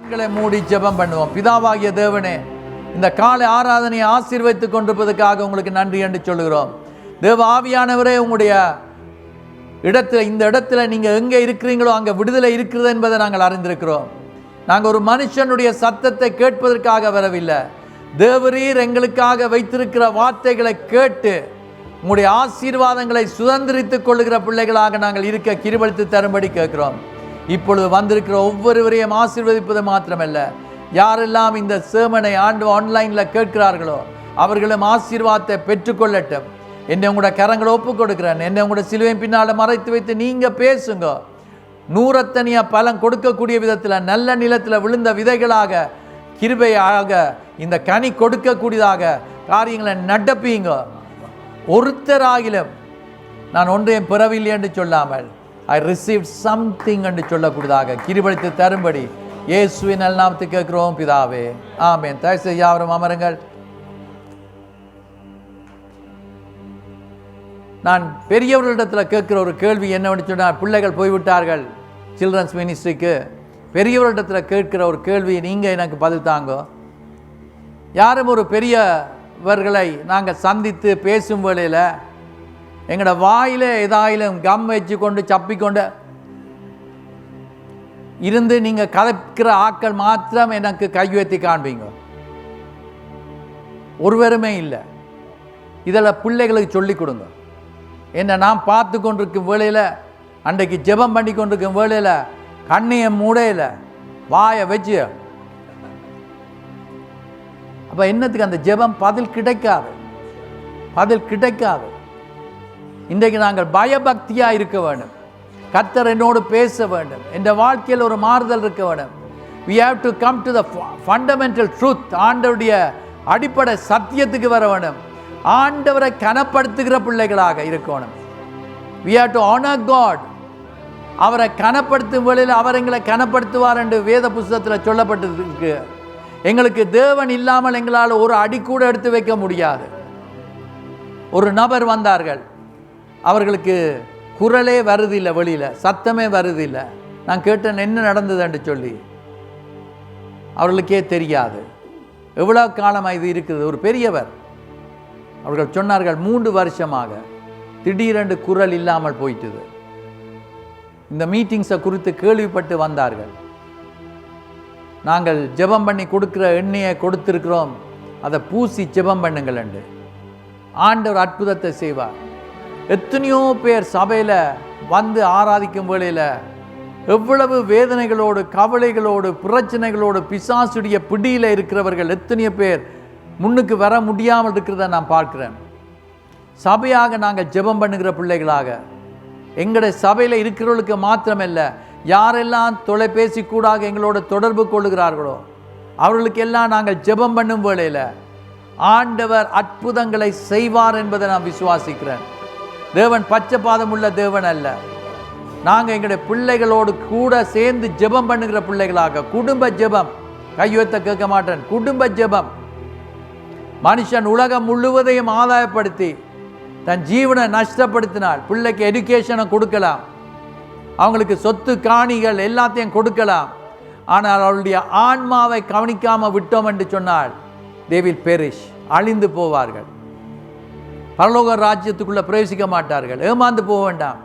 கண்களை மூடி ஜெபம் பண்ணுவோம். பிதாவாகிய தேவனே, இந்த காலை ஆராதனையை ஆசீர்வதித்துக் கொண்டிருப்பதற்காக உங்களுக்கு நன்றி என்று சொல்லுகிறோம். தேவ ஆவியானவரே, உங்களுடைய இடத்துல, இந்த இடத்துல நீங்கள் எங்கே இருக்கிறீங்களோ அங்கே விடுதலை இருக்கிறது என்பதை நாங்கள் அறிந்திருக்கிறோம். நாங்கள் ஒரு மனுஷனுடைய சத்தத்தை கேட்பதற்காக வரவில்லை. தேவரீர் எங்களுக்காக வைத்திருக்கிற வார்த்தைகளை கேட்டு உங்களுடைய ஆசீர்வாதங்களை சுதந்திரித்துக் கொள்ளுகிற பிள்ளைகளாக நாங்கள் இருக்க கிருபைத்து தரும்படி கேட்கிறோம். இப்பொழுது வந்திருக்கிற ஒவ்வொருவரையும் ஆசீர்வதிப்பது மாத்திரமல்ல, யாரெல்லாம் இந்த சேமனை ஆன்லைனில் கேட்கிறார்களோ அவர்களும் ஆசீர்வாதத்தை பெற்றுக்கொள்ளட்டும். என்னை உங்களோட கரங்களை ஒப்புக் கொடுக்கிறேன். என்னை உங்களோட சிலுவையின் பின்னால் மறைத்து வைத்து நீங்கள் பேசுங்க. நூறத்தனியாக பலன் கொடுக்கக்கூடிய விதத்தில், நல்ல நிலத்தில் விழுந்த விதைகளாக, கிருபையாக இந்த கனி கொடுக்கக்கூடியதாக காரியங்களை நடப்பீங்க. ஒருத்தராகிலும் நான் ஒன்றையும் பெறவில்லை என்று சொல்லாமல் ஐ ரிசீவ் சம்திங் என்று சொல்லக்கூடியதாக கிருபைத்து தரும்படி இயேசுவின் நாமத்தில் கேட்கிறோம் பிதாவே, ஆமென். தயவுசெய்து யாவரும் அமருங்கள். நான் பெரியவர்களிடத்தில் கேட்கிற ஒரு கேள்வி என்னவென்று சொன்னால், பிள்ளைகள் போய்விட்டார்கள் சில்ட்ரன்ஸ் மினிஸ்ட்ரிக்கு. பெரியவர்களிடத்தில் கேட்கிற ஒரு கேள்வி நீங்கள் எனக்கு பதில் தாங்க. யாரும் ஒரு பெரியவர்களை நாங்கள் சந்தித்து பேசும் வேளையில் எங்களோட வாயில் ஏதாயிலும் கம் வச்சு கொண்டு சப்பிக்கொண்டு இருந்து நீங்கள் கதைக்கிற ஆக்கள் மாத்திரம் எனக்கு கையுயர்த்தி காண்பீங்க. ஒருவருமே இல்லை. இதில் பிள்ளைகளுக்கு சொல்லிக் கொடுங்க. என்ன நான் பார்த்து கொண்டிருக்கும் வேளையில், அன்றைக்கு ஜெபம் பண்ணி கொண்டிருக்கும் வேளையில் கண்ணையை மூடையில் வாயை வச்சு, அப்போ என்னத்துக்கு அந்த ஜெபம் பதில் கிடைக்காது, பதில் கிடைக்காது. இன்றைக்கு நாங்கள் பயபக்தியாக இருக்க வேண்டும். கர்த்தர் என்னோடு பேச வேண்டும். இந்த வாழ்க்கையில் ஒரு மாறுதல் இருக்க வேண்டும். we have to come to the fundamental truth. ஆண்டவருடைய அடிப்படை சத்தியத்துக்கு வர வேண்டும். ஆண்டவரை கனப்படுத்துகிற பிள்ளைகளாக இருக்கணும். we have to honor God. அவரை கனப்படுத்தும் வேளையில் அவர் எங்களை கனப்படுத்துவார் என்று வேத புஸ்தகத்தில் சொல்லப்பட்டிருக்கு. எங்களுக்கு தேவன் இல்லாமல் எங்களால் ஒரு அடி கூட எடுத்து வைக்க முடியாது. ஒரு நபர் வந்தார்கள், அவர்களுக்கு குரலே வருதில்லை, வெளியில் சத்தமே வருதில்லை. நான் கேட்டேன் என்ன நடந்தது என்று சொல்லி. அவர்களுக்கே தெரியாது எவ்வளோ காலமாக இது இருக்குது. ஒரு பெரியவர், அவர்கள் சொன்னார்கள் 3 வருஷமாக திடீரென்று குரல் இல்லாமல் போயிட்டுது. இந்த மீட்டிங்ஸை குறித்து கேள்விப்பட்டு வந்தார்கள். நாங்கள் ஜெபம் பண்ணி கொடுக்குற எண்ணெயை கொடுத்துருக்கிறோம், அதை பூசி ஜெபம் பண்ணுங்கள் என்று. ஆண்டவர் அற்புதத்தை செய்வார். எத்தனையோ பேர் சபையில் வந்து ஆராதிக்கும் வேளையில் எவ்வளவு வேதனைகளோடு, கவலைகளோடு, பிரச்சனைகளோடு, பிசாசுடைய பிடியில் இருக்கிறவர்கள் எத்தனையோ பேர் முன்னுக்கு வர முடியாமல் இருக்கிறத நான் பார்க்கிறேன். சபையாக நாங்கள் ஜெபம் பண்ணுகிற பிள்ளைகளாக, எங்களுடைய சபையில் இருக்கிறவர்களுக்கு மாத்திரமல்ல, யாரெல்லாம் தொலைபேசி கூடாக எங்களோட தொடர்பு கொள்ளுகிறார்களோ அவர்களுக்கெல்லாம் நாங்கள் ஜெபம் பண்ணும் வேளையில் ஆண்டவர் அற்புதங்களை செய்வார் என்பதை நான் விசுவாசிக்கிறேன். தேவன் பச்சைப்பாதம் உள்ள தேவன் அல்ல. நாங்கள் எங்களுடைய பிள்ளைகளோடு கூட சேர்ந்து ஜெபம் பண்ணுகிற பிள்ளைகளாக, குடும்ப ஜெபம், கையெழுத்த கேட்க மாட்டேன், குடும்ப ஜெபம். மனுஷன் உலகம் முழுவதையும் ஆதாயப்படுத்தி தன் ஜீவனை நஷ்டப்படுத்தினால் பிள்ளைக்கு எஜுகேஷனை கொடுக்கலாம், அவங்களுக்கு சொத்து காணிகள் எல்லாத்தையும் கொடுக்கலாம். ஆனால் அவருடைய ஆன்மாவை கவனிக்காமல் விட்டோம் என்று சொன்னால் they will perish, அழிந்து போவார்கள். பரலோக ராஜ்யத்துக்குள்ளே பிரவேசிக்க மாட்டார்கள். ஏமாந்து போக வேண்டாம்.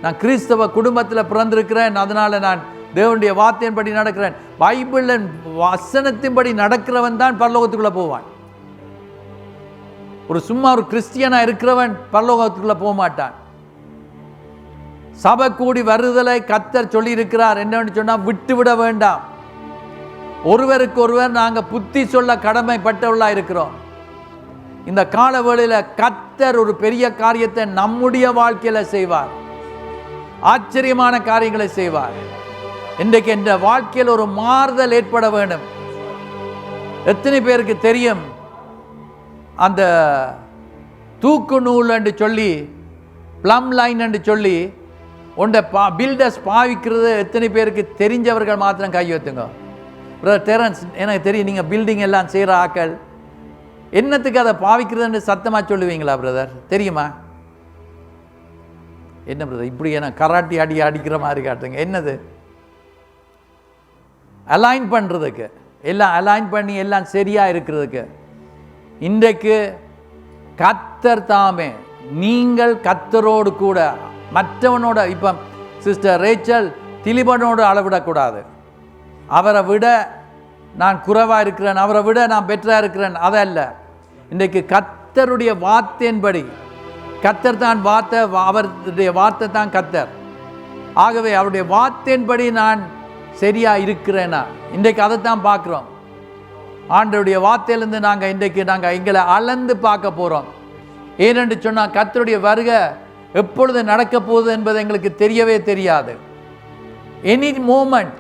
நான் கிறிஸ்தவ குடும்பத்தில் பிறந்திருக்கிறேன், அதனால் நான் தேவனுடைய வார்த்தையின்படி நடக்கிறேன். பைபிளின் வசனத்தின்படி நடக்கிறவன் தான் பரலோகத்துக்குள்ளே போவான். சும்மா ஒரு கிறிஸ்டியனாக இருக்கிறவன் பரலோகத்துக்குள்ளே போக மாட்டான். சபை கூடி வருதலை கர்த்தர் சொல்லி இருக்கிறார். என்னன்னு சொன்னால் விட்டுவிட வேண்டாம். ஒருவருக்கு ஒருவர் நாங்கள் புத்தி சொல்ல கடமைப்பட்டவர்களாக இருக்கிறோம். இந்த கால வேளையில் கர்த்தர் ஒரு பெரிய காரியத்தை நம்முடைய வாழ்க்கையில் செய்வார். ஆச்சரியமான காரியங்களை செய்வார். இன்றைக்கு இந்த வாழ்க்கையில் ஒரு மாறுதல் ஏற்பட வேண்டும். எத்தனை பேருக்கு தெரியும் அந்த தூக்கு நூல் என்று சொல்லி, ப்ளம் லைன் என்று சொல்லி ஒன்றை பில்டர்ஸ் பாவிக்கிறது எத்தனை பேருக்கு தெரிஞ்சவர்கள் மாத்திரம் கை வைத்துங்க. பிரதர் டெரன்ஸ், எனக்கு தெரியும் நீங்கள் பில்டிங் எல்லாம் செய்கிற ஆக்கள், என்னத்துக்கு அதை பாவிக்கிறதுன்னு சத்தமாக சொல்லுவீங்களா பிரதர்? தெரியுமா? என்ன பிரதர் இப்படி என்ன கராட்டி அடிக்கிற மாதிரி காட்டுங்க? என்னது? அலைன் பண்ணுறதுக்கு, எல்லாம் அலைன் பண்ணி எல்லாம் சரியாக இருக்கிறதுக்கு. இன்றைக்கு கர்த்தர் தாமே, நீங்கள் கர்த்தரோடு கூட மற்றவனோட, இப்போ சிஸ்டர் ரேச்சல் திலிபனோடு அளவிடக்கூடாது. அவரை விட நான் குறைவாக இருக்கிறேன், அவரை விட நான் பெட்டராக இருக்கிறேன், அதல்ல. இன்றைக்கு கர்த்தருடைய வார்த்தையின்படி, கர்த்தர் தான் வார்த்தை, அவருடைய வார்த்தை தான் கர்த்தர். ஆகவே அவருடைய வார்த்தையின்படி நான் சரியாக இருக்கிறேன்னா, இன்றைக்கு அதைத்தான் பார்க்குறோம். ஆண்டவருடைய வார்த்தையிலேருந்து நாங்கள் எங்களை அளந்து பார்க்க போகிறோம். ஏனென்று சொன்னால் கர்த்தருடைய வருகை எப்பொழுது நடக்க போகுது என்பது எங்களுக்கு தெரியவே தெரியாது. எனி மூமெண்ட்,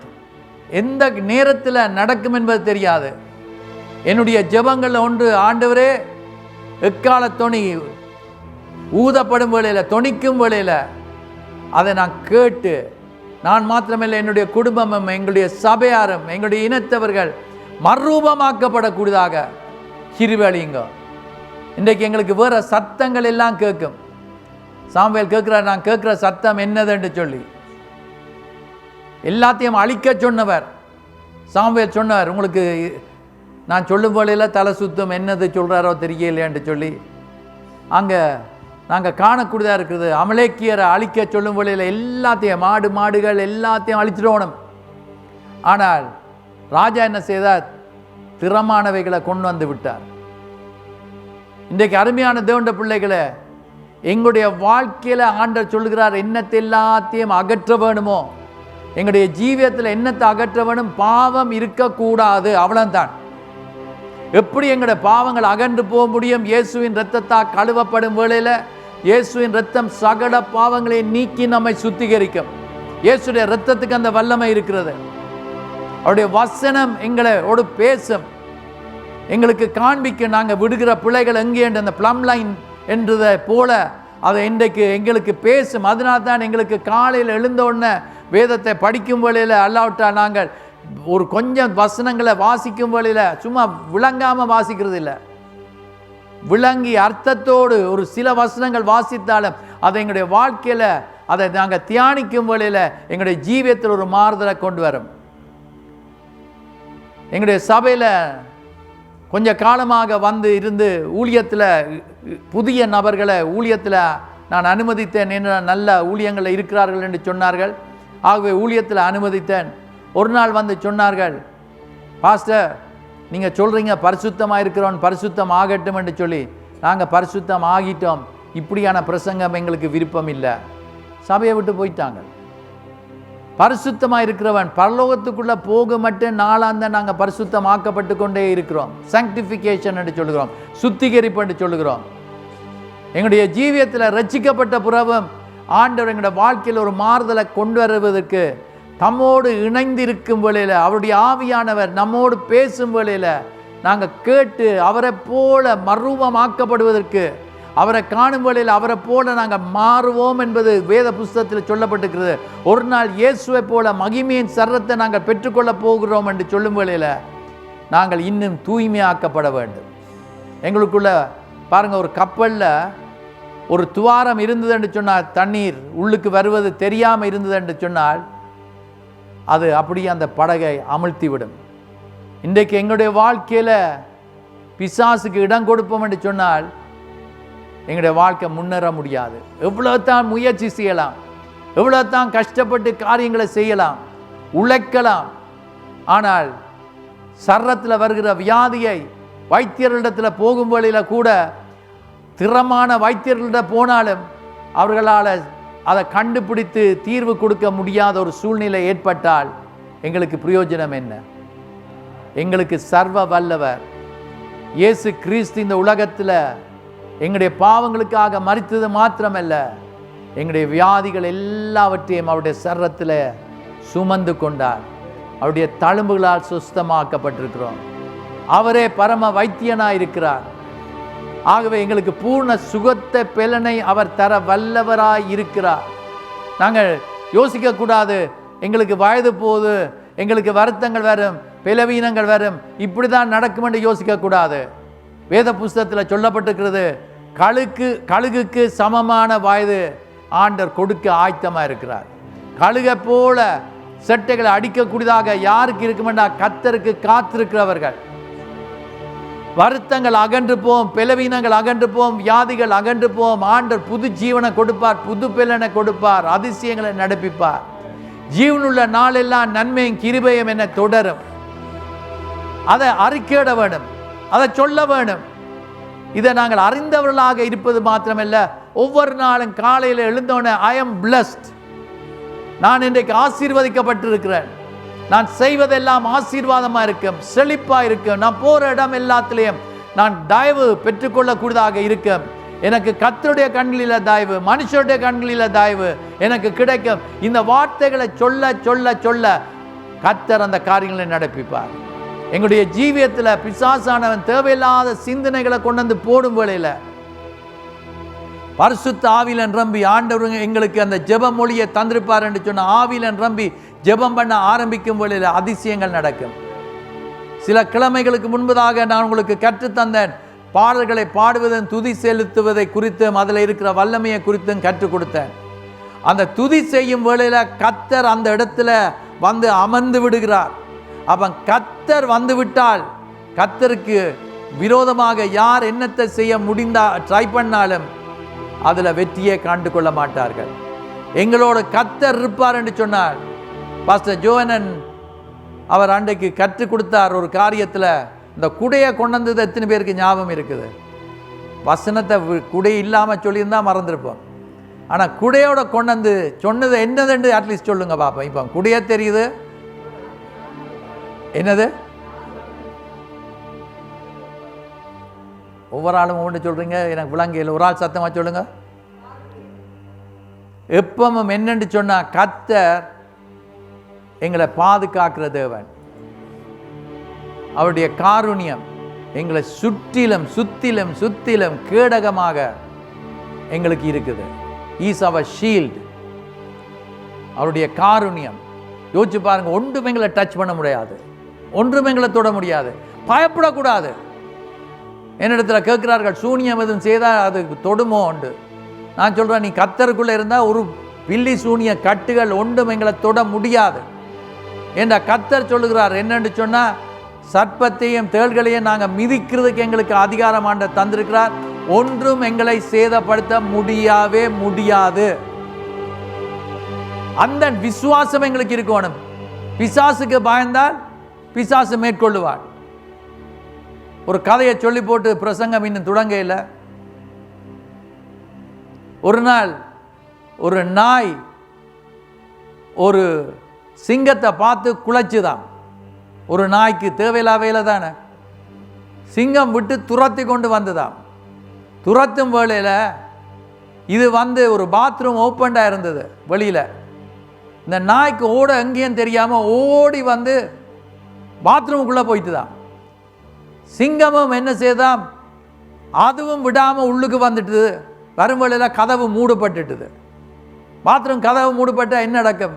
எந்த நேரத்தில் நடக்கும் என்பது தெரியாது. என்னுடைய ஜெபங்களில் ஒன்று, ஆண்டவரே எக்கால தொனி ஊதப்படும் வேளையில், தொனிக்கும் வேளையில் அதை நான் கேட்டு, நான் மாத்திரமில்லை என்னுடைய குடும்பமும் எங்களுடைய சபையாரும் எங்களுடைய இனத்தவர்கள் மறுரூபமாக்கப்படக்கூடியதாக கிருபைங்க. இன்றைக்கு எங்களுக்கு வேறு சத்தங்கள் எல்லாம் கேட்கும். சாமுவேல் கேட்குறார், நான் கேட்குற சத்தம் என்னதுன்னு சொல்லி. எல்லாத்தையும் அழிக்க சொன்னவர் சாமுவேல் சொன்னவர், உங்களுக்கு நான் சொல்லும் போலையில் தலை சுத்தம் என்னது சொல்கிறாரோ தெரியலையான்னு சொல்லி அங்கே நாங்கள் காணக்கூடியதாக இருக்குது. அமலேக்கியரை அழிக்க சொல்லும் போலையில் எல்லாத்தையும், மாடுகள் எல்லாத்தையும் அழிச்சிடணும். ஆனால் ராஜா என்ன செய்தார்? திறமானவைகளை கொண்டு வந்து விட்டார். இன்றைக்கு அருமையான தேவனுடைய பிள்ளைகளை, எங்களுடைய வாழ்க்கையில் ஆண்டவர் சொல்லுகிறார், என்னத்தை எல்லாத்தையும் அகற்ற வேணுமோ, எங்களுடைய ஜீவியத்தில் என்னத்தை அகற்ற வேணும்? பாவம் இருக்கக்கூடாது, அவ்வளவுதான். எப்படி எங்களுடைய பாவங்கள் அகன்று போக முடியும்? இயேசுவின் இரத்தத்தால் கழுவப்படும் வேளையில் இயேசுவின் இரத்தம் சகல பாவங்களை நீக்கி நம்மை சுத்திகரிக்கும். இயேசுடைய இரத்தத்துக்கு அந்த வல்லமை இருக்கிறது. அவருடைய வசனம் எங்களோடு பேசும், எங்களுக்கு காண்பிக்க நாங்கள் விடுகிற பிள்ளைகள் எங்கே என்று அந்த ப்ளம் லைன் என்றதை போல அதை இன்றைக்கு எங்களுக்கு பேசும். அதனால்தான் எங்களுக்கு காலையில் எழுந்த உடனே வேதத்தை படிக்கும் வேளையில், அல்லாவிட்டால் நாங்கள் ஒரு கொஞ்சம் வசனங்களை வாசிக்கும் வேளையில் சும்மா விளங்காமல் வாசிக்கிறது இல்லை, விளங்கி அர்த்தத்தோடு ஒரு சில வசனங்கள் வாசித்தாலும் அதை எங்களுடைய வாழ்க்கையில் அதை நாங்கள் தியானிக்கும் வேளையில் எங்களுடைய ஜீவியத்தில் ஒரு மாறுதலை கொண்டு வரும். எங்களுடைய சபையில் கொஞ்ச காலமாக வந்து இருந்து ஊழியத்தில் புதிய நபர்களை ஊழியத்தில் நான் அனுமதித்தேன். என்ன நல்ல ஊழியங்களில் இருக்கிறார்கள் என்று சொன்னார்கள். ஆகவே ஊழியத்தில் அனுமதித்தேன். ஒரு நாள் வந்து சொன்னார்கள், பாஸ்டர் நீங்கள் சொல்கிறீங்க பரிசுத்தமாக இருக்கிறோம், பரிசுத்தம் ஆகட்டும் என்று சொல்லி. நாங்கள் பரிசுத்தம் ஆகிட்டோம், இப்படியான பிரசங்கம் எங்களுக்கு விருப்பம் இல்லை, சபையை விட்டு போயிட்டாங்க. பரிசுத்தமாக இருக்கிறவன் பரலோகத்துக்குள்ளே போக மட்டும் நாளாந்த நாங்கள் பரிசுத்தம் ஆக்கப்பட்டு கொண்டே இருக்கிறோம். சாங்டிஃபிகேஷன் என்று சொல்லுகிறோம், சுத்திகரிப்பு என்று சொல்லுகிறோம். எங்களுடைய ஜீவியத்தில் ரட்சிக்கப்பட்ட புறவும் ஆண்டவர் எங்களுடைய வாழ்க்கையில் ஒரு மாறுதலை கொண்டு வருவதற்கு தம்மோடு இணைந்திருக்கும் வேளையில், அவருடைய ஆவியானவர் நம்மோடு பேசும் வேளையில் நாங்கள் கேட்டு அவரை போல மறுரூபமாக்கப்படுவதற்கு, அவரை காணும் வேளையில் அவரை போல நாங்கள் மாறுவோம் என்பது வேத புஸ்தகத்தில் சொல்லப்பட்டிருக்கிறது. ஒரு நாள் இயேசுவை போல மகிமையின் சரத்தை நாங்கள் பெற்றுக்கொள்ள போகிறோம் என்று சொல்லும் வேளையில் நாங்கள் இன்னும் தூய்மையாக்கப்பட வேண்டும். எங்களுக்குள்ள பாருங்கள், ஒரு கப்பலில் ஒரு துவாரம் இருந்தது என்று சொன்னால், தண்ணீர் உள்ளுக்கு வருவது தெரியாமல் இருந்தது என்று சொன்னால் அது அப்படியே அந்த படகை அமிழ்த்திவிடும். இன்றைக்கு எங்களுடைய வாழ்க்கையில் பிசாசுக்கு இடம் கொடுப்போம் என்று சொன்னால் எங்களுடைய வாழ்க்கை முன்னேற முடியாது. எவ்வளோ தான் முயற்சி செய்யலாம், எவ்வளோ தான் கஷ்டப்பட்டு காரியங்களை செய்யலாம், உழைக்கலாம், ஆனால் சர்ரத்தில் வருகிற வியாதியை வைத்தியர்களிடத்தில் போகும் வழியில் கூட திறமான வைத்தியர்களிடம் போனாலும் அவர்களால் அதை கண்டுபிடித்து தீர்வு கொடுக்க முடியாத ஒரு சூழ்நிலை ஏற்பட்டால் எங்களுக்கு பிரயோஜனம் என்ன? எங்களுக்கு சர்வ வல்லவர் இயேசு கிறிஸ்து இந்த உலகத்தில் எங்களுடைய பாவங்களுக்காக மரித்தது மாத்திரமல்ல, எங்களுடைய வியாதிகள் எல்லாவற்றையும் அவருடைய சர்வத்தில் சுமந்து கொண்டார். அவருடைய தழும்புகளால் சுஸ்தமாக்கப்பட்டிருக்கிறோம். அவரே பரம வைத்தியனாய் இருக்கிறார். ஆகவே எங்களுக்கு பூர்ண சுகத்தை பலனை அவர் தர வல்லவராய் இருக்கிறார். நாங்கள் யோசிக்கக்கூடாது, எங்களுக்கு வயது போகுது, எங்களுக்கு வருத்தங்கள் வரும், பலவீனங்கள் வரும், இப்படி தான் நடக்கும் என்று யோசிக்கக்கூடாது. வேத புஸ்தகத்தில் சொல்லப்பட்டிருக்கிறது, கழுகுக்கு சமமான வயது ஆண்டவர் கொடுக்க ஆயத்தமாக இருக்கிறார். கழுகை போல செட்டைகளை அடிக்கக்கூடியதாக யாருக்கு இருக்குமெண்டா கர்த்தருக்கு காத்திருக்கிறவர்கள். வருத்தங்கள் அகன்று போம், பலவீனங்கள் அகன்று போம், வியாதிகள் அகன்று போம். ஆண்டவர் புது ஜீவனை கொடுப்பார், புது பலனை கொடுப்பார், அதிசயங்களை நடப்பிப்பார். ஜீவனுள்ள நாளெல்லாம் நன்மையும் கிருபையும் என்ன தொடரும். அதை அறிக்கையிட வேண்டும், அதை சொல்ல வேண்டும். இதை நாங்கள் அறிந்தவர்களாக இருப்பது மாத்திரமல்ல, ஒவ்வொரு நாளும் காலையில் எழுந்தோடனே ஐ எம் பிளஸ்ட், நான் இன்றைக்கு ஆசீர்வதிக்கப்பட்டிருக்கிறேன், நான் செய்வதெல்லாம் ஆசீர்வாதமாக இருக்கும், செழிப்பாக இருக்கும், நான் போகிற இடம் எல்லாத்திலையும் நான் தயவு பெற்றுக்கொள்ளக்கூடியதாக இருக்கும். எனக்கு கர்த்தருடைய கண்களில் தயவு, மனுஷருடைய கண்களில் தயவு எனக்கு கிடைக்கும். இந்த வார்த்தைகளை சொல்ல சொல்ல சொல்ல கர்த்தர் அந்த காரியங்களை நடப்பிப்பார். எங்களுடைய ஜீவியத்தில் பிசாசானவன் தேவையில்லாத சிந்தனைகளை கொண்டு வந்து போடும் வேளையில் பரிசுத்த ஆவியில நிரம்பி ஆண்டவர் எங்களுக்கு அந்த ஜெப மொழியை தந்திருப்பார் என்று சொன்ன ஆவியில நிரம்பி ஜெபம் பண்ண ஆரம்பிக்கும் வேளையில் அதிசயங்கள் நடக்கும். சில கிழமைகளுக்கு முன்பதாக நான் உங்களுக்கு கற்றுத்தந்தேன். பாடல்களை பாடுவதும் துதி செலுத்துவதை குறித்தும் அதில் இருக்கிற வல்லமையை குறித்தும் கற்றுக் கொடுத்தேன். அந்த துதி செய்யும் வேளையில் கர்த்தர் அந்த இடத்துல வந்து அமர்ந்து விடுகிறார். அவன் கர்த்தர் வந்து விட்டால் கர்த்தருக்கு விரோதமாக யார் என்னத்தை செய்ய முடிந்தா ட்ரை பண்ணாலும் அதில் வெற்றியை கண்டு கொள்ள மாட்டார்கள். எங்களோட கர்த்தர் இருப்பார் என்று சொன்னார். பாஸ்டர் ஜோவனன் அவர் அன்றைக்கு கற்றுக் கொடுத்தார் ஒரு காரியத்தில். இந்த குடையை கொண்டு வந்தது எத்தனை பேருக்கு ஞாபகம் இருக்குது? வசனத்தை குடை இல்லாமல் சொல்லியிருந்தால் மறந்துருப்போம். ஆனால் குடையோட கொண்டு வந்து சொன்னது என்னதுன்னு அட்லீஸ்ட் சொல்லுங்க பாப்பா. இப்போ குடையே தெரியுது, என்னது? ஒவ்வொரு ஆளும் ஒன்று சொல்கிறீங்க, எனக்கு விளங்கையில். ஒரு ஆள் சத்தமாக சொல்லுங்க. எப்பவும் என்னென்று சொன்னால் கர்த்தர் எங்களை பாதுகாக்கிற தேவன். அவருடைய காருண்யம் எங்களை சுற்றிலும் சுத்திலும் சுத்திலும் கேடகமாக எங்களுக்கு இருக்குது. Is our shield. அவருடைய காருண்யம் யோசிச்சு பாருங்க. ஒன்றும் எங்களை டச் பண்ண முடியாது, ஒன்றும் எங்களை தொட முடியாது. பயப்படக்கூடாது. என்னிடத்தில் கேட்கிறார்கள், சூனியம் எதுவும் செய்தால் அது தொடுமோ உண்டு. நான் சொல்கிறேன், நீ கர்த்தருக்குள்ளே இருந்தால் ஒரு பில்லி சூனிய கட்டுகள் ஒன்றும் எங்களை தொட முடியாது என்ற கர்த்தர் சொல்லுகிறார். என்னென்று சொன்னால் சர்ப்பத்தையும் தேள்களையும் நாங்கள் மிதிக்கிறதுக்கு எங்களுக்கு அதிகாரம் ஆண்டவர் தந்திருக்கிறார். ஒன்றும் எங்களை சேதப்படுத்த முடியவே முடியாது. அந்த விசுவாசம் எங்களுக்கு இருக்கணும். பிசாசுக்கு பயந்தால் பிசாசு மேற்கொள்ளுவார். ஒரு கதையை சொல்லி போட்டு பிரசங்கம் இன்னும் தொடங்க இல்லை. ஒரு நாள் ஒரு நாய் ஒரு சிங்கத்தை பார்த்து குலைச்சுதான். ஒரு நாய்க்கு தேவையில்லா வேலை தானே. சிங்கம் விட்டு துரத்தி கொண்டு வந்துதான். துரத்தும் வேளையில் இது வந்து ஒரு பாத்ரூம் ஓப்பன்டாக இருந்தது வெளியில். இந்த நாய்க்கு ஓட எங்கேயும் தெரியாமல் ஓடி வந்து பாத்ரூமுக்குள்ளே போயிட்டு தான். சிங்கமும் என்ன செய்தான், அதுவும் விடாமல் உள்ளுக்கு வந்துட்டுது. வரும் வேளையில் கதவு மூடப்பட்டுட்டுது. பாத்ரூம் கதவு மூடப்பட்டால் என்ன நடக்கும்?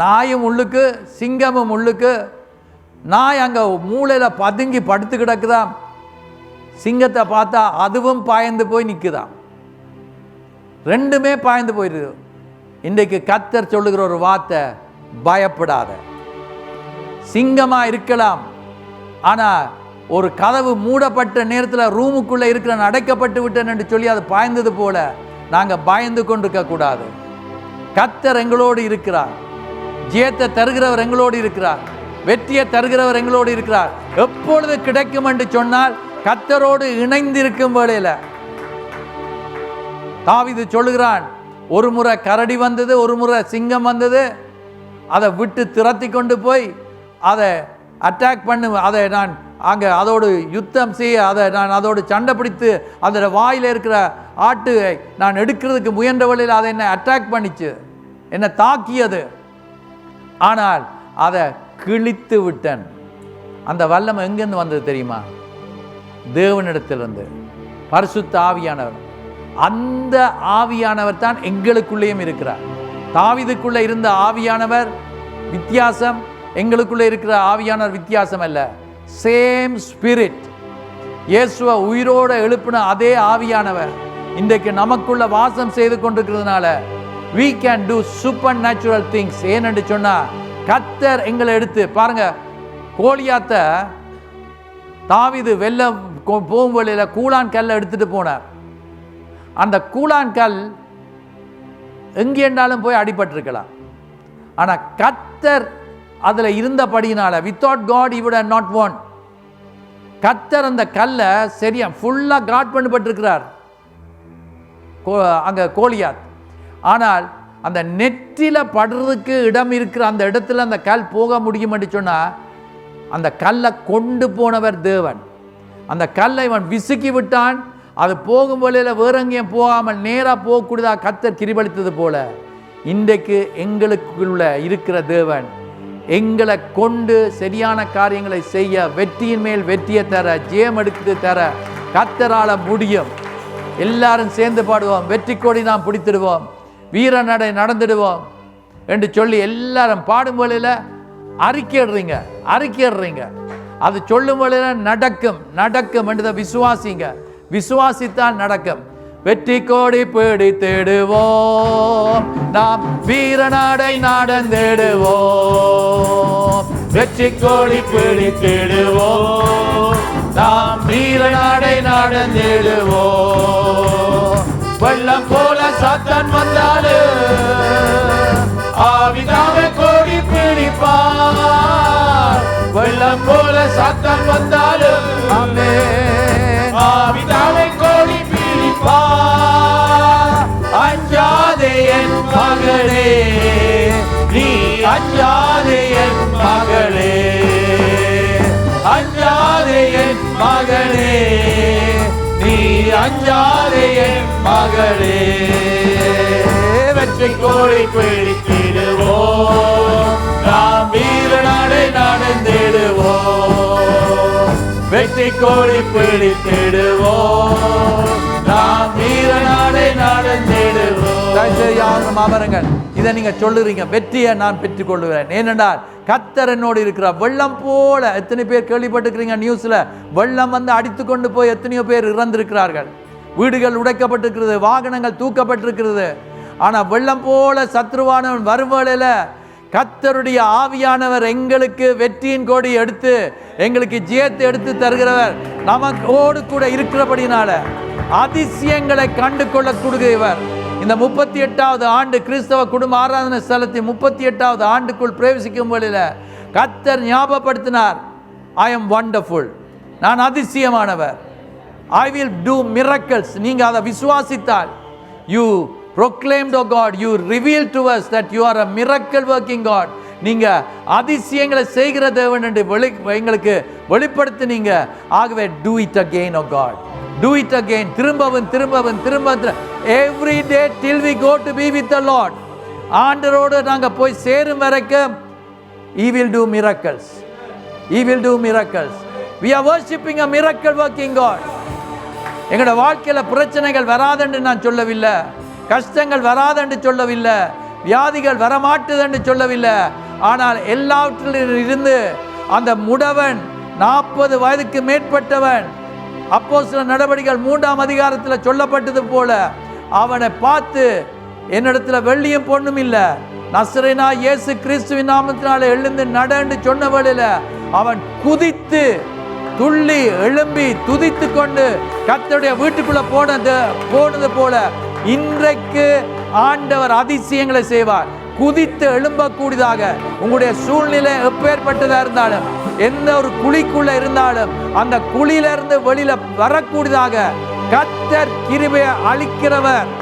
நாயும் உள்ளுக்கு, சிங்கமும் உள்ளுக்கு. நாய் அங்கே மூளையில் பதுங்கி படுத்து கிடக்குதான். சிங்கத்தை பார்த்தா அதுவும் பாய்ந்து போய் நிற்குதான். ரெண்டுமே பாய்ந்து போயிடுது. இன்றைக்கு கர்த்தர் சொல்லுகிற ஒரு வார்த்தை, பயப்படாத. சிங்கமாக இருக்கலாம், ஆனால் ஒரு கதவு மூடப்பட்ட நேரத்தில் ரூமுக்குள்ளே இருக்கிற அடைக்கப்பட்டு விட்டேன் என்று சொல்லி அது பாய்ந்தது போல நாங்கள் பயந்து கொண்டிருக்கக்கூடாது. கர்த்தர் எங்களோடு இருக்கிறார். ஜெயத்தை தருகிறவர் எங்களோடு இருக்கிறார். வெற்றியை தருகிறவர் எங்களோடு இருக்கிறார். எப்பொழுது கிடைக்கும் என்று சொன்னால் கர்த்தரோடு இணைந்திருக்கும் வேளையில். தாவீது சொல்லுகிறான், ஒரு முறை கரடி வந்தது, ஒரு முறை சிங்கம் வந்தது, அதை விட்டு திரட்டி கொண்டு போய் அதை அட்டாக் பண்ணு, அதை நான் அங்கே அதோடு யுத்தம் செய்ய, அதை நான் அதோடு சண்டை பிடித்து அதோட வாயில் இருக்கிற ஆட்டு நான் எடுக்கிறதுக்கு முயன்ற வழியில் அதை என்னை அட்டாக் பண்ணிச்சு, என்னை தாக்கியது. ஆனால் அதை கிழித்து விட்டேன். அந்த வல்லமை எங்கேருந்து வந்தது தெரியுமா? தேவனிடத்திலிருந்து, பரிசுத்த ஆவியானவர். அந்த ஆவியானவர் தான் எங்களுக்குள்ளேயும் இருக்கிறார். தாவீதுக்குள்ளே இருந்த ஆவியானவர் வித்தியாசம், எங்களுக்குள்ளே இருக்கிற ஆவியானவர் வித்தியாசம் அல்ல. Same spirit. இயேசுவை உயிரோடு எழுப்பின அதே ஆவியானவர் இன்றைக்கு நமக்குள்ள வாசம் செய்து கொண்டிருக்கிறதுனால we can do supernatural things. ஏனென்று சொன்னால் கர்த்தர் எங்களை எடுத்து பாருங்க, கோலியாத்தை தாவீது வெல்ல போகும் வழியில் கூழான் கல்லை எடுத்துட்டு போனார். அந்த கூழான் கல் எங்கேண்டாலும் போய் அடிபட்டிருக்கலாம். ஆனால் கர்த்தர் அதில் இருந்தபடியினால without God he would have not won. கர்த்தர் அந்த கல்லை சரியா ஃபுல்லாக காட் பண்ணப்பட்டிருக்கிறார் அங்கே கோலியாத். ஆனால் அந்த நெற்றில படுறதுக்கு இடம் இருக்கிற அந்த இடத்துல அந்த கல் போக முடியும் என்று சொன்னால் அந்த கல்லை கொண்டு போனவர் தேவன். அந்த கல்லை இவன் விசுக்கி விட்டான். அது போகும் வழியில் வேற எங்கேயும் போகாமல் நேராக போகக்கூடியதாக கர்த்தர் கிருபளித்தது போல இன்றைக்கு எங்களுக்குள்ள இருக்கிற தேவன் எங்களை கொண்டு சரியான காரியங்களை செய்ய, வெற்றியின் மேல் வெற்றியை தர, ஜெயம் எடுத்து தர கர்த்தரால முடியும். எல்லாரும் சேர்ந்து பாடுவோம், வெற்றி கொடி நாம் பிடித்திடுவோம், வீர நடை நடந்துடுவோம் என்று சொல்லி எல்லாரும் பாடும் வழியில் அறிக்கையிடுறீங்க. அது சொல்லும் வழியில் நடக்கும் நடக்கும் என்று விசுவாசிங்க. விசுவாசித்தால் நடக்கும். வெற்றி கோடி பிடித்திடுவோம், நாம் வீர நடை நடந்திடுவோம். வெற்றி கோடி பிடித்திடுவோம், நாம் வீர நடை நடந்திடுவோம். வெள்ளம் போல சாத்தான் வந்தாலும் ஆவிதாவே கோடி பிடிப்பார். வெள்ளம் போல சாத்தான் வந்தாலும் ஆமென் ஆவிதாவே கோடி பிடிப்பார். அஞ்சாதே என் மகளே, நீ அஞ்சாதே என் மகளே, அஞ்சாதே என் மகளே, நீ அஞ்சாதே என் மகளே. வெற்றி கோடி பிடித்திடுவோம், நாம் வீர நடை நடந்திடுவோம். வெற்றி கோடி பிடித்திடுவோம், நாம் வீர நடை நடந்திடுவோம். மாமரங்கள் இதை நீங்க சொல்லுறீங்க, வெற்றியை நான் பெற்றுக் கொள்ளுகிறேன். ஏனென்றால் கர்த்தர் என்னோடு இருக்கிறார். வெள்ளம் போல எத்தனை பேர் கேள்விப்பட்டிருக்கிறீங்க நியூஸ்ல, வெள்ளம் வந்து அடித்து கொண்டு போய் எத்தனையோ பேர் இறந்திருக்கிறார்கள். வீடுகள் உடைக்கப்பட்டிருக்கிறது, வாகனங்கள் தூக்கப்பட்டிருக்கிறது. ஆனால் வெள்ளம் போல சத்ருவானவன் வருவேளையில் கர்த்தருடைய ஆவியானவர் எங்களுக்கு வெற்றியின் கோடி எடுத்து எங்களுக்கு ஜெயத்தை எடுத்து தருகிறவர் நமக்கோடு கூட இருக்கிறபடினால அதிசயங்களை கண்டு கொள்ளக்கூடியவர். இந்த 38வது ஆண்டு கிறிஸ்தவ குடும்ப ஆராதனை ஸ்தலத்தின் 38வது ஆண்டுக்குள் பிரவேசிக்கும் வழியில் கர்த்தர் ஞாபகப்படுத்தினார், ஐ எம் வண்டர்ஃபுல், நான் அதிசயமானவர். I will do miracles. நீங்கள் அதை விசுவாசித்தால் you proclaimed, oh God, you revealed to us that you are a miracle working God. நீங்க அதிசயங்களை செய்கிற தேவன் என்று எங்களுக்கு வெளிப்படுத்தினீங்க. ஆகவே do it again, oh God, do it again. திரும்பவும் every day till we go to be with the Lord. ஆண்டவரோடு நாங்க போய் சேரும் வரைக்கும் he will do miracles, he will do miracles. We are worshiping a miracle working God. எங்களோட வாழ்க்கையில பிரச்சனைகள் வராதென்று நான் சொல்லவில்லை, கஷ்டங்கள் வராதென்று சொல்லவில்லை, வியாதிகள் வரமாட்டுது என்று சொல்லவில்லை. ஆனால் எல்லாவற்றிலும் இருந்து அந்த முடவன் 40 வயதுக்கு மேற்பட்டவன் அப்போஸ்தலர் நடவடிக்கைகள் 3ஆம் அதிகாரத்தில் சொல்லப்பட்டது போல அவனை பார்த்து என்னிடத்தில் வெள்ளியும் பொண்ணும் இல்லை, நசரேனா இயேசு கிறிஸ்துவின் நாமத்தினால எழுந்து நட என்று சொன்ன வேளையில் அவன் குதித்து துள்ளி எழும்பி துதித்து கொண்டு கர்த்தருடைய வீட்டுக்குள்ள போனது போல இன்றைக்கு ஆண்டவர் அதிசயங்களை செய்வார். குதித்து எழும்பக்கூடியதாக உங்களுடைய சூழ்நிலை எப்பேற்பட்டதா இருந்தாலும், எந்த ஒரு குழிக்குள்ள இருந்தாலும் அந்த குழியிலிருந்து வெளியில வரக்கூடியதாக கர்த்தர் கிருபையை அளிக்கிறவர்,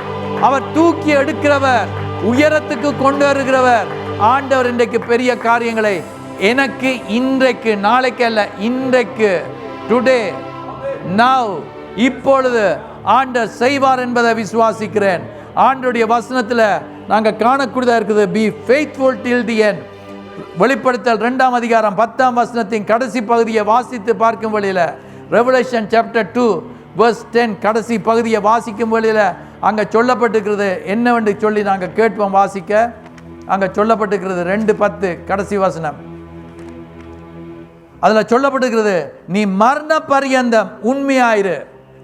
அவர் தூக்கி எடுக்கிறவர், உயரத்துக்கு கொண்டு வருகிறவர். ஆண்டவர் இன்றைக்கு பெரிய காரியங்களை எனக்கு இன்றைக்கு, நாளைக்கு அல்ல, இன்றைக்கு, டுடே, நவ், இப்பொழுது ஆண்டவர் செய்வார் என்பதை விசுவாசிக்கிறேன். ஆண்டவருடைய வசனத்தில் நாங்கள் காணக்கூடியதாக இருக்குது, B faithful till the end. வெளிப்படுத்தல் 2ஆம் அதிகாரம் 10ஆம் வசனத்தின் கடைசி பகுதியை வாசித்து பார்க்கும் வழியில், ரெவலேஷன் சாப்டர் 2 verse 10 கடைசி பகுதியை வாசிக்கும் வழியில் அங்கே சொல்லப்பட்டிருக்கிறது என்னவென்று சொல்லி நாங்கள் கேட்போம். வாசிக்க அங்கே சொல்லப்பட்டிருக்கிறது 2:10 கடைசி வசனம். அதில் சொல்லப்பட்டிருக்கிறது, நீ மரண பரியந்தம் உண்மையாயிரு.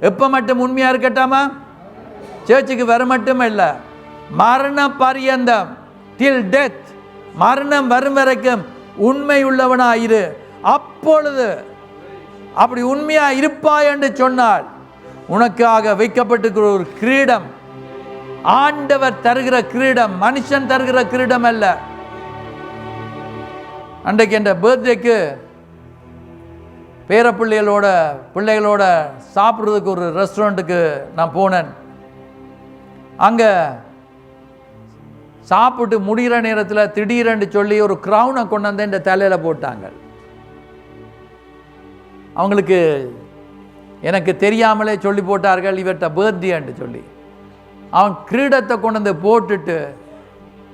எப்போ மட்டும் உண்மையாக இருக்கட்டாமா? சர்ச்சுக்கு வர மட்டும் இல்லை, மரண பரியந்தம், டில் டெத், மரணம் வரும் வரைக்கும் உண்மை உள்ளவனாயிரு. அப்பொழுது அப்படி உண்மையா இருப்பாய் என்று சொன்னால் உனக்காக வைக்கப்பட்டிருக்கிற ஒரு கிரீடம், ஆண்டவர் தருகிற கிரீடம், மனுஷன் தருகிற கிரீடம் அல்ல. அன்றைக்கு என்ற பர்த்டேக்கு பிள்ளைகளோட சாப்பிட்றதுக்கு ஒரு ரெஸ்டாரண்ட்டுக்கு நான் போனேன். அங்கே சாப்பிட்டு முடிகிற நேரத்தில் திடீரென்று சொல்லி ஒரு க்ரௌனை கொண்டு வந்து இந்த தலையில் போட்டாங்க. அவங்களுக்கு எனக்கு தெரியாமலே சொல்லி போட்டார்கள் இவர்கிட்ட பர்த்டேன்னு சொல்லி. அவன் கிரீடத்தை கொண்டு வந்து போட்டுட்டு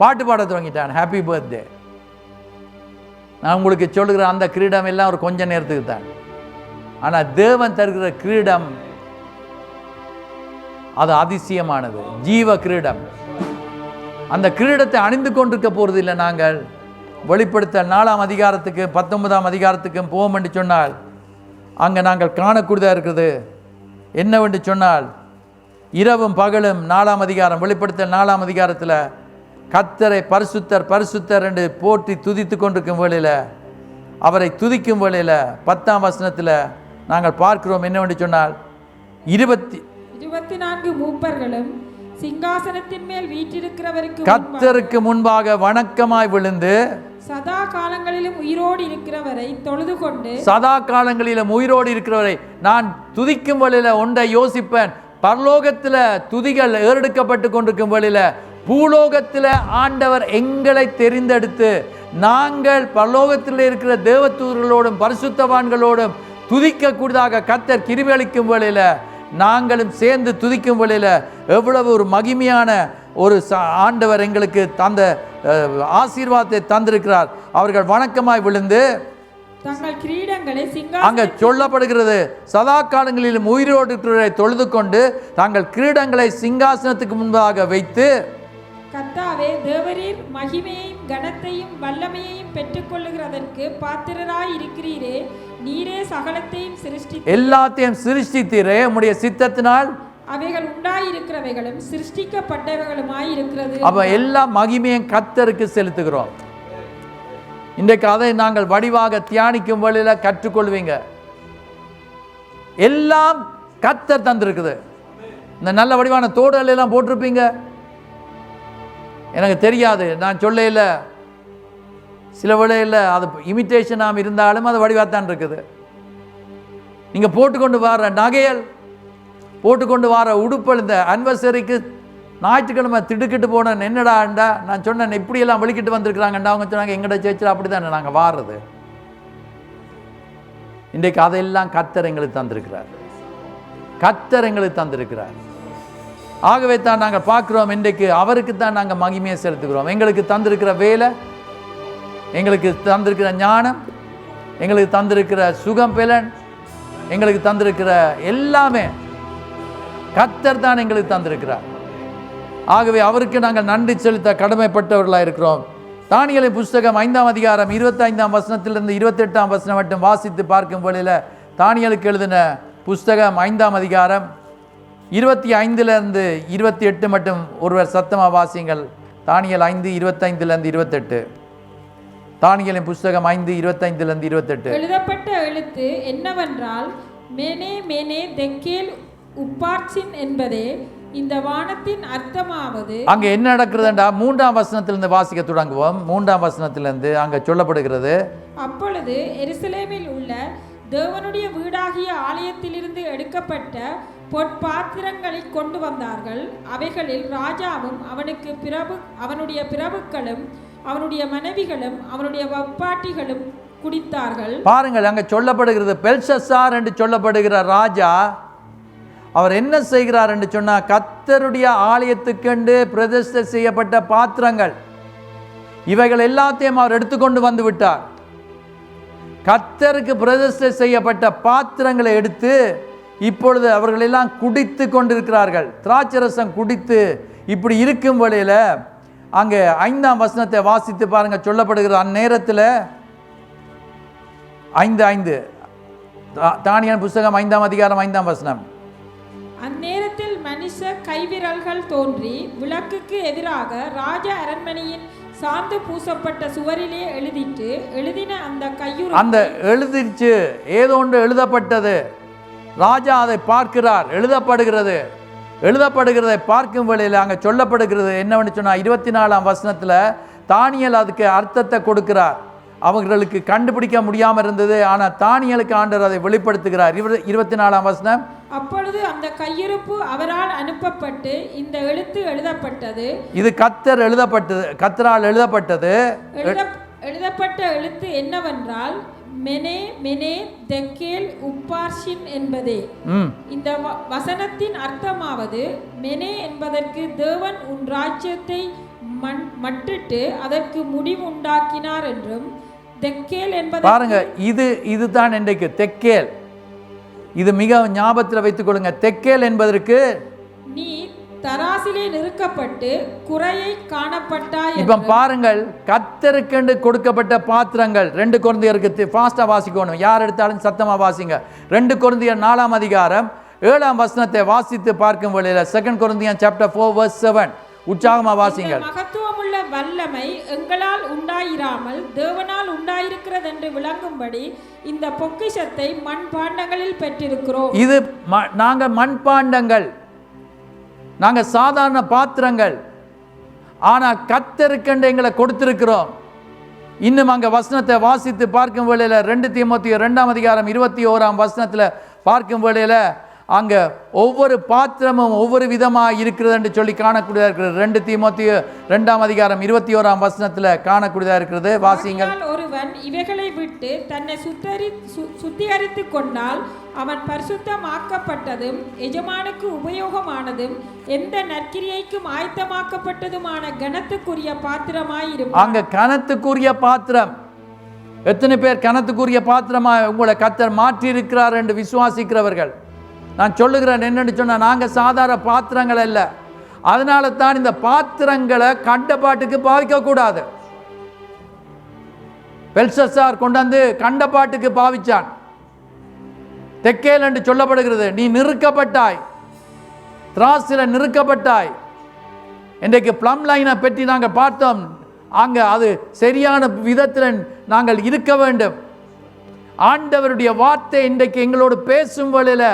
பாட்டு பாட துவங்கிட்டான், ஹாப்பி பர்த்டே. நான் உங்களுக்கு சொல்லுகிற அந்த கிரீடம் எல்லாம் ஒரு கொஞ்ச நேரத்துக்கு தான். ஆனால் தேவன் தருகிற கிரீடம் அது அதிசயமானது, ஜீவ கிரீடம். அந்த கிரீடத்தை அணிந்து கொண்டிருக்க போகிறது இல்லை. நாங்கள் வெளிப்படுத்த 4ஆம் அதிகாரத்துக்கு 19ஆம் அதிகாரத்துக்கும் போவோம் என்று சொன்னால் அங்கே நாங்கள் காணக்கூடியதாக இருக்கிறது என்னவென்று சொன்னால், இரவும் பகலும் 4ஆம் அதிகாரம், வெளிப்படுத்த 4ஆம் அதிகாரத்தில் கர்த்தரை பரிசுத்தர் பரிசுத்தர் என்று போற்றி துதித்து கொண்டிருக்கும் வேளையில், அவரை துதிக்கும் வேளையில் 10ஆம் வசனத்தில் நாங்கள் பார்க்கிறோம் என்னவென்று சொன்னால், 24 மூப்பர்களும் சிங்காசனத்தின் மேல் வீற்றிருக்கிறவருக்கு கர்த்தருக்கு முன்பாக வணக்கமாய் விழுந்து சதா காலங்களிலும் உயிரோடு இருக்கிறவரை தொழுது கொண்டு, சதா காலங்களிலும் உயிரோடு இருக்கிறவரை நான் துதிக்கும் வேளையில் ஒன்றை யோசிப்பேன். பரலோகத்தில் துதிகள் ஏறெடுக்கப்பட்டு கொண்டிருக்கும் வேளையில் பூலோகத்தில் ஆண்டவர் எங்களை தெரிந்தெடுத்து நாங்கள் பரலோகத்தில் இருக்கிற தேவதூதர்களோடும் பரிசுத்தவான்களோடும் துதிக்கக்கூடியதாக கர்த்தர் கிருபை அளிக்கும் வேளையில் நாங்களும் சேர்ந்து துதிக்கும் வேளையில் எவ்வளவு ஒரு மகிமையான ஒரு ஆண்டவர் எங்களுக்கு தந்த ஆசீர்வாதத்தை தந்திருக்கிறார். அவர்கள் வணக்கமாய் விழுந்து தங்கள் கிரீடங்களை அங்க சொல்லப்படுகிறது, சதா காலங்களிலும் உயிரோடு இருக்கிறவரை தொழுது கொண்டு தங்கள் கிரீடங்களை சிங்காசனத்துக்கு முன்பாக வைத்து, கர்த்தாவே தேவரீர் மகிமையையும் கனத்தையும் வல்லமையையும் பெற்றுக்கொள்ளுகிறதற்கு பாத்திரராய் இருக்கிறீரே, நீரே சகலத்தையும் எல்லாத்தையும் சிருஷ்டித்தீரே, உம்முடைய சித்தத்தினால் அவைகள் உண்டாயிருக்கிறவைகளும் சிருஷ்டிக்கப்பட்டவைகளுமாய் இருக்கிறது. அப்ப எல்லா மகிமையும் கர்த்தருக்கு செலுத்துகிறோம். இன்றைக்கு அதை நாங்கள் வடிவாக தியானிக்கும் வழியில் கற்றுக்கொள்வீங்க. எல்லாம் கர்த்தர் தந்திருக்குது. இந்த நல்ல வடிவான தோடுகள் எல்லாம் போட்டிருப்பீங்க. எனக்கு தெரியாது, நான் சொல்ல இல்லை. சில வேளையில் அது இமிட்டேஷனாக இருந்தாலும் அது வடிவாகத்தான் இருக்குது. நீங்கள் போட்டுக்கொண்டு வர நகைகள், போட்டுக்கொண்டு வர உடுப்பல், இந்த அனிவர்சரிக்கு ஞாயிற்றுக்கிழமை திடுக்கிட்டு போனேன். என்னடாண்டா நான் சொன்னேன் இப்படியெல்லாம் வெளிக்கிட்டு வந்திருக்கிறாங்கண்டா. அவங்க சொன்னாங்க எங்கட சேர்ச்சில் அப்படி தானே நாங்கள் வாடுறது. இன்றைக்கு அதையெல்லாம் கர்த்தர் எங்களுக்கு தந்திருக்கிறார். கர்த்தர் எங்களுக்கு தந்திருக்கிறார். ஆகவே தான் நாங்கள் பார்க்குறோம், இன்றைக்கு அவருக்கு தான் நாங்கள் மகிமையை செலுத்துகிறோம். எங்களுக்கு தந்திருக்கிற வேலை, எங்களுக்கு தந்திருக்கிற ஞானம், எங்களுக்கு தந்திருக்கிற சுகம் பலன், எங்களுக்கு தந்திருக்கிற எல்லாமே கர்த்தர் தான் எங்களுக்கு தந்திருக்கிறார். ஆகவே அவருக்கு நாங்கள் நன்றி செலுத்த கடமைப்பட்டவர்களாக இருக்கிறோம். தானியேலின் புஸ்தகம் 5ஆம் அதிகாரம் 25ஆம் வசனத்திலிருந்து 28ஆம் வசனம் மட்டும் வாசித்து பார்க்கும் வேளையில், தானியேலுக்கு எழுதின புஸ்தகம் 5ஆம் அதிகாரம் 25லிருந்து 28 மட்டும் ஒருவர் சத்தமாக வாசியுங்கள். தானியேல் 5:25லிருந்து 28. தானியேலின் புஸ்தகம் 5:25லிருந்து 28. எழுதப்பட்ட எழுத்து என்னவென்றால், மேனே மேனே தெக்கேல் உப்பார்சின் என்பதே இந்த வானத்தின் அர்த்தமாவது. அங்கே என்ன நடக்கிறதுண்டா 3ஆம் வசனத்திலிருந்து வாசிக்க தொடங்குவோம். 3ஆம் வசனத்திலிருந்து அங்கே சொல்லப்படுகிறது, அப்பொழுது எருசலேமில் உள்ள தேவனுடைய வீடாகிய ஆலயத்திலிருந்து எடுக்கப்பட்ட பொற்பாத்திரங்களை கொண்டு வந்தார்கள். அவைகளில் ராஜாவும் அவனுடைய பிரபுக்களும் அவனுடைய மனைவிகளும் அவனுடைய வப்பாட்டிகளும் குடித்தார்கள். பாருங்கள், அங்கே சொல்லப்படுகிறது பெல்ஷஸ்ஸார் என்று சொல்லப்படுகிற ராஜா அவர் என்ன செய்கிறார் என்று சொன்னால், கர்த்தருடைய ஆலயத்துக்கென்று பிரதிஷ்டை செய்யப்பட்ட பாத்திரங்கள் இவைகள் எல்லாத்தையும் அவர் எடுத்துக்கொண்டு வந்து விட்டார். கர்த்தருக்கு பிரதிஷ்டை செய்யப்பட்ட பாத்திரங்களை எடுத்து இப்பொழுது அவர்கள் எல்லாம் குடித்து கொண்டிருக்கிறார்கள். திராட்சரசம் குடித்து இப்படி இருக்கும் வழியில் அங்கே 5ஆம் வசனத்தை வாசித்து பாருங்க. சொல்லப்படுகிற அந்நேரத்தில் 5:5 தானியேல் புஸ்தகம் 5ஆம் அதிகாரம் 5ஆம் வசனம். அந்நேரத்தில் மனுஷ கைவிரல்கள் தோன்றி விளக்குக்கு எதிராக ராஜ அரண்மனையின் சாந்து பூசப்பட்ட சுவரிலே எழுதிட்டு எழுதின அந்த கையுறு அந்த எழுதிச்சு ஏதோ ஒன்று எழுதப்பட்டது. ராஜா அதை பார்க்கிறார். எழுதப்படுகிறதை பார்க்கும் வேளையில் அங்கே சொல்லப்படுகிறது என்னவென்று சொன்னால் 24ஆம் வசனத்தில் தானியேல் அதுக்கு அர்த்தத்தை கொடுக்கிறார். அவர்களுக்கு கண்டுபிடிக்க முடியாமல் இருந்தது. ஆனால் தானியேலுக்கு ஆண்டவர் அதை வெளிப்படுத்துகிறார். 24ஆம் வசனம். அப்பொழுது அந்த கையிருப்பு அவரால் அனுப்பப்பட்டு இந்த எழுத்து எழுதப்பட்டது. இது கர்த்தரால் எழுதப்பட்டது. எழுதப்பட்ட எழுத்து என்னவென்றால் மெனே மெனே தெக்கேல் உப்பார்ஷின் என்பதே. இந்த வசனத்தின் அர்த்தமாவது மெனே என்பதற்கு தேவன் உன் ராஜ்யத்தை மட்டிட்டு அதற்கு முடிவு உண்டாக்கினார் என்றும், தெக்கேல் என்பது பாருங்க, இதுதான் இன்றைக்கு தெக்கேல். இது மிக ஞாபகத்தில் வைத்துக் கொள்ளுங்க. தெக்கேல் என்பதற்கு நீ தராசிலே நிறுக்கப்பட்டு குறையை காணப்பட்டாய். இப்ப பாருங்கள், கர்த்தருக்கென்று கொடுக்கப்பட்ட பாத்திரங்கள். 2 கொரிந்தியருக்கு ஃபாஸ்டா வாசிக்கணும், யார் எடுத்தாலும் சத்தமா வாசிங்க. 2 கொரிந்தியர் 4ஆம் அதிகாரம் 7ஆம் வசனத்தை வாசித்து பார்க்கும் வேளையில 2 கொரிந்தியர் chapter 4 verse 7 உற்சாகமா வாசிங்கள். மகத்துவமுள்ள வல்லமை எங்களால் உண்டாயிராமல் தேவனால் உண்டாயிருக்கிறது என்று விளங்கும்படி இந்த பொக்கிஷத்தை மண்பாண்டங்களில் பெற்றிருக்கிறோம். இது நாங்க மண்பாண்டங்கள், நாங்க சாதாரண பாத்திரங்கள். ஆனா கர்த்தருக்கென்று எங்களை கொடுத்திருக்கிறோம். இன்னும் அங்க வசனத்தை வாசித்து பார்க்கும் வேளையில 2 தீமோத்தேயு 2ஆம் அதிகாரம் 21ஆம் வசனத்துல பார்க்கும் வேளையில அங்க ஒவ்வொரு பாத்திரமும் ஒவ்வொரு விதமாக இருக்கிறது என்று சொல்லி காணக்கூடியதாக இருக்கிறது. 2 தீமோத்தேயு 2ஆம் அதிகாரம் 21ஆம் வசனத்துல காணக்கூடியதாக இருக்கிறது. வாசிங்கள். ஒருவன் இவைகளை விட்டு தன்னை சுத்திகரித்து கொண்டால் அவன் பரிசுத்தமாக்கப்பட்டதும் எஜமானுக்கு உபயோகமானதும் எந்த நற்கிரியைக்கும் ஆயத்தமாக்கப்பட்டதுமான கனத்துக்குரிய பாத்திரமாயிருக்கும். அங்க கனத்துக்குரிய பாத்திரம். எத்தனை பேர் கனத்துக்குரிய பாத்திரமாய் உங்களை கர்த்தர் மாற்றி இருக்கிறார் என்று விசுவாசிக்கிறவர்கள்? நான் சொல்லுகிறேன் என்னன்னு சொன்னா, நாங்க சாதாரண பாத்திரங்கள் அல்ல. அதனால தான் இந்த பாத்திரங்களை கண்டபாட்டுக்கு பாவிக்க கூடாது. பெல்ஷஸ்ஸார் கொண்டாந்து கண்டபாட்டுக்கு பாவிச்சான். தெக்கேல் என்று சொல்லப்படுகிறது. நீ நிறுக்கப்பட்டாய், திராசில நிறுக்கப்பட்டாய். இன்றைக்கு பிளம் லைனை பற்றி நாங்கள் பார்த்தோம். அங்க அது சரியான விதத்தில் நாங்கள் இருக்க வேண்டும். ஆண்டவருடைய வார்த்தை இன்றைக்கு எங்களோடு பேசும் வழியில,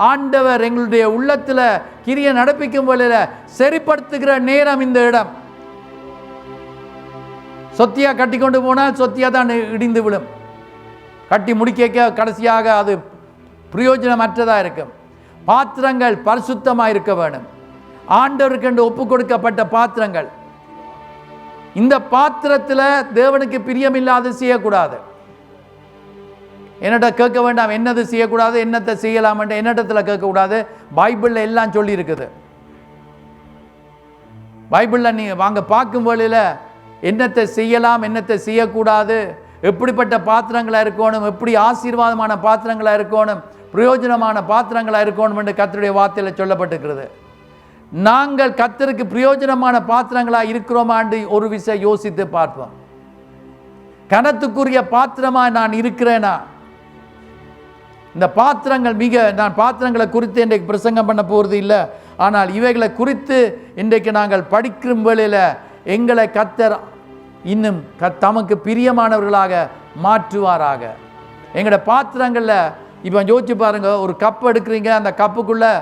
ஆண்டவர் எங்களுடைய உள்ளத்துல கிரியை நடப்பிக்கும் வழியில சரிப்படுத்துகிற நேரம் இந்த இடம். சொத்தியா கட்டி கொண்டு போனால் சொத்தியா தான் இடிந்து விடும். கட்டி முடிக்க கடைசியாக அது பிரயோஜனமற்றதா இருக்கும். பாத்திரங்கள் பரிசுத்தமாக இருக்க வேண்டும். ஆண்டவருக்கு என்று ஒப்பு கொடுக்கப்பட்ட பாத்திரங்கள். இந்த பாத்திரத்தில் தேவனுக்கு பிரியமில்லாது செய்யக்கூடாது. என்னட்ட கேட்க வேண்டாம், என்னது செய்யக்கூடாது, என்னத்தை செய்யலாம் என்று என்னிடத்தில் கேட்கக்கூடாது. பைபிளில் எல்லாம் சொல்லி இருக்குது. பைபிளில் நீ வாங்க பார்க்கும் வழியில் என்னத்தை செய்யலாம், என்னத்தை செய்யக்கூடாது, எப்படிப்பட்ட பாத்திரங்களாக இருக்கணும், எப்படி ஆசீர்வாதமான பாத்திரங்களாக இருக்கணும், பிரயோஜனமான பாத்திரங்களாக இருக்கணும் என்று கர்த்தருடைய வார்த்தையில் சொல்லப்பட்டிருக்கிறது. நாங்கள் கர்த்தருக்கு பிரயோஜனமான பாத்திரங்களாக இருக்கிறோமான்னு ஒரு விஷயம் யோசித்து பார்ப்போம். கனத்துக்குரிய பாத்திரமாக நான் இருக்கிறேனா? இந்த பாத்திரங்கள் நான் பாத்திரங்களை குறித்து இன்றைக்கு பிரசங்கம் பண்ண போகிறது இல்லை. ஆனால் இவைகளை குறித்து இன்றைக்கு நாங்கள் படிக்கும் வேளையில் எங்களை கர்த்தர் இன்னும் தமக்கு பிரியமானவர்களாக மாற்றுவாராக. எங்களோட பாத்திரங்களில் இப்போ யோசிச்சு பாருங்க, ஒரு கப் எடுக்கிறீங்க, அந்த கப்புக்குள்ளே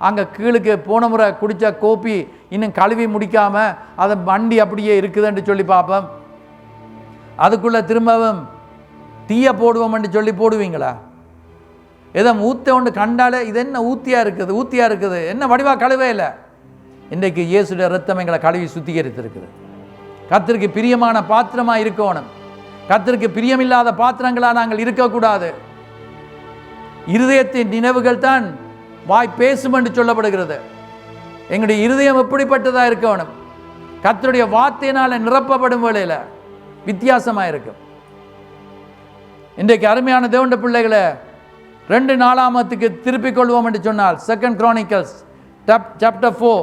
அங்கே கீழுக்கு போன முறை குடித்த கோப்பி இன்னும் கழுவி முடிக்காமல் அதை வண்டி அப்படியே இருக்குதுன்னு சொல்லி பார்ப்போம். அதுக்குள்ளே திரும்பவும் தீய போடுவோம்னு சொல்லி போடுவீங்களா? எதை ஊற்ற ஒன்று கண்டாலே இது என்ன ஊத்தியாக இருக்குது, என்ன வடிவாக கழுவே இல்லை. இன்றைக்கு இயேசுடைய ரத்தம் எங்களை கழுவி சுத்திகரித்திருக்குது. கர்த்தருக்கு பிரியமான பாத்திரமாக இருக்கணும். கர்த்தருக்கு பிரியமில்லாத பாத்திரங்களாக நாங்கள் இருக்கக்கூடாது. இருதயத்தின் நினைவுகள் தான் வாய் பேசும் என்று சொல்லப்படுகிறது. எங்களுடைய இருதயம் எப்படிப்பட்டதாக இருக்கணும்? கர்த்தருடைய வார்த்தையினால் நிரப்பப்படும் வேளையில் வித்தியாசமாக இருக்கும். இன்றைக்கு அருமையான தேவனுடைய பிள்ளைகளை 2 நாளாமத்துக்கு திருப்பிக் கொள்வோம் என்று சொன்னால் 2 Chronicles chapter 4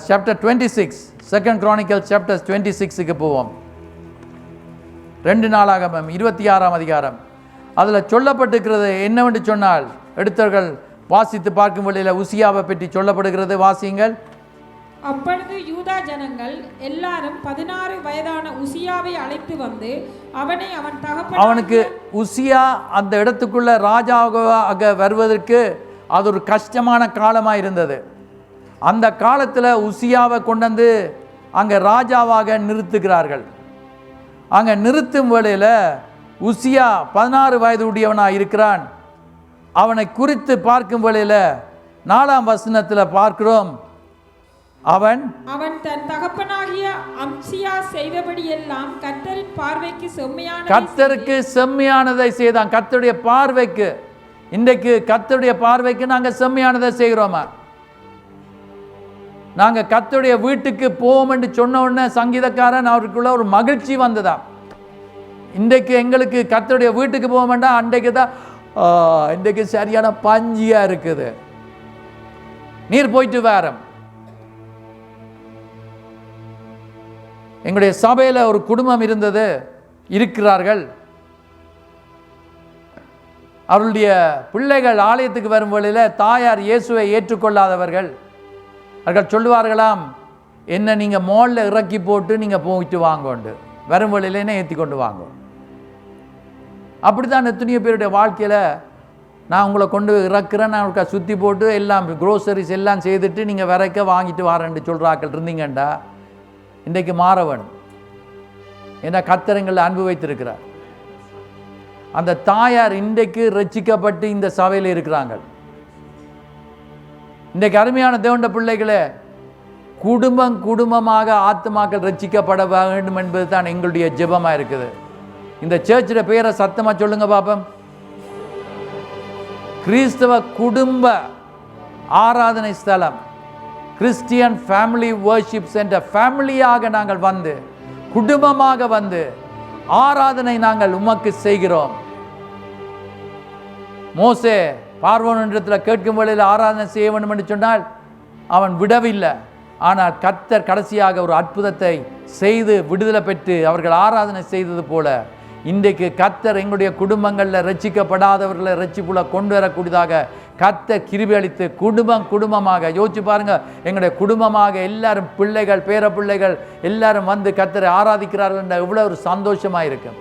chapter 26 2 Chronicles chapter 26க்கு போவோம். 2 நாளாகமம் 26ஆம் அதிகாரம். அதில் சொல்லப்பட்டிருக்கிறது என்னவென்று சொன்னால், எடுத்தவர்கள் வாசித்து பார்க்கும் வழியில் உசியாவை பற்றி சொல்லப்படுகிறது. வாசியுங்கள். அப்பொழுது யூதா ஜனங்கள் எல்லாரும் 16 வயதான உசியாவை அழைத்து வந்து அவனை அவன் அவனுக்கு உசியா அந்த இடத்துக்குள்ள ராஜாவாக வருவதற்கு அது ஒரு கஷ்டமான காலமாக இருந்தது. அந்த காலத்தில் உசியாவை கொண்டு வந்து அங்கே ராஜாவாக நிறுத்துகிறார்கள். அங்கே நிறுத்தும் வேளையில் உசியா 16 வயது உடையவனாக இருக்கிறான். அவனை குறித்து பார்க்கும் வேளையில் 4ஆம் வசனத்தில் பார்க்கிறோம், அவன் தன் தகப்பனாகிய அம்சியா செய்தபடி எல்லாம் கர்த்தரின் பார்வைக்கு கர்த்தருக்கு செம்மையானதை செய்தான். கர்த்தருடைய பார்வைக்கு, இன்றைக்கு கர்த்தருடைய பார்வைக்கு நாங்கள் செம்மையானதை செய்கிறோமா? நாங்கள் கர்த்தருடைய வீட்டுக்கு போவோம் என்று சொன்ன உடனே சங்கீதக்காரன் அவருக்குள்ள ஒரு மகிழ்ச்சி வந்ததா. இன்றைக்கு எங்களுக்கு கர்த்தருடைய வீட்டுக்கு போக வேண்டாம், அன்றைக்கு தான் இன்றைக்கு சரியான பஞ்சியா இருக்குது, நீர் போயிட்டு வேறம். எங்களுடைய சபையில் ஒரு குடும்பம் இருந்தது, இருக்கிறார்கள். அவருடைய பிள்ளைகள் ஆலயத்துக்கு வரும் வழியில் தாயார் இயேசுவை ஏற்றுக்கொள்ளாதவர்கள். அவர்கள் சொல்லுவார்களாம், என்ன நீங்கள் மாலில் இறக்கி போட்டு நீங்கள் போயிட்டு வாங்கோண்டு, வரும் வழியிலேனே ஏற்றி கொண்டு வாங்க. அப்படி தான் எத்தனையோ பேருடைய வாழ்க்கையில் நான் உங்களை கொண்டு இறக்குறேன், நான் உங்களுக்கு சுற்றி போட்டு எல்லாம் க்ரோசரிஸ் எல்லாம் செய்துட்டு நீங்கள் வரைக்க வாங்கிட்டு வரேன்னு சொல்கிறாக்கள் இருந்தீங்கண்டா இன்றைக்கு மாற வேணும். ஏன்னா கர்த்தரங்களில் அன்பு வைத்திருக்கிறார். அந்த தாயார் இன்றைக்கு ரட்சிக்கப்பட்டு இந்த சபையில் இருக்கிறாங்க. இன்றைக்கு அருமையான தேவண்ட பிள்ளைகளே, குடும்பமாக ஆத்மாக்கள் ரட்சிக்கப்பட வேண்டும் என்பது தான் எங்களுடைய ஜெபமாக இருக்குது. இந்த சர்ச்சில் பேரை சத்தமாக சொல்லுங்க பாப்போம். கிறிஸ்தவ குடும்ப ஆராதனை ஸ்தலம், கிறிஸ்டியன் ஃபேமிலி வர்ஷிப் சென்டர். ஃபேமிலியாக நாங்கள் வந்து, குடும்பமாக வந்து ஆராதனை நாங்கள் உமக்கு செய்கிறோம். மோசே பார்வோனிடத்தில் கேட்கும் வேளையில் ஆராதனை செய்ய வேண்டும் என்று சொன்னால் அவன் விடவில்லை. ஆனால் கர்த்தர் கடைசியாக ஒரு அற்புதத்தை செய்து விடுதலை பெற்று அவர்கள் ஆராதனை செய்தது போல இன்றைக்கு கர்த்தர் எங்களுடைய குடும்பங்களில் ரட்சிக்கப்படாதவர்களை ரட்சிப்புள்ள கொண்டு வரக்கூடியதாக கர்த்தர் கிருபை அளித்து குடும்பமாக யோசிச்சு பாருங்க. எங்களுடைய குடும்பமாக எல்லாரும் பிள்ளைகள், பேர பிள்ளைகள் எல்லாரும் வந்து கர்த்தரை ஆராதிக்கிறார்கள் என்ற எவ்வளோ ஒரு சந்தோஷமாக இருக்கும்.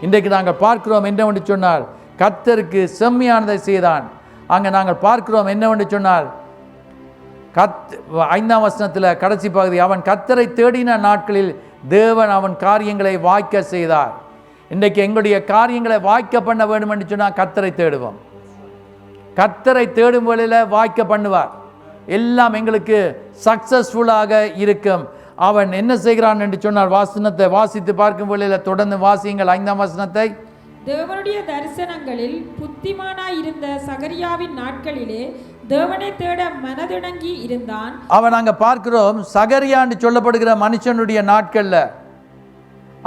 இன்றைக்கு நாங்கள் பார்க்கிறோம் என்னவென்று சொன்னால் கர்த்தருக்கு செம்மையானதை செய்தான். அங்கே நாங்கள் பார்க்கிறோம் என்னவென்று சொன்னால் 5ஆம் வசனத்தில் கடைசி பகுதி, அவன் கர்த்தரை தேடின நாட்களில் தேவன் அவன் காரியங்களை வாய்க்க செய்தார். இன்றைக்கு எங்களுடைய காரியங்களை வாய்க்க பண்ண வேண்டும் என்று சொன்னால் கர்த்தரை தேடுவோம். கர்த்தரை தேடும் வழியில் வாய்க்க பண்ணுவார். எல்லாம் எங்களுக்கு சக்சஸ்ஃபுல்லாக இருக்கும். அவன் என்ன செய்கிறான் என்று சொன்னால் வசனத்தை வாசித்து பார்க்கும் வழியில் தொடர்ந்து வாசியுங்கள் 5ஆம் வசனத்தை. தேவனுடைய தரிசனங்களில் புத்திமானாய் இருந்த சகரியாவின் நாட்களிலே தேவனை தேட மனதுணங்கி இருந்தான். அவன் அங்க பார்க்கிறோம், சகரியா என்று சொல்லப்படுகிற மனுஷனுடைய நாட்கள்ல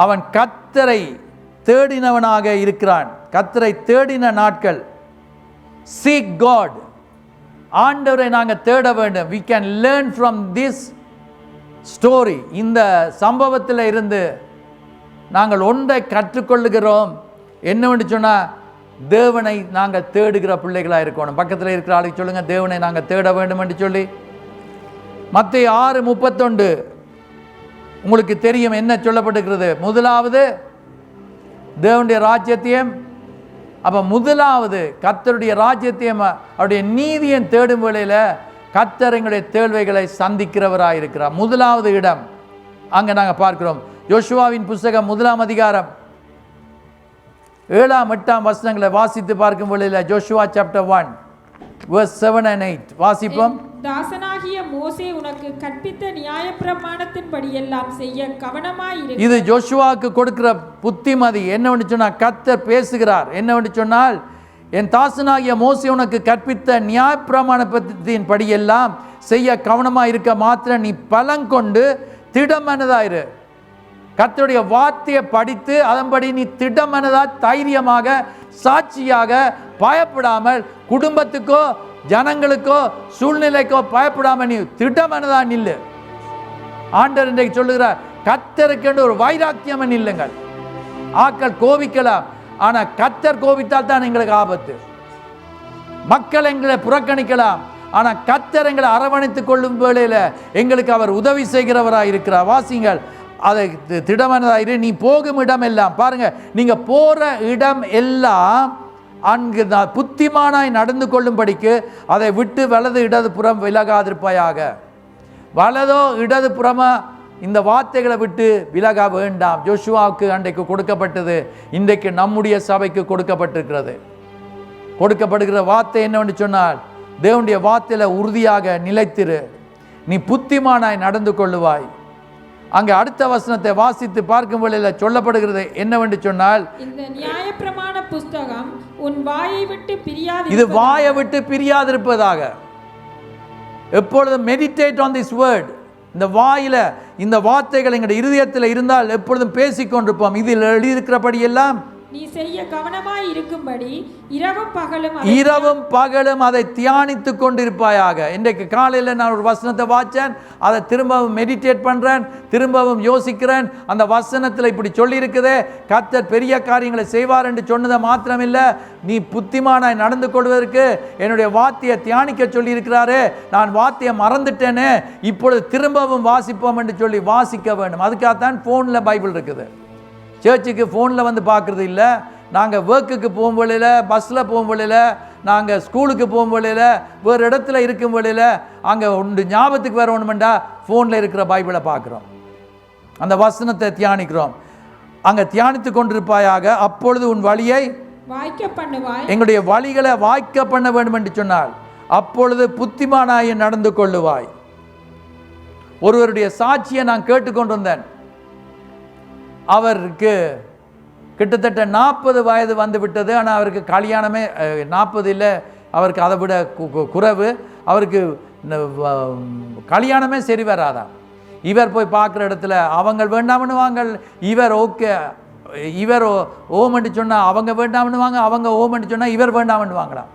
அவன் கர்த்தரை தேடினவனாக இருக்கிறான். கர்த்தரை தேடின நாட்கள். Seek God. ஆண்டவரை நாங்கள் தேட வேண்டும். We can learn from this story. இந்த சம்பவத்தில் இருந்து நாங்கள் ஒன்றை கற்றுக்கொள்ளுகிறோம். என்னவென்று சொன்னால் தேவனை நாங்கள் தேடுகிற பிள்ளைகளாக இருக்கணும். பக்கத்தில் இருக்கிற ஆளுக்கு சொல்லுங்க, தேவனை நாங்கள் தேட வேண்டும் என்று சொல்லி. மத்தேயு 6:31 உங்களுக்கு தெரியும் என்ன சொல்லப்பட்டிருக்கிறது. முதலாவது தேவனுடைய ராஜ்யத்தையும், அப்போ முதலாவது கர்த்தருடைய ராஜ்யத்தையும் அவருடைய நீதியும் தேடும் வேளையில் கர்த்தர் எங்களுடைய தேவைகளை சந்திக்கிறவராக இருக்கிறார். முதலாவது இடம் அங்கே நாங்கள் பார்க்கிறோம். யோசுவாவின் புஸ்தகம் 1ஆம் அதிகாரம் 7, 8 வசனங்களை வாசித்து பார்க்கும் வேளையில் ஜோஷுவா சாப்டர் 1 verse 7 and 8 வாசிப்போம். தாசனாகிய மோசே உனக்கு கற்பித்த நியாயப்பிரமாணத்தின்படி எல்லாம் செய்ய கவனமாயிரு. இது ஜோஷுவாவுக்கு கொடுக்கிற புத்திமதி. என்னவென்று சொன்னால் கர்த்தர் பேசுகிறார். என்னவென்று சொன்னால், என் தாசனாகிய மோசே உனக்கு கற்பித்த நியாயப்பிரமாணத்தின் படி எல்லாம் செய்ய கவனமாக இருக்க மாத்திரம் நீ பலங்கொண்டு திடமனதாயிரு. கர்த்தருடைய வார்த்தையை படித்து அதன்படி நீ திடமனதா தைரியமாக சாட்சியாக பயப்படாமல், குடும்பத்துக்கோ ஜனங்களுக்கோ சூழ்நிலைக்கோ பயப்படாமல் நீ திடமனதா நில்லு. ஆண்டவர் இன்றைக்கு சொல்லுகிறார், கர்த்தருக்கு ஒரு வைராக்கியம் நில்லுங்கள். ஆக்கள் கோபிக்கலாம், ஆனால் கர்த்தர் கோபித்தால் தான் எங்களுக்கு ஆபத்து. மக்கள் எங்களை புறக்கணிக்கலாம், ஆனால் கர்த்தர் எங்களை அரவணைத்துக் கொள்ளும் வேளையில் எங்களுக்கு அவர் உதவி செய்கிறவராக இருக்கிறார். வாசிங்கள், அதை திடமனதாயிரு. நீ போகும் இடம் எல்லாம், பாருங்க, நீங்க போற இடம் எல்லாம் அங்கு புத்திமானாய் நடந்து கொள்ளும்படிக்கு அதை விட்டு வலது இடது புறம் விலகாதிருப்பாயாக. வலதோ இடது புறமா இந்த வார்த்தைகளை விட்டு விலக வேண்டாம். ஜோஷுவாவுக்கு அன்றைக்கு கொடுக்கப்பட்டது, இன்றைக்கு நம்முடைய சபைக்கு கொடுக்கப்பட்டிருக்கிறது. கொடுக்கப்படுகிற வார்த்தை என்னவென்று சொன்னால், தேவனுடைய வார்த்தையில உறுதியாக நிலைத்திரு, நீ புத்திமானாய் நடந்து கொள்ளுவாய். அங்கே அடுத்த வசனத்தை வாசித்து பார்க்கும் வேளையில் சொல்லப்படுகிறது என்னவென்று சொன்னால், இந்த நியாயப்பிரமாண புஸ்தகம் உன் வாயை விட்டு பிரியாது, இது வாயை விட்டு பிரியாதிருப்பதாக. எப்பொழுதும் மெடிடேட் ஆன் திஸ் வேர்ட். இந்த வாயில இந்த வார்த்தைகள் எங்களுடைய இருதயத்தில் இருந்தால் எப்பொழுதும் பேசிக்கொண்டிருப்போம். இதில் எழுதியிருக்கிறபடி எல்லாம் நீ செய்ய கவனமாய் இருக்கும்படி இரவும் பகலும் அதை தியானித்து கொண்டிருப்பாயாக. இன்றைக்கு காலையில் நான் ஒரு வசனத்தை வாச்சேன், அதை திரும்பவும் மெடிடேட் பண்றேன், திரும்பவும் யோசிக்கிறேன். அந்த வசனத்தில் இப்படி சொல்லி இருக்குதே, கர்த்தர் பெரிய காரியங்களை செய்வார் என்று சொன்னதை மாத்திரமில்லை, நீ புத்திமானாய் நடந்து கொள்வதற்கு என்னுடைய வார்த்தையை தியானிக்க சொல்லி இருக்கிறாரே, நான் வார்த்தையை மறந்துட்டேனே, இப்பொழுது திரும்பவும் வாசிப்போம் என்று சொல்லி வாசிக்க வேண்டும். அதுக்காகத்தான் ஃபோனில் பைபிள் இருக்குது. சர்ச்சுக்கு ஃபோனில் வந்து பார்க்குறது இல்லை. நாங்கள் ஒர்க்குக்கு போகும் வழியில், பஸ்ஸில் போகும் வழியில், நாங்கள் ஸ்கூலுக்கு போகும் வழியில், வேறு இடத்துல இருக்கும் வழியில், அங்கே ஒன்று ஞாபகத்துக்கு வரணுமெண்டா ஃபோனில் இருக்கிற பைபிளை பார்க்குறோம், அந்த வசனத்தை தியானிக்கிறோம். அங்கே தியானித்து கொண்டிருப்பாயாக, அப்பொழுது உன் வழியை வாய்க்க பண்ணுவாய். எங்களுடைய வழிகளை வாய்க்க பண்ண வேண்டும் என்று சொன்னால் அப்பொழுது புத்திமானாய் நடந்து கொள்ளுவாய். ஒருவருடைய சாட்சியை நான் கேட்டுக்கொண்டிருந்தேன். அவருக்கு கிட்டத்தட்ட 40 வயது வந்து விட்டது. ஆனால் அவருக்கு கல்யாணமே 40 இல்லை, அவருக்கு அதை விட குறைவு. அவருக்கு கல்யாணமே சரி வராதான். இவர் போய் பார்க்குற இடத்துல அவங்க வேண்டாம்னு வாங்க, இவர் ஓகே, இவர் ஓமென்று சொன்னால் அவங்க வேண்டாம்னு வாங்க, அவங்க ஓமென்று சொன்னால் இவர் வேண்டாம்னு வாங்கலாம்.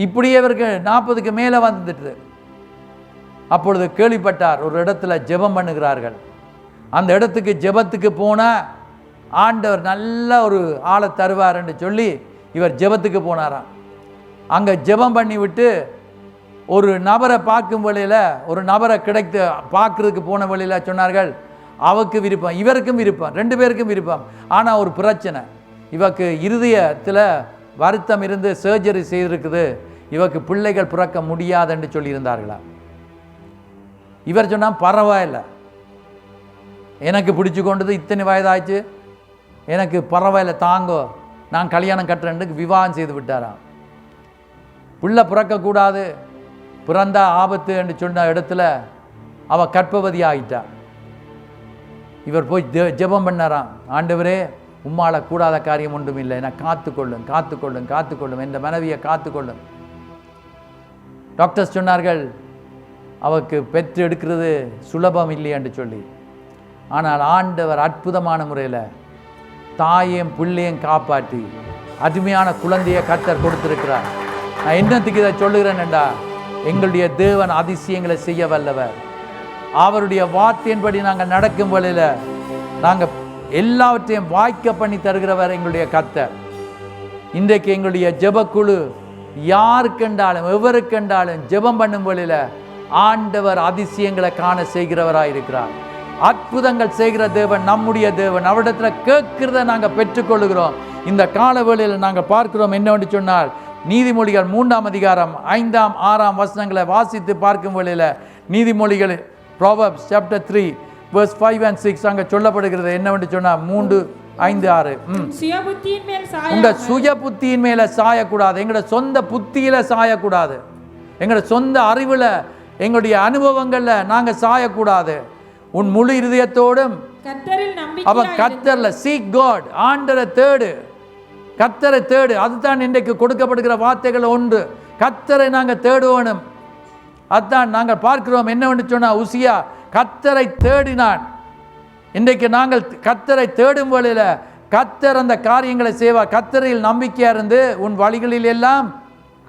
இப்படியே இவருக்கு 40க்கு மேலே வந்துட்டு. அப்பொழுது கேள்விப்பட்டார், ஒரு இடத்துல ஜெபம் பண்ணுகிறார்கள். அந்த இடத்துக்கு ஜெபத்துக்கு போனால் ஆண்டவர் நல்ல ஒரு ஆளை தருவார் என்று சொல்லி இவர் ஜெபத்துக்கு போனாராம். அங்கே ஜெபம் பண்ணி விட்டு ஒரு நபரை பார்க்கும் வழியில், ஒரு நபரை கிடைத்து பார்க்குறதுக்கு போன வழியில் சொன்னார்கள், அவருக்கு விருப்பம், இவருக்கும் விருப்பம், 2 பேருக்கும் விருப்பம். ஆனால் ஒரு பிரச்சனை, இவருக்கு இருதயத்தில் வருத்தம் இருந்து சர்ஜரி செய்திருக்குது, இவருக்கு பிள்ளைகள் பிறக்க முடியாதுன்னு சொல்லியிருந்தார்களா. இவர் சொன்னால் பரவாயில்லை, எனக்கு பிடிச்சி கொண்டது இத்தனை வயதாச்சு, எனக்கு பரவாயில்ல தாங்கோ, நான் கல்யாணம் கட்டுறேன்னுக்கு விவாகம் செய்து விட்டாராம். பிள்ளை பிறக்கக்கூடாது, பிறந்தா ஆபத்து என்று சொன்ன இடத்துல அவள் கற்பவதி ஆகிட்டா. இவர் போய் ஜெபம் பண்ணாராம், ஆண்டவரே உம்மால கூடாத காரியம் ஒன்றும் இல்லை, நான் காத்துக்கொள்ளும் காத்துக்கொள்ளும் காத்துக்கொள்ளும், என் மனைவியை காத்துக்கொள்ளும். டாக்டர்ஸ் சொன்னார்கள் அவருக்கு பெற்று எடுக்கிறது சுலபம் இல்லை என்று சொல்லி. ஆனால் ஆண்டவர் அற்புதமான முறையில் தாயையும் பிள்ளையும் காப்பாற்றி அருமையான குழந்தையை கர்த்தர் கொடுத்திருக்கிறார். நான் என்னத்துக்கு இதை சொல்லுகிறேன்டா, எங்களுடைய தேவன் அதிசயங்களை செய்ய வல்லவர். அவருடைய வார்த்தையின்படி நாங்கள் நடக்கும் வழியில் நாங்கள் எல்லாவற்றையும் வாய்க்க பண்ணி தருகிறவர் எங்களுடைய கர்த்தர். இன்றைக்கு எங்களுடைய ஜெபக்குழு யாருக்கென்றாலும் எவருக்கென்றாலும் ஜெபம் பண்ணும் வழியில் ஆண்டவர் அதிசயங்களை காண செய்கிறவராக இருக்கிறார். அற்புதங்கள் செய்கிற தேவன் நம்முடைய தேவன். அவரிடத்தில் கேட்கிறத நாங்கள் பெற்றுக்கொள்கிறோம். இந்த கால வேளையில் நாங்கள் பார்க்கிறோம் என்னவென்று சொன்னால், நீதிமொழிகள் 3ஆம் அதிகாரம் 5ஆம் 6ஆம் வசனங்களை வாசித்து பார்க்கும் வேளையில் நீதிமொழிகள் Proverbs chapter 3 verse 5 and 6 அங்கே சொல்லப்படுகிறது என்னவென்று சொன்னால் 3, 5, 6 உங்க சுய புத்தியின் மேல சாயக்கூடாது, எங்களோட சொந்த புத்தியில சாயக்கூடாது, எங்களோட சொந்த அறிவில் எங்களுடைய அனுபவங்களில் நாங்கள் சாயக்கூடாது. உன் முழு இருதயத்தோடும் அவன் கர்த்தர்ல சீக் காட், ஆண்டரை தேடு, கர்த்தரை தேடு. அதுதான் இன்றைக்கு கொடுக்கப்படுகிற வார்த்தைகள் ஒன்று. கர்த்தரை நாங்கள் தேடுவோனும். அதுதான் நாங்கள் பார்க்கிறோம் என்னவென்று சொன்னால், உசியா கர்த்தரை தேடினான். இன்றைக்கு நாங்கள் கர்த்தரை தேடும் வழியில் கர்த்தர் அந்த காரியங்களை செய்வார். கர்த்தரில் நம்பிக்கையா இருந்து உன் வழிகளில் எல்லாம்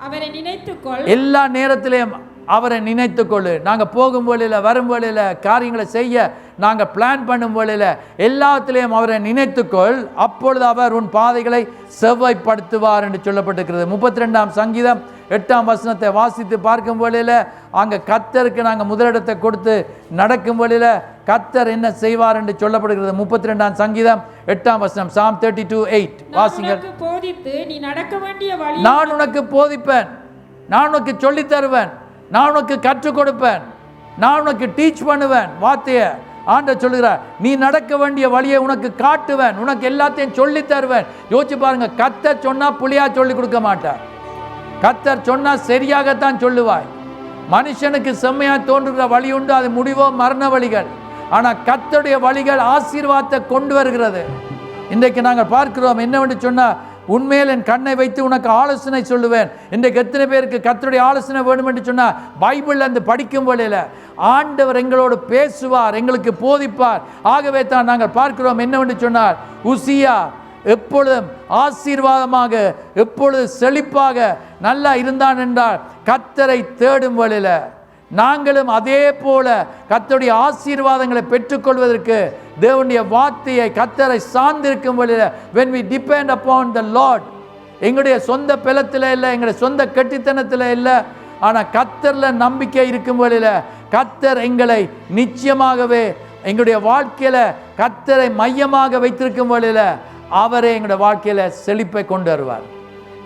அவரை நினைத்துக்கொள், எல்லா நேரத்திலையும் அவரை நினைத்துக்கொள்ளு. நாங்கள் போகும் வழியில் வரும் வழியில் காரியங்களை செய்ய நாங்கள் பிளான் பண்ணும் வேளையில் எல்லாத்திலையும் அவரை நினைத்துக்கொள், அப்பொழுது அவர் உன் பாதைகளை செவ்வாய்ப்படுத்துவார் என்று சொல்லப்பட்டிருக்கிறது. 32ஆம் சங்கீதம் 8ஆம் வசனத்தை வாசித்து பார்க்கும் வேளையில் அங்கே கர்த்தருக்கு நாங்கள் முதலிடத்தை கொடுத்து நடக்கும் வேளையில் கர்த்தர் என்ன செய்வார் என்று சொல்லப்படுகிறது. 32ஆம் சங்கீதம் 8ஆம் வசனம், Psalm 32:8 வாசிங்கள். நான் உனக்கு போதிப்பேன், நான் உனக்கு சொல்லித் தருவேன், நான் உனக்கு கற்றுக் கொடுப்பேன், நான் உனக்கு டீச் பண்ணுவேன். வார்த்தையை ஆண்டவர் சொல்லுகிறார், நீ நடக்க வேண்டிய வழியை உனக்கு காட்டுவேன், உனக்கு எல்லாத்தையும் சொல்லி தருவேன். யோசிச்சு பாருங்க, கர்த்தர் சொன்னா புளியா சொல்லி கொடுக்க மாட்டார். கர்த்தர் சொன்னா சரியாகத்தான் சொல்லுவாய். மனுஷனுக்கு செம்மையா தோன்றுகிற வழி உண்டு, அது முடிவோ மரண வழிகள். ஆனா கர்த்தருடைய வழிகள் ஆசீர்வாதத்தை கொண்டு வருகிறது. இன்றைக்கு நாங்கள் பார்க்கிறோம், என்னவென்று சொன்னா, உண்மையில் என் கண்ணை வைத்து உனக்கு ஆலோசனை சொல்லுவேன். இன்றைக்கு எத்தனை பேருக்கு கர்த்தருடைய ஆலோசனை வேணும் என்று சொன்னால், பைபிள் அந்த படிக்கும் வழியில் ஆண்டவர் எங்களோடு பேசுவார், எங்களுக்கு போதிப்பார். ஆகவே தான் நாங்கள் பார்க்கிறோம், என்னவென்று சொன்னார், உசியா எப்பொழுதும் ஆசீர்வாதமாக, எப்பொழுது செழிப்பாக நல்லா இருந்தான் என்றால் கர்த்தரை தேடும் வழியில் நாங்களும் அதே போல கர்த்தருடைய ஆசீர்வாதங்களை பெற்றுக்கொள்வதற்கு தேவனுடைய வார்த்தையை கர்த்தரை சார்ந்திருக்கும் வழியில், when we depend upon the Lord, எங்களுடைய சொந்த பலத்தில் இல்லை, எங்களுடைய சொந்த கெட்டித்தனத்தில் இல்லை, ஆனால் கர்த்தரில் நம்பிக்கை இருக்கும் வழியில் கர்த்தர் எங்களை நிச்சயமாகவே எங்களுடைய வாழ்க்கையில் கர்த்தரை மையமாக வைத்திருக்கும் வழியில் அவரே எங்களுடைய வாழ்க்கையில் செழிப்பை கொண்டு வருவார்.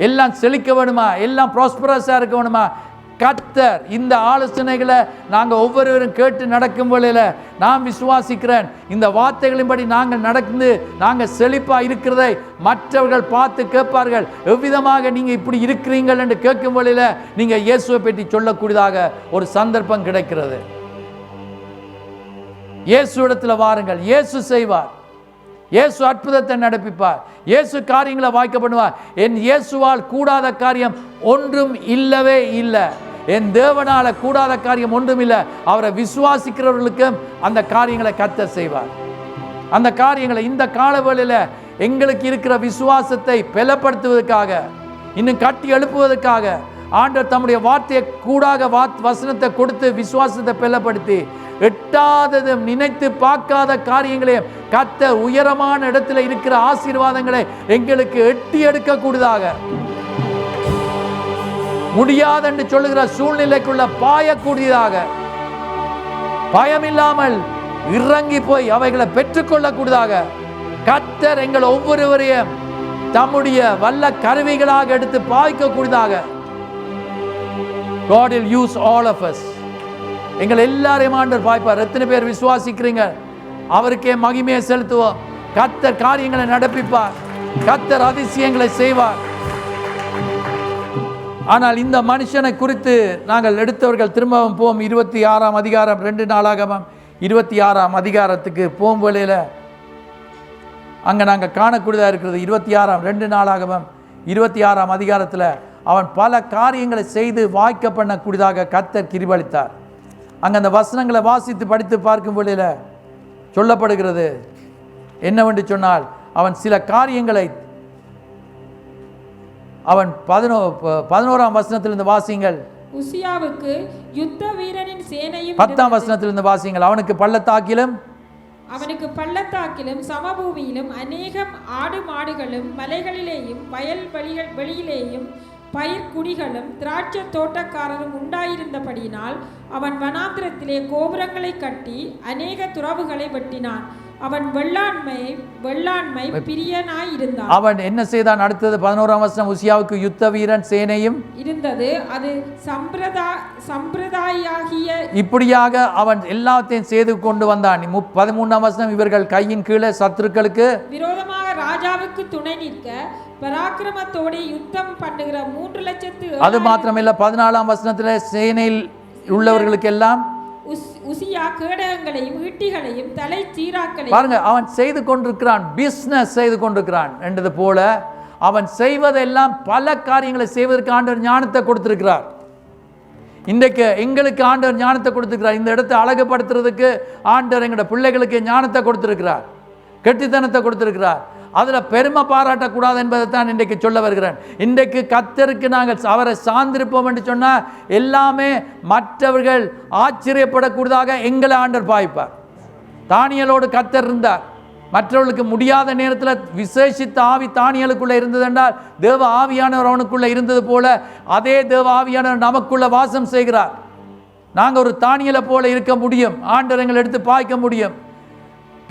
எல்லாம் செழிக்க வேணுமா, எல்லாம் ப்ராஸ்பரஸாக இருக்க வேணுமா, கர்த்தர் இந்த ஆலோசனைகளை நாங்கள் ஒவ்வொருவரும் கேட்டு நடக்கும் வழியில் நான் விசுவாசிக்கிறேன், இந்த வார்த்தைகளின்படி நாங்கள் நடந்து நாங்கள் செழிப்பாக இருக்கிறதை மற்றவர்கள் பார்த்து கேட்பார்கள். எவ்விதமாக நீங்கள் இப்படி இருக்கிறீங்கள் என்று கேட்கும் வழியில் நீங்கள் இயேசுவை பற்றி சொல்லக்கூடியதாக ஒரு சந்தர்ப்பம் கிடைக்கிறது. இயேசு இடத்துல வாருங்கள், இயேசு செய்வார், இயேசு அற்புதத்தை நடப்பிப்பார், இயேசு காரியங்களை வாய்க்க பண்ணுவார். என் இயேசுவால் கூடாத காரியம் ஒன்றும் இல்லவே இல்லை. என் தேவனால கூடாத காரியம் ஒன்றும் இல்லை. அவரை விசுவாசிக்கிறவர்களுக்கும் அந்த காரியங்களை கர்த்தர் செய்வார். அந்த காரியங்களை இந்த காலவெளியில் எங்களுக்கு இருக்கிற விசுவாசத்தை பலப்படுத்துவதற்காக, இன்னும் கட்டி எழுப்புவதற்காக ஆண்டவர் தம்முடைய வார்த்தையை கூடாக வசனத்தை கொடுத்து விசுவாசத்தை பலப்படுத்தி எட்டாததும் நினைத்து பார்க்காத காரியங்களையும் கர்த்தர் உயரமான இடத்துல இருக்கிற ஆசீர்வாதங்களை எங்களுக்கு எட்டி எடுக்கக்கூடியதாக, முடியாது என்று சொல்லுகிற சூழ்நிலைக்குள்ள பாயக்கூடியதாக, பயமில்லாமல் இறங்கி போய் அவைகளை பெற்றுக்கொள்ளக்கூடியதாக கர்த்தர் எங்கள் ஒவ்வொருவரையும் தம்முடைய வல்ல கருவிகளாக எடுத்து பாய்க்கக்கூடியதாக God will use all of us. எங்கள் எல்லாரையும் ஆண்டவர் பாய்ப்பார். எத்தனை பேர் விசுவாசிக்கிறீங்க? அவருக்கே மகிமையை செலுத்துவோம். கர்த்தர் காரியங்களை நடப்பிப்பார், கர்த்தர் அதிசயங்களை செய்வார். ஆனால் இந்த மனுஷனை குறித்து நாங்கள் எடுத்தவர்கள் திரும்பவும் போம் 26ஆம் அதிகாரம் 2 நாளாகமம் 26ஆம் அதிகாரத்துக்கு போகும் வேளையில் அங்கே நாங்கள் காணக்கூடியதாக இருக்கிறது. 26ஆம் 2 நாளாகமம் 26ஆம் அதிகாரத்தில் அவன் பல காரியங்களை செய்து வாய்க்க பண்ணக்கூடியதாக கர்த்தர் கிருபையளித்தார். அங்கே அந்த வசனங்களை வாசித்து படித்து பார்க்கும் வேளையில் சொல்லப்படுகிறது என்னவென்று சொன்னால், அவன் சில காரியங்களை அவன் 11ஆம் வசனத்திலிருந்து வாசிங்கள். உசியாவுக்கு யுத்த வீரனின் சேனையும் 10ஆம் வசனத்திலிருந்து வாசிங்கள். அவனுக்கு பள்ளத்தாக்கிலும் சமபூமியிலும் அநேகம் ஆடு மாடுகளும் மலைகளிலேயும் வயல் வெளியிலேயும் பயிர்க்குடிகளும் திராட்சை தோட்டக்காரரும் உண்டாயிருந்தபடியினால் அவன் வனாந்திரத்திலே கோபுரங்களை கட்டி அநேக துறவுகளை வெட்டினான். அவன் வெள்ளாண்மை பிரியனாய் இருந்தான். அவன் என்ன செய்தான்? அடுத்தது 11ஆம் வசனம், உசியாவுக்கு யுத்த வீரன் சேனையும் இருந்தது, அது சம்பிரதாயாகிய இப்படியாக அவன் எல்லாத்தையும் செய்து கொண்டு வந்தான். 13ஆம் வசனம், இவர்கள் கையின் கீழே சத்துருக்களுக்கு விரோதமாக ராஜாவுக்கு துணை நிற்க பராக்கிரமத்தோடு யுத்தம் பண்ணுகிற 3 லட்சத்து. அது மாத்திரமில்லை, 14ஆம் வசனத்தில் சேனையில் உள்ளவர்களுக்கு எல்லாம் உசியா கேடகங்களையும் ஈட்டிகளையும் தலை சீராக்களையும் பாருங்க, அவன் செய்து கொண்டிருக்கிறான், பிசினஸ் செய்து கொண்டிருக்கிறான் என்றது போல அவன் செய்வதெல்லாம் பல காரியங்களை செய்வதற்கு ஆண்டவர் ஞானத்தை கொடுத்திருக்கிறார். இன்றைக்கு எங்களுக்கு ஆண்டவர் ஞானத்தை கொடுத்திருக்கிறார். இந்த இடத்தை அழகுபடுத்துறதுக்கு ஆண்டவர் எங்களோட பிள்ளைகளுக்கு ஞானத்தை கொடுத்திருக்கிறார், கெட்டித்தனத்தை கொடுத்திருக்கிறார். அதில் பெருமை பாராட்டக்கூடாது என்பதை தான் இன்றைக்கு சொல்ல வருகிறேன். இன்றைக்கு கர்த்தருக்கு நாங்கள் அவரை சார்ந்திருப்போம் என்று சொன்னால் எல்லாமே மற்றவர்கள் ஆச்சரியப்படக்கூடியதாக எங்களை ஆண்டவர் பாய்ப்பார். தானியலோடு கர்த்தர் இருந்தார். மற்றவர்களுக்கு முடியாத நேரத்தில் விசேஷித்த ஆவி தானியலுக்குள்ளே இருந்தது என்றால் தேவ ஆவியானவர் அவனுக்குள்ளே இருந்தது போல அதே தேவ ஆவியானவர் நமக்குள்ள வாசம் செய்கிறார். நாங்கள் ஒரு தானியலை போல இருக்க முடியும். ஆண்டவர் எங்களை எடுத்து பாய்க்க முடியும்.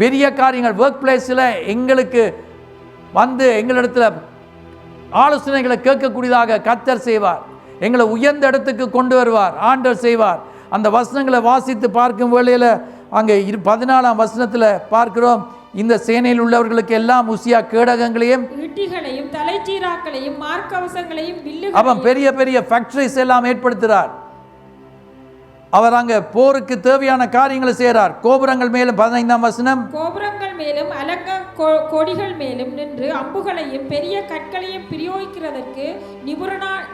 பெரிய காரியங்கள் ஒர்க் பிளேஸில் எங்களுக்கு வந்து எங்களிடத்தில் ஆலோசனைகளை கேட்கக்கூடியதாக கர்த்தர் செய்வார். எங்களை உயர்ந்த இடத்துக்கு கொண்டு வருவார். ஆண்டவர் செய்வார். அந்த வசனங்களை வாசித்து பார்க்கும் வேளையில் அங்கே 14ஆம் வசனத்தில் பார்க்கிறோம், இந்த சேனையில் உள்ளவர்களுக்கு எல்லாம் உசியா கேடகங்களையும் ஈட்டிகளையும் தலைச்சீராக்களையும் மார்க்கவசங்களையும் அவன் பெரிய பெரிய ஃபேக்டரிஸ் எல்லாம் ஏற்படுத்துகிறார். அவர் அங்கே போருக்கு தேவையான காரியங்களை செய்கிறார். கோபுரங்கள் மேலும் 15ஆம் வசனம், கோபுரங்கள் மேலும் அலங்க கொடிகள் மேலும் நின்று அம்புகளையும் பெரிய கற்களையும் பிரயோகிக்கிறதற்கு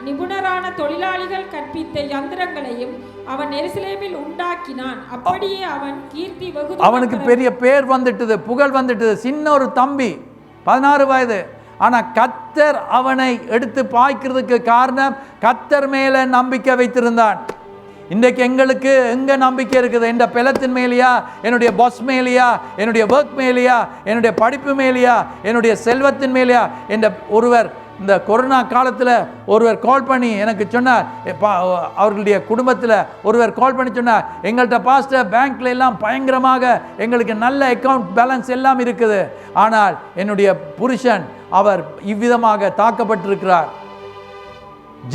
நிபுணரான தொழிலாளிகள் கற்பித்த யந்திரங்களையும் அவன் எருசலேமில் உண்டாக்கினான். அப்படியே அவன் கீர்த்தி வெகு அவனுக்கு பெரிய பேர் வந்துட்டது, புகழ் வந்துட்டது. சின்ன ஒரு தம்பி, 16 வயது. ஆனால் கர்த்தர் அவனை எடுத்து பாய்க்கிறதுக்கு காரணம் கர்த்தர் மேலே நம்பிக்கை வைத்திருந்தான். இன்றைக்கு எங்களுக்கு எங்கே நம்பிக்கை இருக்குது? என் பலத்தின் மேலேயா, என்னுடைய பாஸ் மேலேயா, என்னுடைய ஒர்க் மேலேயா, என்னுடைய படிப்பு மேலேயா, என்னுடைய செல்வத்தின் மேலேயா? ஒருவர் இந்த கொரோனா காலத்தில் ஒருவர் கால் பண்ணி எனக்கு சொன்னார், அவர்களுடைய குடும்பத்தில் ஒருவர் கால் பண்ணி சொன்னார், எங்கள்கிட்ட பாஸ்டர் பேங்க்ல எல்லாம் பயங்கரமாக எங்களுக்கு நல்ல அக்கௌண்ட் பேலன்ஸ் எல்லாம் இருக்குது, ஆனால் என்னுடைய புருஷன் அவர் இவ்விதமாக தாக்கப்பட்டிருக்கிறார்.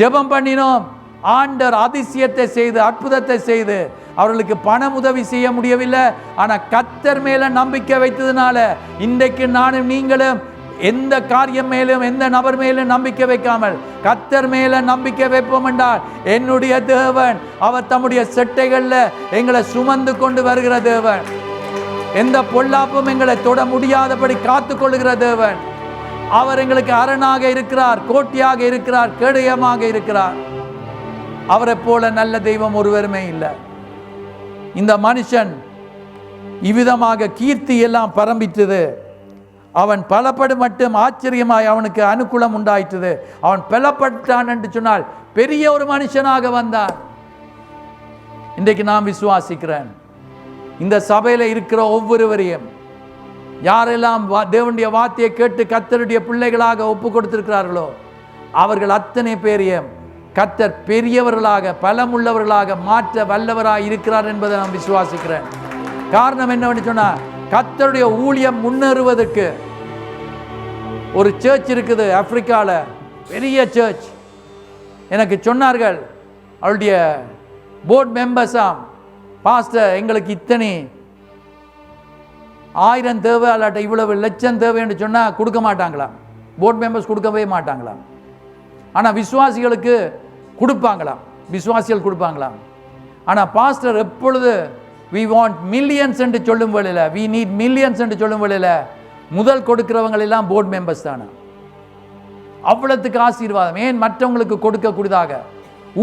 ஜெபம் பண்ணினோம். ஆண்டவர் அதிசயத்தை செய்து அற்புதத்தை செய்து அவர்களுக்கு பணம் உதவி செய்ய முடியவில்லை. ஆனால் கர்த்தர் மேல நம்பிக்கை வைத்ததுனால இன்றைக்கு நானும் நீங்களும் எந்த காரியம் மேலும் எந்த நபர் மேலும் நம்பிக்கை வைக்காமல் கர்த்தர் மேல நம்பிக்கை வைப்போம் என்றால் என்னுடைய தேவன் அவர் தம்முடைய செட்டைகளில் எங்களை சுமந்து கொண்டு வருகிற தேவன். எந்த பொல்லாப்பும் எங்களை தொட முடியாதபடி காத்து கொள்ளுகிற தேவன். அவர் எங்களுக்கு அரணாக இருக்கிறார், கோட்டையாக இருக்கிறார், கேடயமாக இருக்கிறார். அவரை போல நல்ல தெய்வம் ஒருவருமே இல்லை. இந்த மனுஷன் இவ்விதமாக கீர்த்தி எல்லாம் பரம்பித்தது. அவன் பலப்படு மட்டும் ஆச்சரியமாய் அவனுக்கு அனுகூலம் உண்டாயிட்டது. அவன் பலப்பட்டான் என்று சொன்னால் பெரிய ஒரு மனுஷனாக வந்தான். இன்றைக்கு நான் விசுவாசிக்கிறேன், இந்த சபையில் இருக்கிற ஒவ்வொருவரையும் யாரெல்லாம் தேவனுடைய வார்த்தையை கேட்டு கர்த்தருடைய பிள்ளைகளாக ஒப்பு கொடுத்திருக்கிறார்களோ அவர்கள் அத்தனை பேரையும் கர்த்தர் பெரியவர்களாக பலமுள்ளவர்களாக மாற்ற வல்லவராக இருக்கிறார் என்பதை நான் விசுவாசிக்கிறேன். காரணம் என்னவென்று சொன்னால் கர்த்தருடைய ஊழியம் முன்னேறுவதற்கு ஒரு சர்ச் இருக்குது ஆப்பிரிக்காவில், பெரிய சர்ச். எனக்கு சொன்னார்கள் அவருடைய போர்ட் மெம்பர்ஸாம், பாஸ்டர் எங்களுக்கு இத்தனை 1000 தேவை அல்லாட்ட இவ்வளவு லட்சம் தேவை என்று சொன்னால் கொடுக்க மாட்டாங்களாம். போர்ட் மெம்பர்ஸ் கொடுக்கவே மாட்டாங்களாம். ஆனால் விசுவாசிகளுக்கு கொடுப்பாங்களாம், விசுவாசிகள் கொடுப்பாங்களாம். ஆனால் பாஸ்டர் எப்பொழுது வி வாண்ட் மில்லியன்ஸ் என்று சொல்லும் வேளையில், வி நீட் மில்லியன்ஸ் என்று சொல்லும் வேளையில் முதல் கொடுக்கிறவங்களெல்லாம் போர்ட் மெம்பர்ஸ் தானே. அவ்வளவுக்கு ஆசீர்வாதம். ஏன் மற்றவங்களுக்கு கொடுக்கக்கூடியதாக,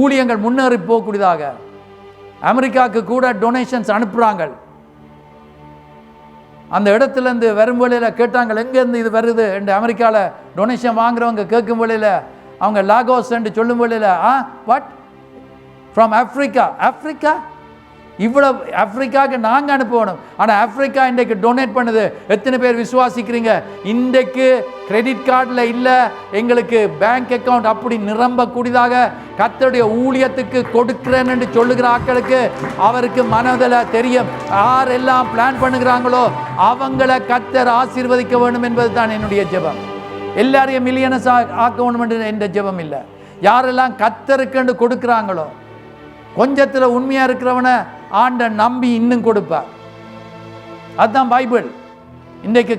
ஊழியங்கள் முன்னேறி போகக்கூடியதாக. அமெரிக்காவுக்கு கூட டொனேஷன்ஸ் அனுப்புகிறாங்க. அந்த இடத்துலேருந்து வரும் வேளையில் கேட்டாங்க எங்கேருந்து இது வருது என்று. அமெரிக்காவில் டொனேஷன் வாங்குறவங்க கேட்கும் வேளையில் அவங்க லாகோஸ் என்று சொல்லும் வேளையில் வாட் ஃப்ரம் ஆஃப்ரிக்கா. ஆஃப்ரிக்கா இவ்வளோ ஆஃப்ரிக்காவுக்கு நாங்கள் அனுப்பணும். ஆனால் ஆஃப்ரிக்கா இன்றைக்கு டொனேட் பண்ணுது. எத்தனை பேர் விசுவாசிக்கிறீங்க? இன்றைக்கு கிரெடிட் கார்டில் இல்லை, எங்களுக்கு பேங்க் அக்கௌண்ட் அப்படி நிரம்பக்கூடியதாக கர்த்தருடைய ஊழியத்துக்கு கொடுக்கிறேன் என்று சொல்லுகிற ஆட்களுக்கு அவருக்கு மனதில் தெரியும், யாரெல்லாம் பிளான் பண்ணுகிறாங்களோ அவங்கள கர்த்தர் ஆசீர்வதிக்க வேண்டும் என்பது தான் என்னுடைய ஜெபம். எல்லாரையும் மில்லியனஸ் ஆக்க வேண்டும் என்று என்ற ஜெபம் இல்லை. யாரெல்லாம் கர்த்தருக்கு கொடுக்குறாங்களோ, கொஞ்சத்தில் உண்மையாக இருக்கிறவனை ஆண்ட நம்பி இன்னும் கொடுப்பார். அதுதான் பைபிள். இன்றைக்கு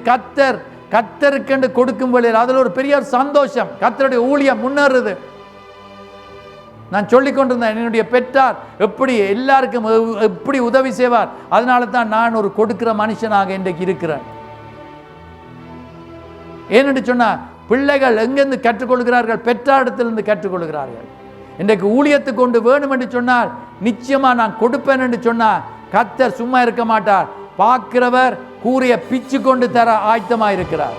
கர்த்தருக்கு கொடுக்கும் வழியில் அதில் ஒரு பெரிய சந்தோஷம். கர்த்தருடைய ஊழியம் முன்னேறுது. நான் சொல்லிக் கொண்டிருந்தேன், என்னுடைய பெற்றார் எப்படி எல்லாருக்கும் எப்படி உதவி செய்வார். அதனால தான் நான் ஒரு கொடுக்கிற மனுஷனாக இன்றைக்கு இருக்கிறேன். ஏனென்று சொன்னால் பிள்ளைகள் எங்கேருந்து கற்றுக்கொள்கிறார்கள்? பெற்றாரிடத்திலிருந்து கற்றுக்கொள்கிறார்கள். இன்றைக்கு ஊழியத்துக்கு கொண்டு வேணும் என்று சொன்னால் நிச்சயமாக நான் கொடுப்பேன் என்று சொன்னால் கர்த்தர் சும்மா இருக்க மாட்டார். பார்க்கிறவர் கூறிய பிச்சு கொண்டு தர ஆயத்தமாக இருக்கிறார்.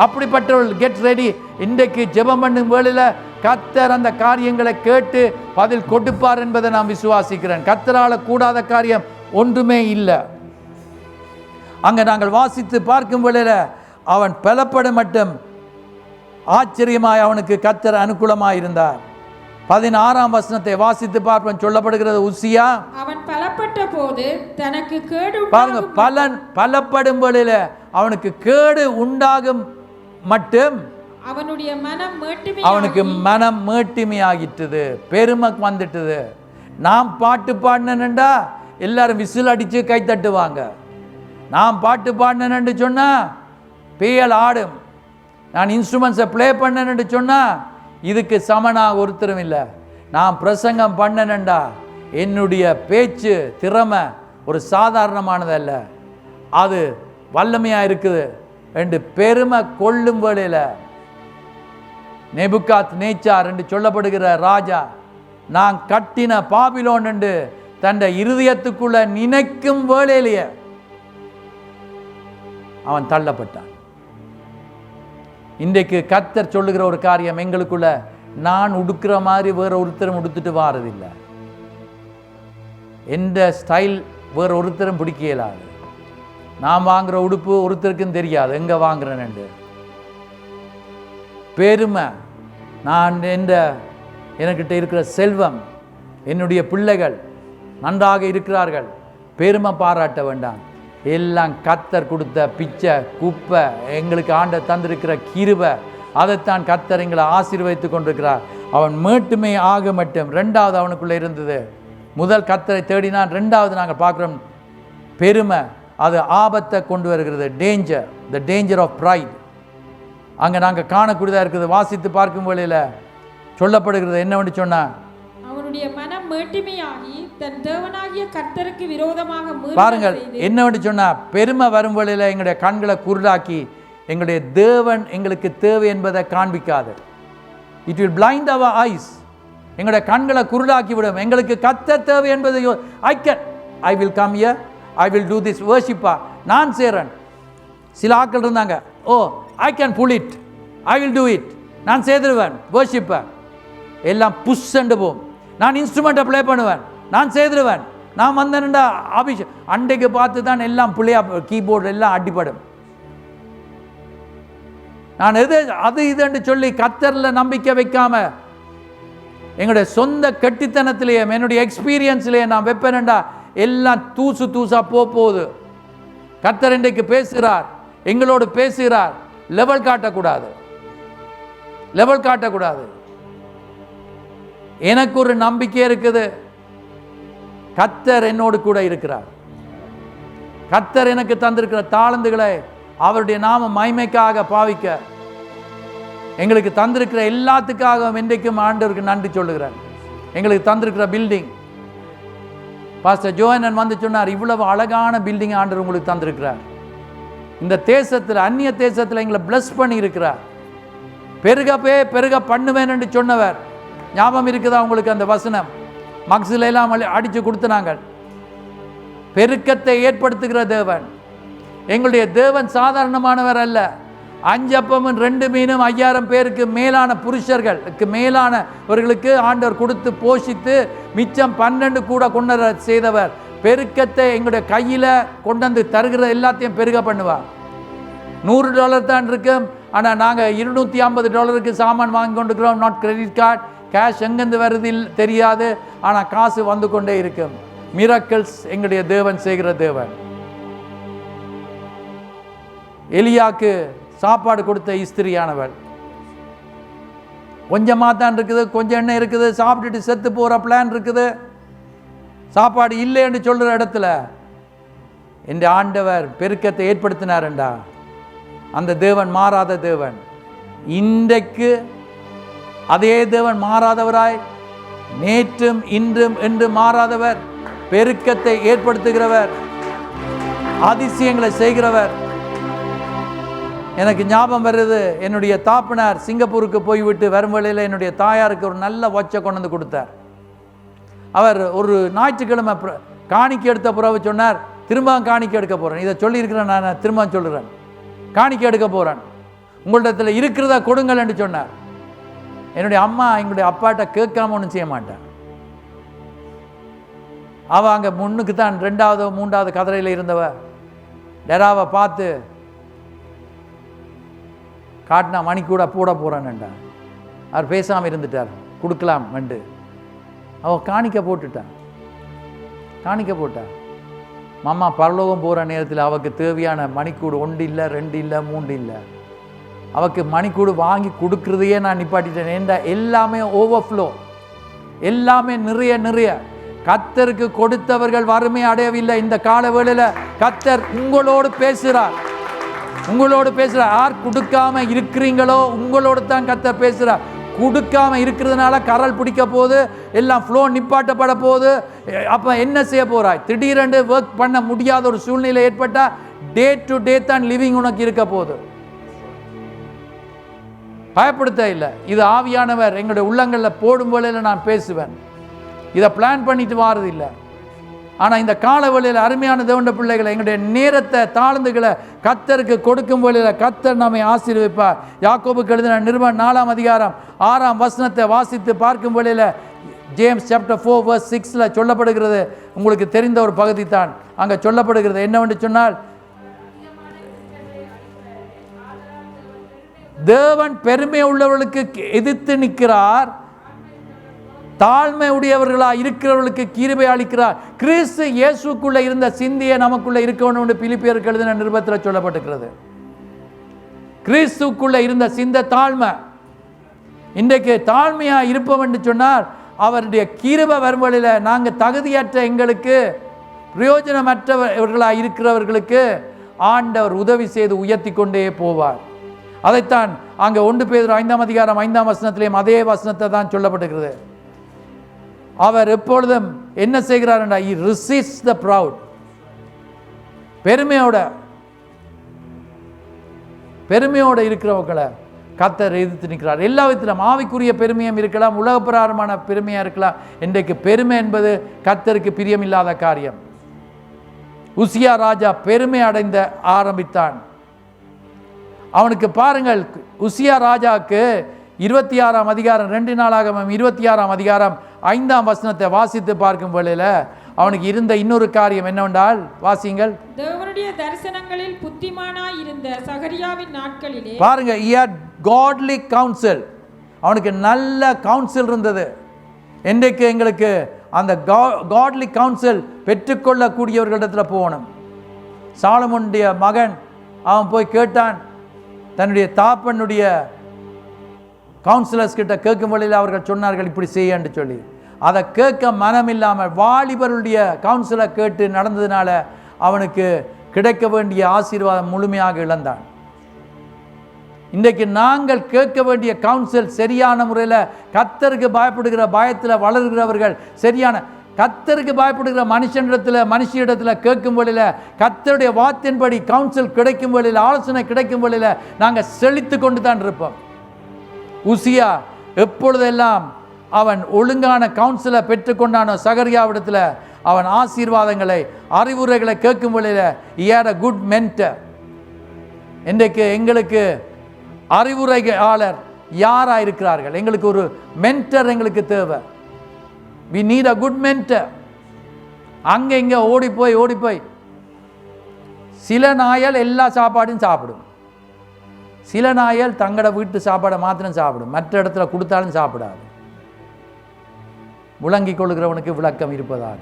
அப்படிப்பட்டவர்கள் கெட் ரெடி. இன்றைக்கு ஜெபம் பண்ணும் வேளையில் கர்த்தர் அந்த காரியங்களை கேட்டு பதில் கொடுப்பார் என்பதை நான் விசுவாசிக்கிறேன். கர்த்தரால் கூடாத காரியம் ஒன்றுமே இல்லை. அங்கே நாங்கள் வாசித்து பார்க்கும் வேளையில் அவன் பலப்பட மட்டும் ஆச்சரியமாய் அவனுக்கு கர்த்தர் அனுகூலமாய் இருந்தார். 16ஆம் வசனத்தை வாசித்து பார்ப்போம். சொல்லப்படுகிறது, உசியா அவன் பலப்பட்ட போது தனக்கு கேடு பாருங்க, பலப்படும் வேளையில அவனுக்கு கேடு உண்டாகும் மட்டும் அவனுக்கு மனம் மேட்டிமையாகிட்டது, பெருமை வந்துட்டது. நாம் பாட்டு பாடினேன்டா எல்லாரும் விசில் அடித்து கை தட்டுவாங்க. நான் பாட்டு பாடினேன்னு சொன்னால் பேயல் ஆடும். நான் இன்ஸ்ட்ருமெண்ட்ஸை ப்ளே பண்ணேன்னு சொன்னால் இதுக்கு சமனாக ஒருத்தரும் இல்லை. நான் பிரசங்கம் பண்ணேன்டா என்னுடைய பேச்சு திறமை ஒரு சாதாரணமானதல்ல, அது வல்லமையாக இருக்குது என்று பெருமை கொள்ளும் வேளையில் நேபுகாத் நேச்சார் என்று சொல்லப்படுகிற ராஜா நான் கட்டின பாபிலோன் என்று தன் இருதயத்துக்குள்ள நினைக்கும் வேளையிலேயே அவன் தள்ளப்பட்டான். இன்றைக்கு கர்த்தர் சொல்லுகிற ஒரு காரியம் எங்களுக்குள்ள, நான் உடுக்கிற மாதிரி வேற ஒருத்தரும் உடுத்துட்டு வாரதில்லை. எந்த ஸ்டைல் வேற ஒருத்தரும் பிடிக்க இயலாது. நான் வாங்குற உடுப்பு ஒருத்தருக்கும் தெரியாது எங்கே வாங்குறேன்னு. பெருமை, நான் எனக்கிட்ட இருக்கிற செல்வம், என்னுடைய பிள்ளைகள் நன்றாக இருக்கிறார்கள், பெருமை பாராட்ட வேண்டாம். எல்லாம் கர்த்தர் கொடுத்த பிச்சை குப்பை, எங்களுக்கு ஆண்ட தந்திருக்கிற கிருபை, அதைத்தான் கர்த்தர் எங்களை ஆசீர்வதித்து கொண்டிருக்கிறார். அவன் மேட்டுமை ஆக மட்டும். ரெண்டாவது அவனுக்குள்ளே இருந்தது. முதல் கர்த்தரை தேடினான். ரெண்டாவது நாங்கள் பார்க்குறோம் பெருமை, அது ஆபத்தை கொண்டு வருகிறது. Danger, the danger of pride அங்கே நாங்கள் காணக்கூடியதாக இருக்குது. வாசித்து பார்க்கும் வேளையில் சொல்லப்படுகிறது என்னவென்று சொன்னால், அவனுடைய மனம் மேட்டிமையாகி தன் தேவனாகிய கர்த்தருக்கு விரோதமாக பாருங்கள் என்னவென்று சொன்னால், பெருமை வரும் வேளையில் எங்களுடைய கண்களை குருடாக்கி எங்களுடைய தேவன் எங்களுக்கு தேவை என்பதை காண்பிக்காது. It will blind our eyes. எங்களுடைய கண்களை குருடாக்கி விடும். எங்களுக்கு கர்த்தர் தேவை என்பதை I will come here, I will do this வர்ஷிப்பா, நான் செய்கிறேன். சில ஆட்கள் இருந்தாங்க, oh I can pull it, I will do it, நான் செய்திருவேன் வர்ஷிப்பை. எல்லாம் புஷ்ஷண்டு போகும். நான் இன்ஸ்ட்ருமெண்ட்டை ப்ளே பண்ணுவேன், நான் செய்திருவேன், நான் வந்தேன்டா அண்டைக்கு பார்த்து தான் எல்லாம் பிள்ளையா கீபோர்டு எல்லாம் அடிப்படும். நான் அது இதுன்னு சொல்லி கர்த்தரில் நம்பிக்கை வைக்காம எங்களுடைய சொந்த கட்டித்தனத்திலேயே என்னுடைய எக்ஸ்பீரியன்ஸ்லேயே நான் வைப்பேன்டா எல்லாம் தூசு தூசா போகுது. கர்த்தர் இன்றைக்கு பேசுகிறார், எங்களோடு பேசுகிறார். லெவல் காட்டக்கூடாது, லெவல் காட்டக்கூடாது. எனக்கு ஒரு நம்பிக்கை இருக்குது, கர்த்தர் என்னோடு கூட இருக்கிறார். கர்த்தர் எனக்கு தந்திருக்கிற தாளந்துகளை அவருடைய நாம மகிமைக்காக பாவிக்க எங்களுக்கு தந்திருக்கிற எல்லாத்துக்காகவும் இன்றைக்கும் ஆண்டவருக்கு நன்றி சொல்லுகிறார். எங்களுக்கு தந்திருக்கிற பில்டிங், பாஸ்டர் ஜோயனன் வந்து சொன்னார், இவ்வளவு அழகான பில்டிங் ஆண்டவர் உங்களுக்கு தந்திருக்கிறார். இந்த தேசத்தில், அந்நிய தேசத்தில் எங்களை பிளஸ் பண்ணி இருக்கிறார். பெருக பண்ணுவேன் என்று சொன்னவர் ஞாபகம் இருக்குதா உங்களுக்கு? அந்த வசனம் மக்ஸில் எல்லாம் அடித்து கொடுத்தனாங்க. பெருக்கத்தை ஏற்படுத்துகிற தேவன் எங்களுடைய தேவன் சாதாரணமானவர் அல்ல. 5 அப்பமும் 2 மீனும் 5000 பேருக்கு மேலான புருஷர்களுக்கு மேலானவர்களுக்கு ஆண்டவர் கொடுத்து போஷித்து மிச்சம் 12 கூட கொண்டு செய்தவர். பெருக்கத்தை எங்களுடைய கையில் கொண்டு வந்து தருகிற எல்லாத்தையும் பெருக பண்ணுவார். $100 தான் இருக்கும், ஆனால் நாங்கள் $250 சாமான் வாங்கி கொண்டுக்கிறோம். நாட் கிரெடிட் கார்டு, கேஷ் எங்கேருந்து வருது தெரியாது, ஆனால் காசு வந்து கொண்டே இருக்கும். மிரக்கிள்ஸ் எங்களுடைய தேவன் செய்கிற தேவன். எலியாக்கு சாப்பாடு கொடுத்த இஸ்திரியானவள், கொஞ்சமாக தான் இருக்குது, கொஞ்சம் எண்ணெய் இருக்குது, சாப்பிட்டுட்டு செத்து போகிற பிளான் இருக்குது, சாப்பாடு இல்லைன்னு சொல்கிற இடத்துல இந்த ஆண்டவர் பெருக்கத்தை ஏற்படுத்தினார்ண்டா. அந்த தேவன் மாறாத தேவன். இன்றைக்கு அதே தேவன் மாறாதவராய், நேற்றும் இன்றும் என்று மாறாதவர், பெருக்கத்தை ஏற்படுத்துகிறவர், அதிசயங்களை செய்கிறவர். எனக்கு ஞாபகம் வருது, என்னுடைய தாப்பனார் சிங்கப்பூருக்கு போய்விட்டு வரும் வேளையில் என்னுடைய தாயாருக்கு ஒரு நல்ல வாட்சை கொண்டு வந்து கொடுத்தார். அவர் ஒரு ஞாயிற்றுக்கிழமை காணிக்கை எடுத்த பிறகு சொன்னார், திரும்ப காணிக்கை எடுக்க போகிறேன். இதை சொல்லியிருக்கிறேன், நான் திரும்ப சொல்லுறேன், காணிக்கை எடுக்க போகிறேன், உங்களிடத்தில் இருக்கிறதா கொடுங்கள் என்று சொன்னார். என்னுடைய அம்மா எங்களுடைய அப்பாட்ட கேட்காம ஒன்றும் செய்ய மாட்டேன். அவள் அங்கே முன்னுக்கு தான் 2வது 3வது கதிரையில் இருந்தவ. டெராவை பார்த்து காட்டினா மணி கூட போட போகிறான்டா. அவர் பேசாமல் இருந்துட்டார். கொடுக்கலாம் மண்டு அவள் காணிக்க போட்டா. மாமா பரலோகம் போகிற நேரத்தில் அவருக்கு தேவையான மணிக்கூடு 1 இல்லை 2 இல்லை 3 இல்லை. அவருக்கு மணிக்கூடு வாங்கி கொடுக்குறதையே நான் நிப்பாட்டிட்டேன். ஏண்டா எல்லாமே ஓவர்ஃப்ளோ, எல்லாமே நிறைய. கர்த்தருக்கு கொடுத்தவர்கள் வறுமை அடையவில்லை. இந்த கால வேளையில் கர்த்தர் உங்களோடு பேசுகிறார். யார் கொடுக்காம இருக்கிறீங்களோ உங்களோடு தான் கர்த்தர் பேசுகிறார். கொடுக்காம இருக்கிறதுனால கரல் பிடிக்க போகுது, எல்லாம் ஃப்ளோ நிப்பாட்டப்பட போகுது. அப்போ என்ன செய்ய போகிறாய்? திடீரென்று ஒர்க் பண்ண முடியாத ஒரு சூழ்நிலை ஏற்பட்டால் டே டு டே தான் லிவிங் உனக்கு இருக்க போகுது. பயப்படுத்த இல்லை. இது ஆவியானவர் எங்களுடைய உள்ளங்களில் போடும் வேளையில் நான் பேசுவேன். இதை பிளான் பண்ணிட்டு வாரது இல்லை. ஆனால் இந்த கால வேளையில் அருமையான தேவனுடைய பிள்ளைகளை, எங்களுடைய நேரத்தை தாழ்ந்துகளை கர்த்தருக்கு கொடுக்கும் வேளையில் கர்த்தர் நம்மை ஆசீர்வதிப்பார். யாக்கோபுக்கு எழுதின நிருபம் 4ஆம் அதிகாரம் 6ஆம் வசனத்தை வாசித்து பார்க்கும் வேளையில் ஜேம்ஸ் சாப்டர் 4:6 சொல்லப்படுகிறது. உங்களுக்கு தெரிந்த ஒரு பகுதி தான் அங்கே சொல்லப்படுகிறது. என்னவென்று சொன்னால், தேவன் பெருமை உள்ளவர்களுக்கு எதிர்த்து நிற்கிறார், தாழ்மை உடையவர்களா இருக்கிறவர்களுக்கு கிருபை அளிக்கிறார். கிறிஸ்து இயேசுக்குள்ள இருந்த சிந்தையை நமக்குள்ள இருக்கணும் என்று பிலிப்பியருக்கு எழுதின நிருபத்தில் சொல்லப்பட்டிருக்கிறது. கிறிஸ்துக்குள்ள இருந்த சிந்தை தாழ்மை. இன்றைக்கு தாழ்மையா இருப்போம் என்று சொன்னால் அவருடைய கிருபை வரும்பொழுது நாங்கள் தகுதியற்ற எங்களுக்கு பிரயோஜனமற்றவர்களாக இருக்கிறவர்களுக்கு ஆண்டவர் உதவி செய்து உயர்த்தி கொண்டே போவார். அதைத்தான் அங்கே 1 பேதுரு 5ஆம் அதிகாரம் 5ஆம் வசனத்திலேயும் அதே வசனத்தை தான் சொல்லப்பட்டிருக்கிறது. அவர் எப்பொழுதும் என்ன செய்கிறார் என்றால், he resists the proud. பெருமையோட இருக்கிறவங்களை கர்த்தர் எதிர்த்து நிற்கிறார். எல்லா விதத்திலும் ஆவிக்குரிய பெருமையும் இருக்கலாம், உலக பிரகாரமான பெருமையாக இருக்கலாம். இன்றைக்கு பெருமை என்பது கர்த்தருக்கு பிரியமில்லாத காரியம். உசியா ராஜா பெருமை அடைந்த ஆரம்பித்தான். அவனுக்கு பாருங்கள், உசியா ராஜாவுக்கு 26ஆம் அதிகாரம் 2 நாளாகமம் 26ஆம் அதிகாரம் 5ஆம் வசனத்தை வாசித்து பார்க்கும் வேளையில் அவனுக்கு இருந்த இன்னொரு காரியம் என்னவென்றால், வாசிங்கள். தேவனுடைய தரிசனங்களில் புத்திமானாய் இருந்த சகரியாவின் நாட்களிலே பாருங்க, he had godly counsel. அவனுக்கு நல்ல கவுன்சில் இருந்தது. இன்றைக்கு எங்களுக்கு அந்த காட்லி கவுன்சில் பெற்றுக்கொள்ளக்கூடியவர்களிடத்தில் போகணும். சாலமோனுடைய மகன் அவன் போய் கேட்டான், தன்னுடைய தாப்பனுடைய கவுன்சிலர்ஸ் கிட்ட கேட்கும் வழியில் அவர்கள் சொன்னார்கள் இப்படி செய்யன்னு சொல்லி. அதை கேட்க மனம் இல்லாமல் வாலிபருடைய கவுன்சிலை கேட்டு நடந்ததுனால அவனுக்கு கிடைக்க வேண்டிய ஆசீர்வாதம் முழுமையாக இழந்தான். இன்றைக்கு நாங்கள் கேட்க வேண்டிய கவுன்சில் சரியான முறையில் கர்த்தருக்கு பயப்படுகிற பயத்தில் வளர்கிறவர்கள், சரியான கர்த்தருக்கு பயப்படுகிற மனுஷியிடத்தில் கேட்கும் வழியில் கர்த்தருடைய வார்த்தையின்படி கவுன்சில் கிடைக்கும் வழியில், ஆலோசனை கிடைக்கும் வழியில் நாங்கள் செழித்து கொண்டு தான் இருப்போம். உசியா எப்பொழுதெல்லாம் அவன் ஒழுங்கான கவுன்சிலை பெற்றுக்கொண்டானோ சகரியாவிடத்தில் அவன் ஆசீர்வாதங்களை அறிவுரைகளை கேட்கும் வழியில் he had a good mentor. இன்றைக்கு எங்களுக்கு அறிவுரையாளர் யாராக இருக்கிறார்கள்? எங்களுக்கு ஒரு மென்டர் எங்களுக்கு தேவை. we need a good mentor. அங்கே இங்கே ஓடி போய் சில நாயல் எல்லா சாப்பாடும் சாப்பிடும், சில நாயல் தங்களோட வீட்டு சாப்பாடை மாத்திரம் சாப்பிடும், மற்ற இடத்துல கொடுத்தாலும் சாப்பிடாது. விளங்கிக் கொள்கிறவனுக்கு விளக்கம் இருப்பதாக.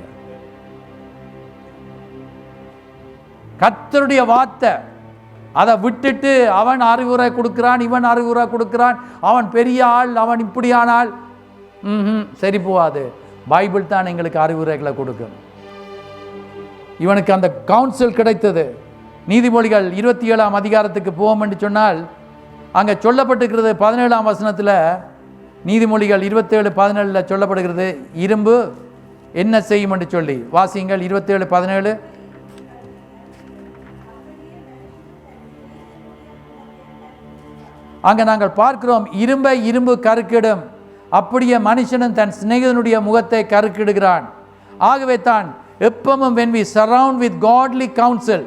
கர்த்தருடைய வார்த்தை அதை விட்டுட்டு அவன் அறிவுரை கொடுக்கிறான், இவன் அறிவுரை கொடுக்கிறான், அவன் பெரிய ஆள், அவன் இப்படியானால் சரி போகாது. பைபிள் தான் எங்களுக்கு அறிவுரைகளை கொடுக்கும். இவனுக்கு அந்த கவுன்சில் கிடைத்தது. நீதிமொழிகள் 27ஆம் அதிகாரத்துக்கு போவோம் என்று சொன்னால் அங்கே சொல்லப்பட்டிருக்கிறது 17ஆம் வசனத்தில். நீதிமொழிகள் 27:17 சொல்லப்படுகிறது, இரும்பு என்ன செய்யும் என்று சொல்லி. வாசியுங்கள் 27:17. அங்கே நாங்கள் பார்க்கிறோம், இரும்பை இரும்பு கருக்கிடும், அப்படியே மனுஷனும் தன் சிநேகிதனுடைய முகத்தை கருக்கிடுகிறான். ஆகவே தான் எப்பவும் when we surround with godly counsel.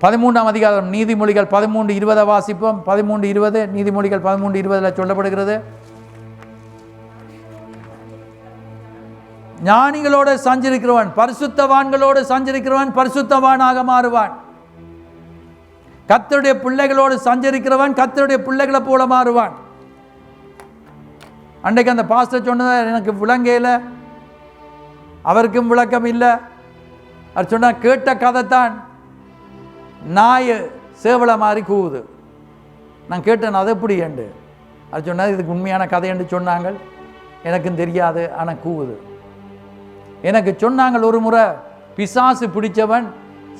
13ஆம் அதிகாரம் நீதிமொழிகள் 13:20 வாசிப்போம். 13:20 நீதிமொழிகள் 13:20 சொல்லப்படுகிறது. ஞானிகளோடு சஞ்சரிக்கிறவன், பரிசுத்தவான்களோடு சஞ்சரிக்கிறவன் பரிசுத்தவானாக மாறுவான். கர்த்தருடைய பிள்ளைகளோடு சஞ்சரிக்கிறவன் கர்த்தருடைய பிள்ளைகளை போல மாறுவான். அன்றைக்கு அந்த பாஸ்டர் சொன்னதை எனக்கு விளங்கையில், அவருக்கும் விளக்கம் இல்லை. அவர் சொன்னார், கேட்ட கதை தான் நாய் சேவலை மாதிரி கூவுது. நான் கேட்டேன், அது எப்படி என்று. அது சொன்னார், இதுக்கு உண்மையான கதை என்று சொன்னாங்க. எனக்கும் தெரியாது, ஆனால் கூவுது. எனக்கு சொன்னாங்க ஒரு முறை பிசாசு பிடிச்சவன்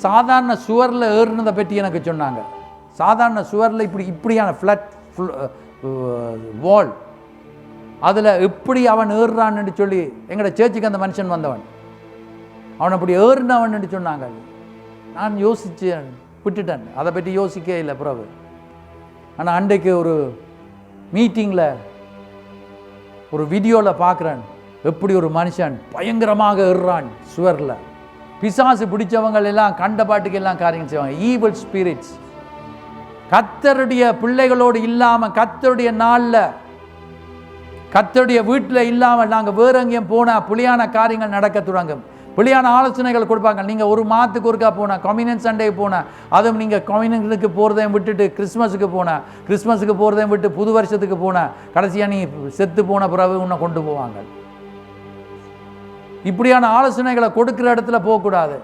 சாதாரண சுவரில் ஏறினதை பற்றி எனக்கு சொன்னாங்க. சாதாரண சுவரில் இப்படியான ஃப்ளட் வால், அதில் எப்படி அவன் ஏறுறான்னு சொல்லி எங்களோட சேர்ச்சுக்கு அந்த மனுஷன் வந்தவன், அவன் அப்படி ஏறினவன் சொன்னாங்க. நான் யோசிச்சேன், விட்டுட்டேன், அதை பற்றி யோசிக்கவே இல்லை பிறகு. ஆனால் அன்றைக்கு ஒரு மீட்டிங்கில் ஒரு வீடியோவில் பார்க்குறேன், எப்படி ஒரு மனுஷன் பயங்கரமாக ஏறுறான் சுவரில். பிசாசு பிடிச்சவங்க எல்லாம் கண்ட பாட்டுக்கு எல்லாம் காரியம் செய்வாங்க. ஈவில் ஸ்பிரிட்ஸ் கர்த்தருடைய பிள்ளைகளோடு இல்லாமல், கர்த்தருடைய நாளில் கர்த்தருடைய வீட்டில் இல்லாமல் நாங்கள் வேற எங்கேயும் போனால் புலியான காரியங்கள் நடக்க தொடங்கும். புலியான ஆலோசனைகள் கொடுப்பாங்க. நீங்கள் ஒரு மாதத்துக்கு ஒருக்கா போனால், கம்யூனியன் சண்டேக்கு போனால், அதுவும் நீங்கள் கம்யூனியனுக்கு போகிறதையும் விட்டுட்டு கிறிஸ்மஸுக்கு போனால், கிறிஸ்மஸுக்கு போகிறதையும் விட்டு புது வருஷத்துக்கு போனால், கடைசியாக நீ செத்து போன பிறகு உன்னை கொண்டு போவாங்க. இப்படியான ஆலோசனைகளை கொடுக்குற இடத்துல போகக்கூடாது.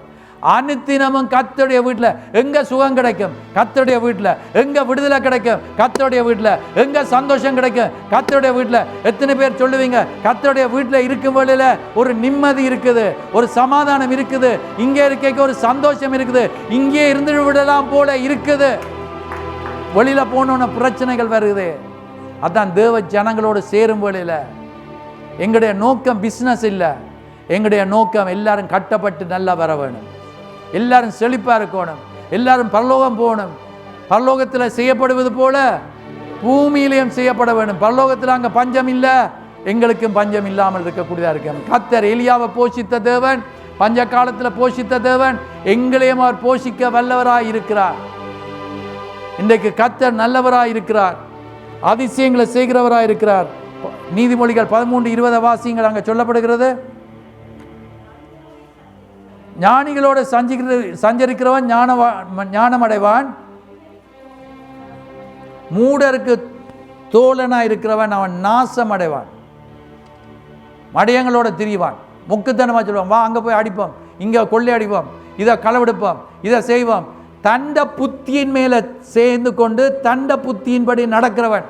அனுத்தினமும் கர்த்தருடைய வீட்டில் எங்கே சுகம் கிடைக்கும், கர்த்தருடைய வீட்டில் எங்கே விடுதலை கிடைக்கும், கர்த்தருடைய வீட்டில் எங்கே சந்தோஷம் கிடைக்கும், கர்த்தருடைய வீட்டில். எத்தனை பேர் சொல்லுவீங்க, கர்த்தருடைய வீட்டில் இருக்கும் வேளையில் ஒரு நிம்மதி இருக்குது, ஒரு சமாதானம் இருக்குது, இங்கே இருக்க ஒரு சந்தோஷம் இருக்குது, இங்கே இருந்து விடலாம் போல இருக்குது. வெளியில் போனோன்னு பிரச்சனைகள் வருது. அதான் தேவ ஜனங்களோடு சேரும் வேளையில் எங்களுடைய நோக்கம் பிஸ்னஸ் இல்லை, எங்களுடைய நோக்கம் எல்லாரும் கட்டப்பட்டு நல்லா வர வேணும், எல்லாரும் செழிப்பாக இருக்கணும், எல்லாரும் பரலோகம் போகணும். பரலோகத்தில் செய்யப்படுவது போல பூமியிலையும் செய்யப்பட வேண்டும். பரலோகத்தில் அங்கே பஞ்சம் இல்லை, எங்களுக்கும் பஞ்சம் இல்லாமல் இருக்கக்கூடியதாக இருக்கணும். கர்த்தர் எலியாவை போஷித்த தேவன், பஞ்ச காலத்தில் போஷித்த தேவன், எங்களையும் அவர் போஷிக்க வல்லவராய் இருக்கிறார். இன்றைக்கு கர்த்தர் நல்லவராய் இருக்கிறார், அதிசயங்களை செய்கிறவராய் இருக்கிறார். நீதிமொழிகள் 13:20 வாசியங்கள் அங்கே சொல்லப்படுகிறது. ஞானிகளோடு சஞ்சரிக்கிறவன் ஞானமடைவான், மூடருக்கு தோழனாக இருக்கிறவன் அவன் நாசம் அடைவான். மடையங்களோட திரிவான், முக்குத்தனமாக சொல்லுவான், வா அங்கே போய் அடிப்போம், இங்கே கொள்ளை அடிப்போம், இதை களவெடுப்போம், இதை செய்வோம். தண்ட புத்தியின் மேலே சேர்ந்து கொண்டு தண்ட புத்தியின்படி நடக்கிறவன்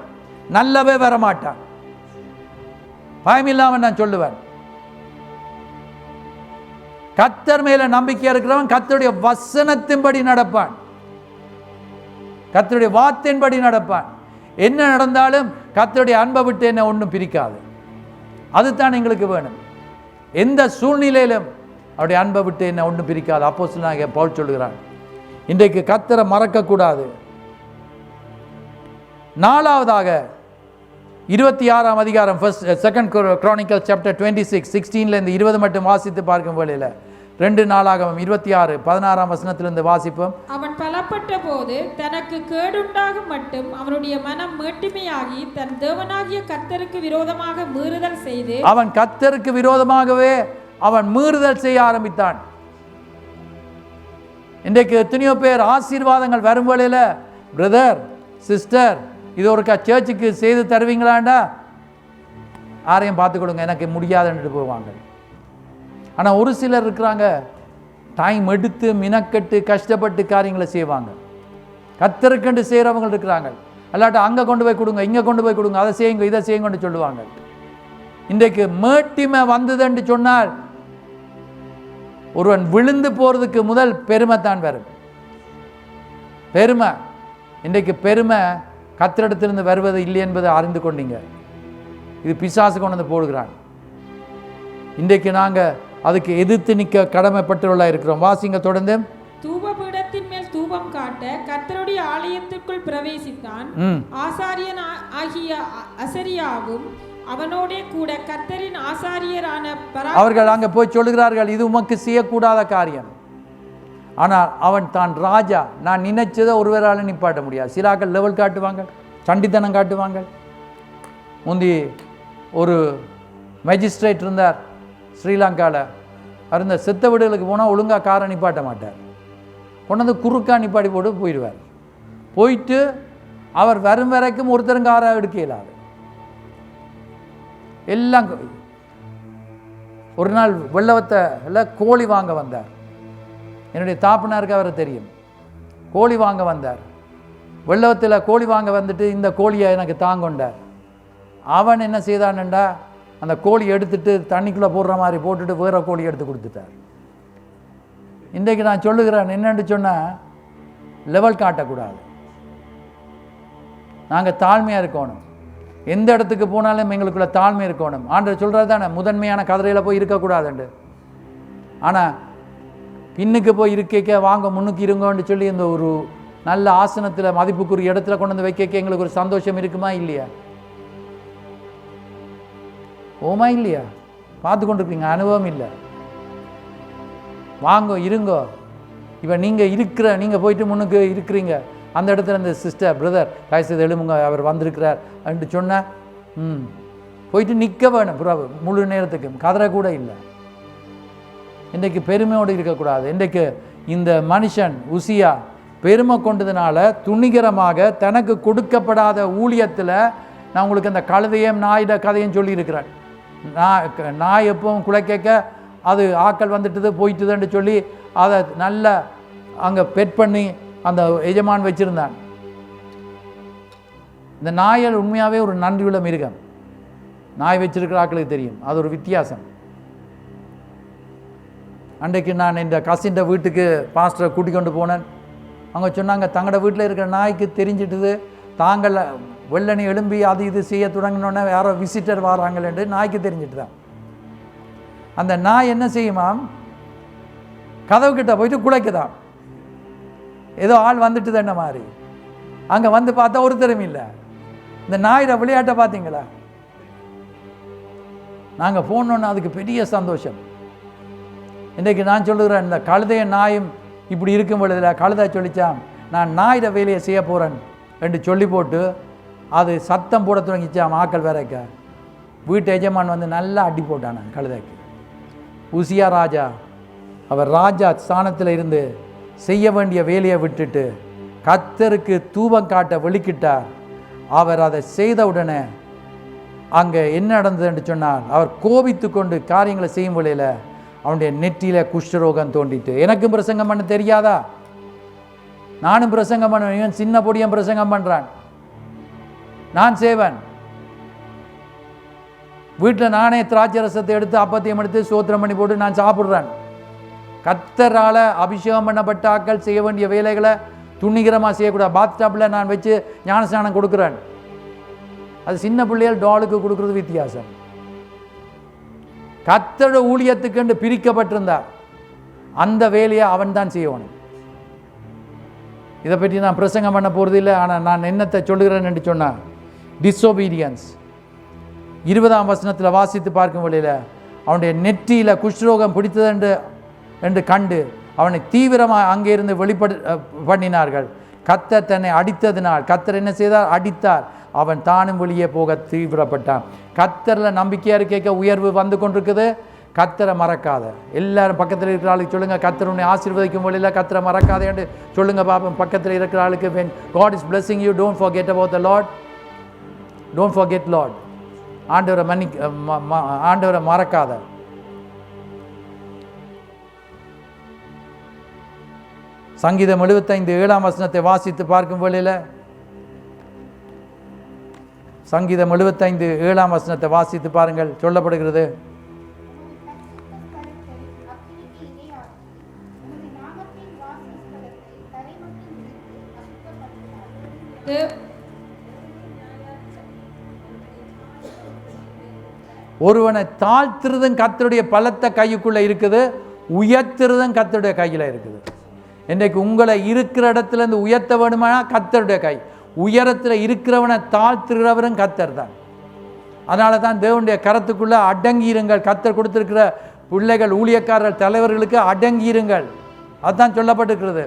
நல்லவே வரமாட்டான். பயமில்லாமல் நான் சொல்லுவேன், கர்த்தர் மேல நம்பிக்கை இருக்கிறவன் கர்த்தருடைய வசனத்தின்படி நடப்பான், கர்த்தருடைய வார்த்தையின்படி நடப்பான். என்ன நடந்தாலும் கர்த்தருடைய அன்பை விட்டு என்ன ஒன்றும் பிரிக்காது. அதுதான் எங்களுக்கு வேணும். எந்த சூழ்நிலையிலும் அவருடைய அன்பை விட்டு என்ன ஒன்றும் பிரிக்காது. அப்போஸ்தலனாகிய பவுல் சொல்லுகிறான், இன்றைக்கு கர்த்தரை மறக்கக்கூடாது. நாலாவதாக 26ஆம் அதிகாரம் 2 Chronicles chapter 26 16 20 மட்டும் வாசித்து பார்க்கும் வேளையில் 2 நாளாகமம் 26 16ஆம் வசனத்திலிருந்து வாசிப்போம். அவன் பலப்பட்ட போது தனக்கு கேடுண்டாகும் மட்டும் அவனுடைய மனம் மேட்டிமையாகி தன் தேவனாகிய கர்த்தருக்கு விரோதமாக மீறுதல் செய்து, அவன் கர்த்தருக்கு விரோதமாகவே அவன் மீறுதல் செய்ய ஆரம்பித்தான். இன்றைக்கு எத்தனையோ பேர் ஆசீர்வாதங்கள் வரும் வேளையில், பிரதர் சிஸ்டர் இது ஒரு சர்ச்சுக்கு செய்து தருவீங்களாண்டா, யாரையும் பார்த்து கொடுங்க, எனக்கு முடியாதுன்ட்டு போவாங்க. ஆனால் ஒரு சிலர் இருக்கிறாங்க, டைம் எடுத்து மினக்கட்டு கஷ்டப்பட்டு காரியங்களை செய்வாங்க. கர்த்தருக்கென்று செய்கிறவங்க இருக்கிறாங்க. அல்லாட்ட அங்கே கொண்டு போய் கொடுங்க, இங்கே கொண்டு போய் கொடுங்க, அதை செய்யுங்க இதை செய்யுங்கன்னு சொல்லுவாங்க. இன்றைக்கு மேட்டிமை வந்ததுன்னு சொன்னால் ஒருவன் விழுந்து போகிறதுக்கு முதல் பெருமை தான் வரும். பெருமை, இன்றைக்கு பெருமை கர்த்தரிடத்திலிருந்து வருவது இல்லை என்பதை அறிந்து கொண்டீங்க. இது பிசாசு கொண்டு வந்து போடுகிறான். இன்றைக்கு நாங்கள் அதுக்கு எதிர்த்து நிற்க கடமைப்பட்டுள்ளா இருக்கிறோம். வாசிங்க தொடர்ந்து. தூபபீடத்தின் மேல் தூபம் காட்ட கர்த்தருடைய ஆலயத்திற்குள் பிரவேசித்தான். ஆசாரியன் ஆகிய அசரியாவும் அவனோடே கூட கர்த்தரின் ஆசாரியரான அவர்கள் அங்கே போய் சொல்லுகிறார்கள், இது உமக்கு செய்யக்கூடாத காரியம். ஆனால் அவன் தான் ராஜா, நான் நினைச்சதை ஒருவரால் நிப்பாட்ட முடியாது. சிலாக்கள் லெவல் காட்டுவாங்க, சண்டித்தனம் காட்டுவாங்க. முந்தி ஒரு மேஜிஸ்ட்ரேட் இருந்தார், ஸ்ரீலங்காவில் அவர் இந்த செத்த வீடுகளுக்கு போனால் ஒழுங்காக காரை நிப்பாட்ட மாட்டார், கொண்டு வந்து குறுக்கா நிப்பாட்டி போட்டு போயிடுவார். போயிட்டு அவர் வரும் வரைக்கும் ஒருத்தரும் காரை எடுக்க இயலாது. எல்லாம் ஒரு நாள் வெள்ளவத்தில் கோழி வாங்க வந்தார். என்னுடைய தாப்பனாருக்கு அவரை தெரியும். கோழி வாங்க வந்தார். வெள்ளவத்தில் கோழி வாங்க வந்துட்டு இந்த கோழியை எனக்கு தாங்கொண்டார். அவன் என்ன செய்தான்டா, அந்த கோழி எடுத்துட்டு தண்ணிக்குள்ளே போடுற மாதிரி போட்டுட்டு வேற கோழி எடுத்து கொடுத்துட்டார். இன்றைக்கு நான் சொல்லுகிறேன் என்னென்னு சொன்னால், லெவல் காட்டக்கூடாது, நாங்கள் தாழ்மையாக இருக்கணும். எந்த இடத்துக்கு போனாலும் எங்களுக்குள்ள தாழ்மை இருக்கணும். ஆண்டவர் சொல்கிறது தானே, முதன்மையான கதிரையில் போய் இருக்கக்கூடாதுண்டு. ஆனால் பின்னுக்கு போய் இருக்க வாங்க முன்னுக்கு இருங்கன்னு சொல்லி இந்த ஒரு நல்ல ஆசனத்தில் மதிப்புக்குரிய இடத்துல கொண்டு வந்து வைக்க எங்களுக்கு ஒரு சந்தோஷம் இருக்குமா இல்லையா? ஓமா இல்லையா? பார்த்து கொண்டிருக்கீங்க, அனுபவம் இல்லை. வாங்க இருங்கோ. இப்போ நீங்கள் போயிட்டு முன்னுக்கு இருக்கிறீங்க, அந்த இடத்துல இந்த சிஸ்டர் பிரதர் காய்ச்சது எழுமுங்க அவர் வந்திருக்கிறார் என்று சொன்னால் போயிட்டு நிற்க வேணும். புறாவு முழு நேரத்துக்கு கதற கூட இல்லை. இன்றைக்கு பெருமையோடு இருக்கக்கூடாது. இன்றைக்கு இந்த மனுஷன் உசியா பெருமை கொண்டதுனால துணிகரமாக தனக்கு கொடுக்கப்படாத ஊழியத்தில், நான் உங்களுக்கு அந்த கழுதையும் நாயிட கதையும் சொல்லியிருக்கிறேன். நாய் எப்பவும் குலைக்க அது ஆக்கள் வந்துட்டுது போயிட்டுதுன்னு சொல்லி அதை நல்லா அங்கே பெட் பண்ணி அந்த எஜமான் வச்சுருந்தான். இந்த நாயல் உண்மையாகவே ஒரு நன்றியுள்ள மிருகம். நாய் வச்சிருக்கிற ஆக்களுக்கு தெரியும், அது ஒரு வித்தியாசம். அன்றைக்கு நான் இந்த கசின்ற வீட்டுக்கு பாஸ்டரை கூட்டிக் கொண்டு போனேன். அவங்க சொன்னாங்க, தங்களோட வீட்டில் இருக்கிற நாய்க்கு தெரிஞ்சிட்டுது, தாங்கள் வெள்ளனி எழும்பி அது இது செய்ய தொடங்கினோன்னே யாரோ விசிட்டர் வராங்களேன்று நாய்க்கு தெரிஞ்சிட்டு தான். அந்த நாய் என்ன செய்யுமாம், கதவுக்கிட்ட போயிட்டு குலைக்குதான், ஏதோ ஆள் வந்துட்டுது என்ன மாதிரி. அங்கே வந்து பார்த்தா ஒருத்தரும் இல்லை. இந்த நாயோட விளையாட்டை பார்த்தீங்களா? நாங்கள் போனோன்னு அதுக்கு பெரிய சந்தோஷம். இன்றைக்கு நான் சொல்லுகிறேன், இந்த கழுதைய நாயும் இப்படி இருக்கும் பொழுதில் கழுதை சொல்லிச்சான், நான் நாயிட வேலையை செய்ய போகிறேன் என்று சொல்லி போட்டு அது சத்தம் போட தொடங்கிச்சான். ஆக்கள் வேறக்க வீட்டு எஜமான் வந்து நல்லா அடி போட்டான் கழுதைக்கு. உசியா ராஜா, அவர் ராஜா ஸ்தானத்தில் இருந்து செய்ய வேண்டிய வேலையை விட்டுட்டு கர்த்தருக்கு தூபம் காட்ட வெளிக்கிட்டார். அவர் அதை செய்த உடனே அங்கே என்ன நடந்தது என்று சொன்னால், அவர் கோபித்து கொண்டு காரியங்களை செய்யும் வேளையில் அவனுடைய நெற்றியில் குஷ்டரோகம் தோண்டிட்டு. எனக்கும் பிரசங்கம் பண்ண தெரியாதா? நானும் பிரசங்கம் பண்ணுவேன். இவன் சின்ன பொடியன் பிரசங்கம் பண்ணுறான், நான் சேவன். வீட்டில் நானே திராட்சை ரசத்தை எடுத்து அப்பத்தையும் எடுத்து சோத்திரம் பண்ணி போட்டு நான் சாப்பிட்றேன். கர்த்தரால் அபிஷேகம் பண்ணப்பட்ட ஆக்கள் செய்ய வேண்டிய வேலைகளை துணிகரமாக செய்யக்கூடாது. பாத்டப்பில் நான் வச்சு ஞானஸ்நானம் கொடுக்குறேன். அது சின்ன பிள்ளைகள் டாலுக்கு கொடுக்குறது வித்தியாசம். கர்த்தரோட ஊழியத்துக்கு பிரிக்கப்பட்டிருந்தார், அந்த வேலையை அவன் தான் செய்யணும். இதை பற்றி நான் பிரசங்கம் பண்ண போகிறது இல்லை. ஆனால் நான் என்னத்தை சொல்லுகிறேன் என்று சொன்னால், டிஸ்ஒபீடியன்ஸ் 20ஆம் வசனத்தில் வாசித்து பார்க்கும் வழியில் அவனுடைய நெற்றியில் குஷ்ரோகம் பிடித்தது என்று கண்டு அவனை தீவிரமாக அங்கே இருந்து பண்ணினார்கள். கர்த்தர் தன்னை அடித்ததினால், கர்த்தர் என்ன செய்தார்? அடித்தார். அவன் தானும் வெளியே போக தீவிரப்பட்டான். கர்த்தரில் நம்பிக்கையாக இருக்க உயர்வு வந்து கொண்டிருக்குது. கர்த்தரை மறக்காத. எல்லாரும் பக்கத்தில் இருக்கிற ஆளுக்கு சொல்லுங்கள், கர்த்தர் உன்னை ஆசீர்வதிக்கும் வழியில் கர்த்தரை மறக்காத என்று சொல்லுங்கள் பாப்போம். பக்கத்தில் இருக்கிற ஆளுக்கு, when God is blessing you, don't forget about the Lord. Don't forget Lord. ஆண்டவரை மறக்காத. சங்கீதம் 75:7 வசனத்தை வாசித்து பார்க்கும் வேளையில், சங்கீதம் 75:7 வசனத்தை வாசித்து பாருங்கள். சொல்லப்படுகிறது, ஒருவனை தாழ்த்துறதும் கர்த்தருடைய பலத்த கைக்குள்ள இருக்குது, உயர்த்துறதும் கர்த்தருடைய கையில் இருக்குது. இன்றைக்கு உங்களை இருக்கிற இடத்துல இருந்து உயர்த்த வேணுமானா கர்த்தருடைய கை. உயரத்தில் இருக்கிறவனை தாழ்த்துகிறவரும் கர்த்தர் தான். அதனால தான் தேவனுடைய கரத்துக்குள்ளே அடங்கியிருங்கள். கர்த்தர் கொடுத்திருக்கிற பிள்ளைகள், ஊழியக்காரர்கள், தலைவர்களுக்கு அடங்கியிருங்கள். அதுதான் சொல்லப்பட்டிருக்கிறது.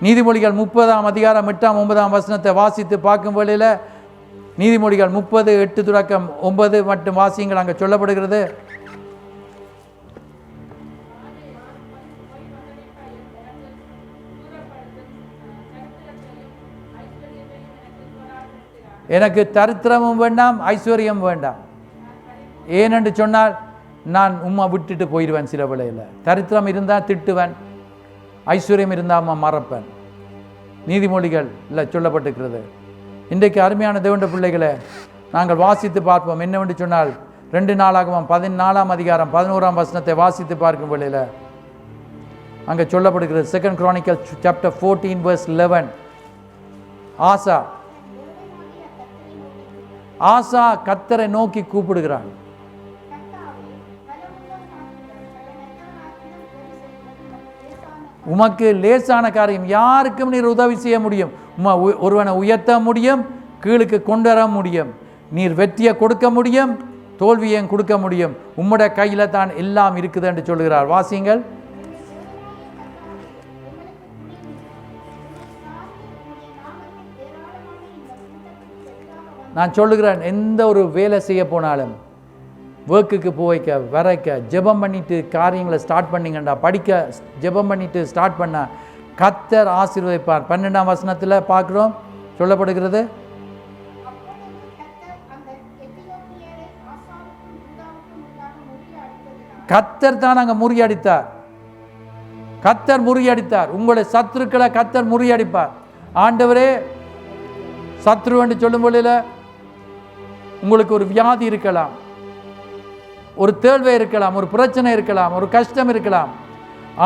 நீதிமொழிகள் 30ஆம் அதிகாரம் 8ஆம் 9ஆம் வசனத்தை வாசித்து பார்க்கும் வேளையில், நீதிமொழிகள் 30:8-9 மட்டும் வாசியங்கள் அங்கே சொல்லப்படுகிறது. எனக்கு தரித்திரமும் வேண்டாம், ஐஸ்வர்யம் வேண்டாம். ஏனென்று சொன்னால் நான் உம்மா விட்டுட்டு போயிடுவேன். சில வேளையில் தரித்திரம் இருந்தால் திட்டுவேன், ஐஸ்வர்யம் இருந்தால் மறப்பேன். நீதிமொழிகள் இல்லை சொல்லப்பட்டிருக்கிறது. இன்றைக்கு அருமையான தேவனுடைய பிள்ளைகளை நாங்கள் வாசித்து பார்ப்போம். என்னவென்று சொன்னால் 2 நாளாகமம் 14ஆம் அதிகாரம் 11ஆம் வசனத்தை வாசித்து பார்க்கும் வேளையில் அங்கே சொல்லப்படுகிறது. 2 Chronicles chapter 14 verse 11. ஆசா கர்த்தரை நோக்கி கூப்பிடுகிறான். உமக்கு லேசான காரியம் யாருக்கும் நீர் உதவி செய்ய முடியும். ஒருவனை உயர்த்த முடியும், கீழுக்கு கொண்டு வர முடியும். நீர் வெற்றியை கொடுக்க முடியும், தோல்வியை கொடுக்க முடியும். உம்முடைய கையில தான் எல்லாம் இருக்குது என்று சொல்கிறார். வாசிங்கள். நான் சொல்லுகிறேன், எந்த ஒரு வேலை செய்ய போனாலும் ஒர்க்குக்கு போய்க்க வரைக்க ஜெபம் பண்ணிட்டு காரியங்களை ஸ்டார்ட் பண்ணிங்கண்டா, படிக்க ஜெபம் பண்ணிட்டு ஸ்டார்ட் பண்ண கர்த்தர் ஆசீர்வதிப்பார். 12ஆம் வசனத்தில் பார்க்குறோம் சொல்லப்படுகிறது. கர்த்தர் தான் அங்கே முறியடித்தார். கர்த்தர் முறியடித்தார். உங்களை சத்துருக்களை கர்த்தர் முறியடிப்பார். ஆண்டவரே சத்ரு என்று சொல்லும் பொழுது உங்களுக்கு ஒரு வியாதி இருக்கலாம், ஒரு தேழ்வை இருக்கலாம், ஒரு பிரச்சனை இருக்கலாம், ஒரு கஷ்டம் இருக்கலாம்.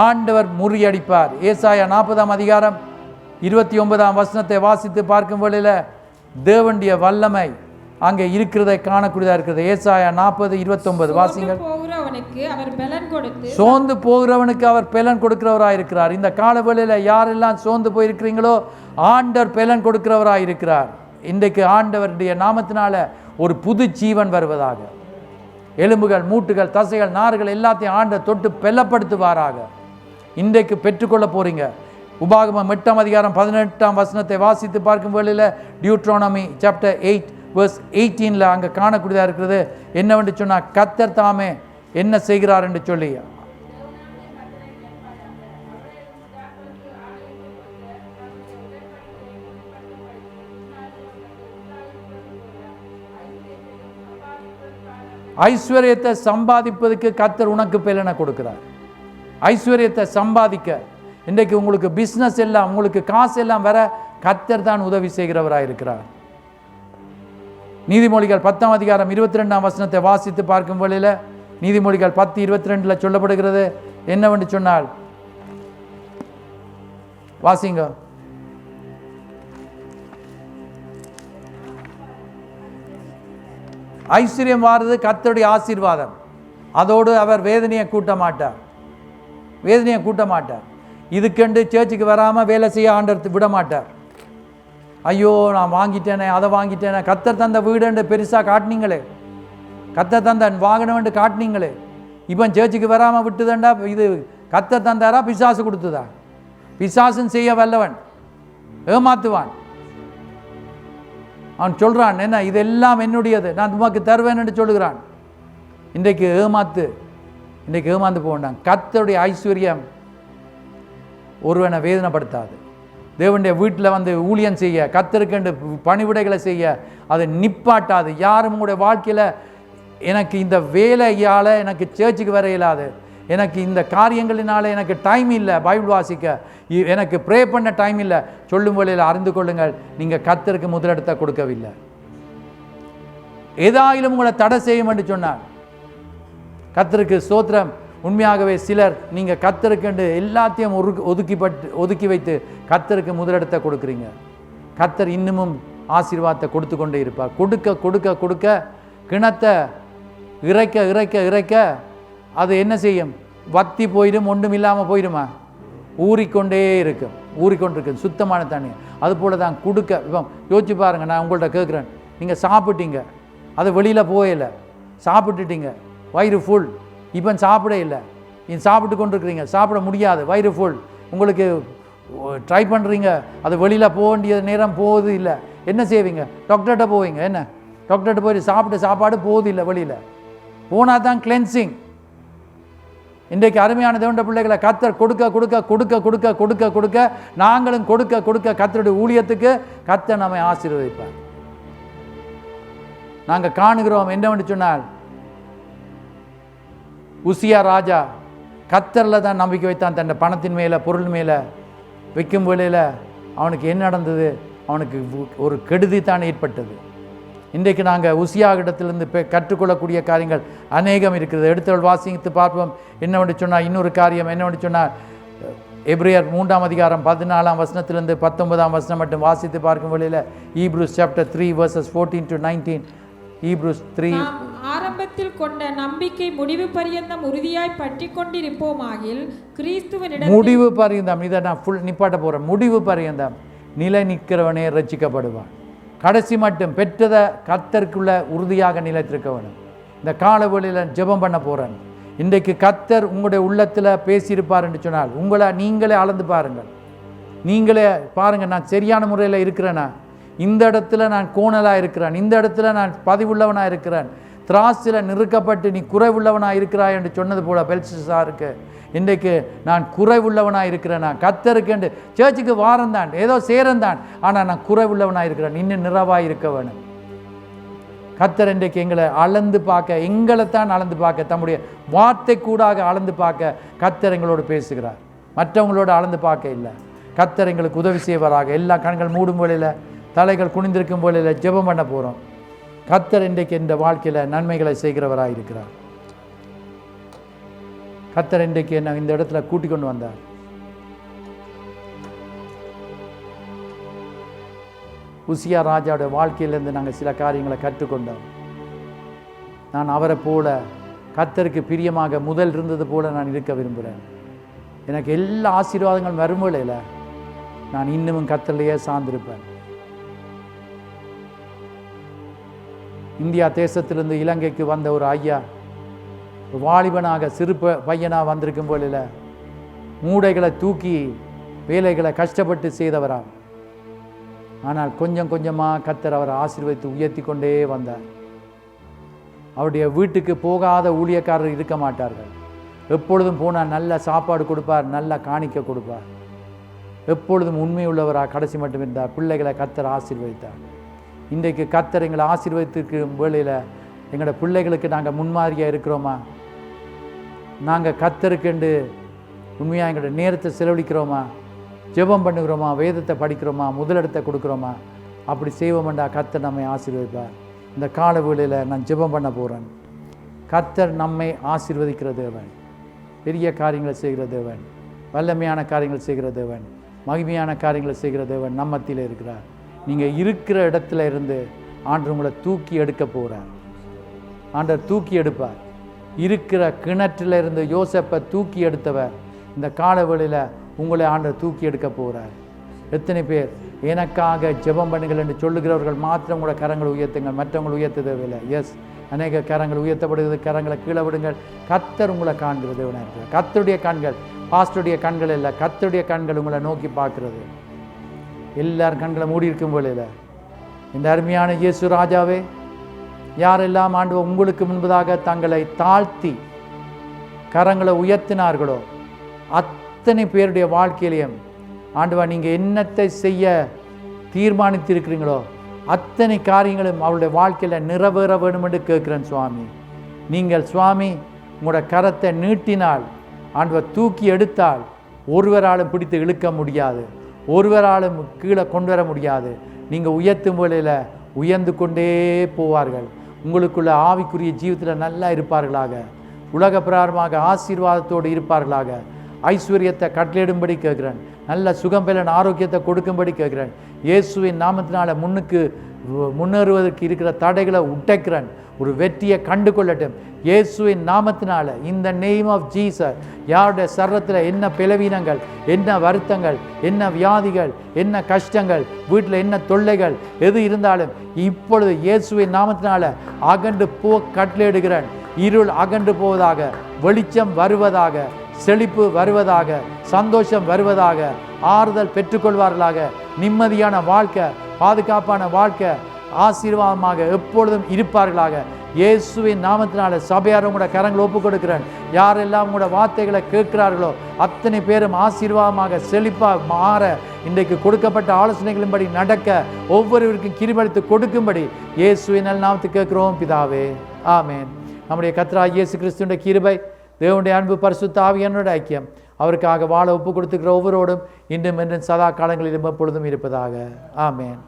ஆண்டவர் முறியடிப்பார். ஏசாயா 40ஆம் அதிகாரம் 29ஆம் வசனத்தை வாசித்து பார்க்கும் வேளையில் தேவனுடைய வல்லமை அங்கே இருக்கிறதை காணக்கூடியதாக இருக்கிறது. ஏசாயா 40:29 வாசிங்கள். சோர்ந்து போகிறவனுக்கு அவர் பலன் கொடுக்கிறவராக இருக்கிறார். இந்த கால வேளையில் யாரெல்லாம் சோர்ந்து போயிருக்கிறீங்களோ ஆண்டவர் பலன் கொடுக்கிறவராக இருக்கிறார். இன்றைக்கு ஆண்டவருடைய நாமத்தினால ஒரு புது ஜீவன் வருவதாக. எலும்புகள், மூட்டுகள், தசைகள், நார்கள் எல்லாத்தையும் ஆண்டவர் தொட்டு பெலப்படுத்துவாராக. இன்றைக்கு பெற்றுக்கொள்ள போறீங்க. உபாகமம் 8ஆம் அதிகாரம் 18ஆம் வசனத்தை வாசித்து பார்க்கும் வேளையில் டியூட்ரோனமி சாப்டர் 8 verse 18 அங்கே காணக்கூடியதாக இருக்கிறது. என்னவென்று சொன்னால் கர்த்தர் தாமே என்ன செய்கிறார் என்று சொல்லி ஐஸ்வர்யத்தை சம்பாதிப்பதற்கு கர்த்தர் உனக்கு பலனை கொடுக்கிறார். ஐஸ்வர்யத்தை சம்பாதிக்க இன்றைக்கு உங்களுக்கு பிஸ்னஸ் எல்லாம், உங்களுக்கு காசு எல்லாம் வர கர்த்தர் தான் உதவி செய்கிறவராக இருக்கிறார். நீதிமொழிகள் 10ஆம் அதிகாரம் 22ஆம் வசனத்தை வாசித்து பார்க்கும் வேளையில் நீதிமொழிகள் 10:22 சொல்லப்படுகிறது. என்னவென்று சொன்னால் வாசிங்க. ஐஸ்வர்யம் வாருது கர்த்தருடைய ஆசீர்வாதம். அதோடு அவர் வேதனையை கூட்ட மாட்டார். வேதனையை கூட்ட மாட்டார். இதுக்கெண்டு சேர்ச்சுக்கு வராமல் வேலை செய்ய ஆண்டவர் விட மாட்டார். ஐயோ நான் வாங்கிட்டேனே, அதை வாங்கிட்டேனே, கர்த்தர் தந்த வீடுண்டு பெருசாக காட்டினீங்களே, கர்த்தர் தந்த வாங்கினவன்ட்டு காட்டினீங்களே, இப்போ சேர்ச்சுக்கு வராமல் விட்டுதண்டா இது கர்த்தர் தந்தாரா பிசாசு கொடுத்துதா? பிசாசுன்னு செய்ய வல்லவன், ஏமாத்துவான். அவன் சொல்கிறான், என்ன இதெல்லாம் என்னுடையது, நான் உமக்கு தருவேன் என்று சொல்லுகிறான். இன்றைக்கு ஏமாந்து போண்டான். கர்த்தருடைய ஐஸ்வர்யம் ஒருவனை வேதனைப்படுத்தாது. தேவனுடைய வீட்டில் வந்து ஊழியம் செய்ய, கர்த்தருக்கென்று பணிவிடைகளை செய்ய அதை நிப்பாட்டாது. யாரும் உங்களுடைய வாழ்க்கையில் எனக்கு இந்த வேலையால் எனக்கு சேர்ச்சுக்கு வர இயலாது, எனக்கு இந்த காரியங்களினால எனக்கு டைம் இல்லை, பைபிள் வாசிக்க எனக்கு ப்ரே பண்ண டைம் இல்லை சொல்லும் வேளையில் அறிந்து கொள்ளுங்கள், நீங்கள் கர்த்தருக்கு முதலிடத்தை கொடுக்கவில்லை. ஏதாயிலும் உங்களை தடை செய்யும் என்று சொன்னார். கர்த்தருக்கு ஸ்தோத்திரம். உண்மையாகவே சிலர் நீங்கள் கர்த்தருக்கு எல்லாத்தையும் ஒதுக்கி வைத்து கர்த்தருக்கு முதலிடத்தை கொடுக்குறீங்க. கர்த்தர் இன்னமும் ஆசீர்வாதத்தை கொடுத்து கொண்டே இருப்பார். கொடுக்க கொடுக்க கொடுக்க கிணத்தை இறைக்க இறைக்க இறைக்க அது என்ன செய்யும்? வத்தி போயிடும், ஒன்றும் இல்லாமல் போயிடுமா? ஊறிக்கொண்டே இருக்கும், ஊறிக்கொண்டிருக்கு சுத்தமான தண்ணி. அதுபோல தான் கொடுக்க. இப்போ யோசிச்சு பாருங்கள், நான் உங்கள்கிட்ட கேட்குறேன், நீங்கள் சாப்பிட்டீங்க, அது வெளியில் போகலை, சாப்பிட்டுட்டீங்க, வயிறு ஃபுல், இப்போ சாப்பிட இல்லை, நீங்கள் சாப்பிட்டு கொண்டிருக்கிறீங்க, சாப்பிட முடியாது, வயிறு ஃபுல், உங்களுக்கு ட்ரை பண்ணுறீங்க, அது வெளியில் போக வேண்டிய நேரம் போகுது இல்லை, என்ன செய்வீங்க? டாக்டர்கிட்ட போவீங்க. என்ன டாக்டர்கிட்ட போய் சாப்பிட்டு சாப்பாடு போகுது இல்லை, வெளியில் போனால் தான் கிளென்சிங். இன்றைக்கு அருமையான தேவனுடைய பிள்ளைகளை கர்த்தர் கொடுக்க கொடுக்க கொடுக்க கொடுக்க கொடுக்க கொடுக்க நாங்களும் கொடுக்க கொடுக்க கர்த்தருடைய ஊழியத்துக்கு கர்த்தர் நம்மை ஆசீர்வதிப்பார். நாங்கள் காணுகிறோம். என்னவென்று சொன்னால், உசியா ராஜா கர்த்தரில் தான் நம்பிக்கை வைத்தான். தன் பணத்தின் மேலே, பொருள் மேலே வைக்கும் வேளையில் அவனுக்கு என்ன நடந்தது? அவனுக்கு ஒரு கெடுதி தான் ஏற்பட்டது. இன்றைக்கு நாங்கள் உசியா இடத்திலிருந்து கற்றுக்கொள்ளக்கூடிய காரியங்கள் அநேகம் இருக்கிறது. எடுத்தவள் வாசித்து பார்ப்போம். என்னவென்று சொன்னால், இன்னொரு காரியம் என்னவென்று சொன்னால், எபிரேயர் 3ஆம் அதிகாரம் 14ஆம் வசனத்திலிருந்து 19ஆம் வசனம் மட்டும் வாசித்து பார்க்கும் வேளையில், Hebrews chapter 3 verses 14 to 19, Hebrews 3. ஆரம்பத்தில் கொண்ட நம்பிக்கை முடிவு பரியந்தம் உறுதியாய் பற்றி கொண்டிருப்போமாகில் கிறிஸ்துவினிடம் முடிவு பரியந்தம், இதை நான் ஃபுல் நிப்பாட்ட போகிறேன். முடிவு பரியந்தம் நிலை நிற்கிறவனே ரட்சிக்கப்படுவான். கடைசி மட்டும் பெற்றதை கர்த்தருக்குள்ள உறுதியாக நிலைத்திருக்க வேணும். இந்த காலவெளியில் ஜெபம் பண்ண போகிறேன். இன்றைக்கு கர்த்தர் உங்களுடைய உள்ளத்தில் பேசியிருப்பார் என்று சொன்னால், உங்களை நீங்களே அளந்து பாருங்கள். நீங்களே பாருங்கள், நான் சரியான முறையில் இருக்கிறேனா? இந்த இடத்துல நான் கோணலாக இருக்கிறேன், இந்த இடத்துல நான் பதிவுள்ளவனாக இருக்கிறேன், திராசில் நிறுக்கப்பட்டு நீ குறைவுள்ளவனாக இருக்கிறாய் என்று சொன்னது போல பெல்ஷாசாருக்கு, இன்றைக்கு நான் குறைவுள்ளவனாக இருக்கிறேனா? கர்த்தருக்கு என்று சர்ச்சுக்கு வாரந்தான், ஏதோ சேரந்தான், ஆனால் நான் குறைவுள்ளவனாக இருக்கிறேன், இன்னும் நிறைவாக இருக்க வேணும். கர்த்தர் இன்றைக்கு எங்களை அளந்து பார்க்க, எங்களைத்தான் அளந்து பார்க்க, தம்முடைய வார்த்தை கூடாக அளந்து பார்க்க கர்த்தர் எங்களோடு பேசுகிறார். மற்றவங்களோட அளந்து பார்க்க இல்லை. கர்த்தர் எங்களுக்கு உதவி செய்வாராக. எல்லா கண்கள் மூடும் வேளையில், தலைகள் குனிந்திருக்கும் வேளையில் ஜெபம் பண்ண போகிறோம். கர்த்தர் இன்றைக்கு இந்த வாழ்க்கையில் நன்மைகளை செய்கிறவராக இருக்கிறார். கர்த்தர் இன்றைக்கு என்ன இந்த இடத்துல கூட்டிக் கொண்டு வந்தார். உசியா ராஜாவோட வாழ்க்கையிலேருந்து நாங்கள் சில காரியங்களை கற்றுக்கொண்டோம். நான் அவரை போல கர்த்தருக்கு பிரியமாக முதல் இருந்தது போல நான் இருக்க விரும்புகிறேன். எனக்கு எல்லா ஆசீர்வாதங்களும் வரும்பொழுதில் நான் இன்னமும் கர்த்தரிலேயே சார்ந்திருப்பேன். இந்தியா தேசத்திலிருந்து இலங்கைக்கு வந்த ஒரு ஐயா, வாலிபனாக சிறு பையனாக வந்திருக்கும் போல மூடைகளை தூக்கி வேலைகளை கஷ்டப்பட்டு செய்தவரா. ஆனால் கொஞ்சம் கொஞ்சமாக கர்த்தர் அவரை ஆசீர்வதித்து உயர்த்தி கொண்டே வந்தார். அவருடைய வீட்டுக்கு போகாத ஊழியக்காரர் இருக்க மாட்டார்கள். எப்பொழுதும் போனால் நல்ல சாப்பாடு கொடுப்பார், நல்ல காணிக்க கொடுப்பார். எப்பொழுதும் உண்மை உள்ளவராக கடைசி மட்டும் இருந்தார். பிள்ளைகளை கர்த்தர் ஆசீர்வதித்தார். இன்றைக்கு கர்த்தர் எங்களை ஆசீர்வதித்திருக்கும் வேளையில் எங்களோட பிள்ளைகளுக்கு நாங்கள் முன்மாதிரியாக இருக்கிறோமா? நாங்கள் கர்த்தருக்கென்று உண்மையாக எங்களோட நேரத்தை செலவழிக்கிறோமா? ஜெபம் பண்ணுகிறோமா? வேதத்தை படிக்கிறோமா? முதலிடத்தை கொடுக்குறோமா? அப்படி செய்வோம்டா கர்த்தர் நம்மை ஆசீர்வதிப்பார். இந்த கால வேளையில் நான் ஜெபம் பண்ண போகிறேன். கர்த்தர் நம்மை ஆசீர்வதிக்கிற தேவன், பெரிய காரியங்களை செய்கிற தேவன், வல்லமையான காரியங்கள் செய்கிற தேவன், மகிமையான காரியங்களை செய்கிற தேவன் நம்ம மத்தியில் இருக்கிறார். நீங்கள் இருக்கிற இடத்துல இருந்து ஆண்டவர் உங்களை தூக்கி எடுக்க போகிறார். ஆண்டவர் தூக்கி எடுப்பார். இருக்கிற கிணற்றில் இருந்து யோசேப்பை தூக்கி எடுத்தவர் இந்த காலவெளியில் உங்களை ஆண்டவர் தூக்கி எடுக்க போகிறார். எத்தனை பேர் எனக்காக ஜெபம் பண்ணுங்கள் என்று சொல்லுகிறவர்கள் மாத்திரம் உங்களோட கரங்களை உயர்த்துங்கள், மற்றவங்களை உயர்த்த தேவையில்லை. எஸ், அநேக கரங்கள் உயர்த்தப்படுகிறது. கரங்களை கீழே விடுங்கள். கர்த்தர் உங்களை காண்கிறது. கர்த்தருடைய கண்கள் பாஸ்டருடைய கண்கள் இல்லை, கர்த்தருடைய கண்கள் உங்களை நோக்கி பார்க்கிறது. எல்லாரும் கண்களை மூடி இருக்கும் போல இந்த அருமையான இயேசு ராஜாவே, யாரெல்லாம் ஆண்டவர் உங்களுக்கு முன்பதாக தங்களை தாழ்த்தி கரங்களை உயர்த்தினார்களோ அத்தனை பேருடைய வாழ்க்கையிலையும் ஆண்டவர் நீங்கள் என்னத்தை செய்ய தீர்மானித்திருக்கிறீங்களோ அத்தனை காரியங்களும் அவருடைய வாழ்க்கையில் நிறைவேற வேண்டும் என்று கேட்குறேன் சுவாமி. நீங்கள் சுவாமி உங்களோட கரத்தை நீட்டினால், ஆண்டவர் தூக்கி எடுத்தால் ஒருவராலும் பிடித்து இழுக்க முடியாது, ஒருவராலும் கீழே கொண்டு வர முடியாது. நீங்கள் உயர்த்தும் வேளையில் உயர்ந்து கொண்டே போவார்கள். உங்களுக்குள்ள ஆவிக்குரிய ஜீவிதத்தில் நல்லா இருப்பார்களாக, உலக பிரகாரமாக ஆசீர்வாதத்தோடு இருப்பார்களாக. ஐஸ்வர்யத்தை கட்டளையிடும்படி கேட்குறேன். நல்ல சுகம் பெலன் ஆரோக்கியத்தை கொடுக்கும்படி கேட்குறேன். இயேசுவின் நாமத்தினால முன்னேறுவதற்கு இருக்கிற தடைகளை உடைக்கிறேன். ஒரு வெற்றியை கண்டு கொள்ளட்டும் இயேசுவின் நாமத்தினால. இந்த நேம் ஆஃப் ஜீசஸ். யாருடைய சரீரத்தில் என்ன பலவீனங்கள், என்ன வருத்தங்கள், என்ன வியாதிகள், என்ன கஷ்டங்கள், வீட்டில் என்ன தொல்லைகள் எது இருந்தாலும் இப்பொழுது இயேசுவின் நாமத்தினால அகன்று கட்டளையிடுகிறேன். இருள் அகன்று போவதாக, வெளிச்சம் வருவதாக, செழிப்பு வருவதாக, சந்தோஷம் வருவதாக, ஆறுதல் பெற்றுக்கொள்வார்களாக. நிம்மதியான வாழ்க்கை, பாதுகாப்பான வாழ்க்கை, ஆசீர்வாதமாக எப்பொழுதும் இருப்பார்களாக. இயேசுவின் நாமத்தினால சபையார் உங்களோட கரங்களை ஒப்பு கொடுக்கிறேன். யாரெல்லாம் உங்களோட வார்த்தைகளை கேட்கிறார்களோ அத்தனை பேரும் ஆசீர்வாதமாக செழிப்பாக மாற, இன்றைக்கு கொடுக்கப்பட்ட ஆலோசனைகளின்படி நடக்க, ஒவ்வொருவருக்கும் கிருபை கொடுக்கும்படி இயேசுவின் நாமத்துக்கு கேட்கிறோம் பிதாவே, ஆமேன். நம்முடைய கர்த்தராகிய இயேசு கிறிஸ்துவின் கிருபை, தேவனுடைய அன்பு, பரிசுத்த ஆவியானவருடைய ஐக்கியம், அவருக்காக வாழ ஒப்பு கொடுத்துக்கிற ஒவ்வொருவரோடும் இன்றும் என்றும் சதா காலங்களிலும் எப்பொழுதும் இருப்பதாக, ஆமேன்.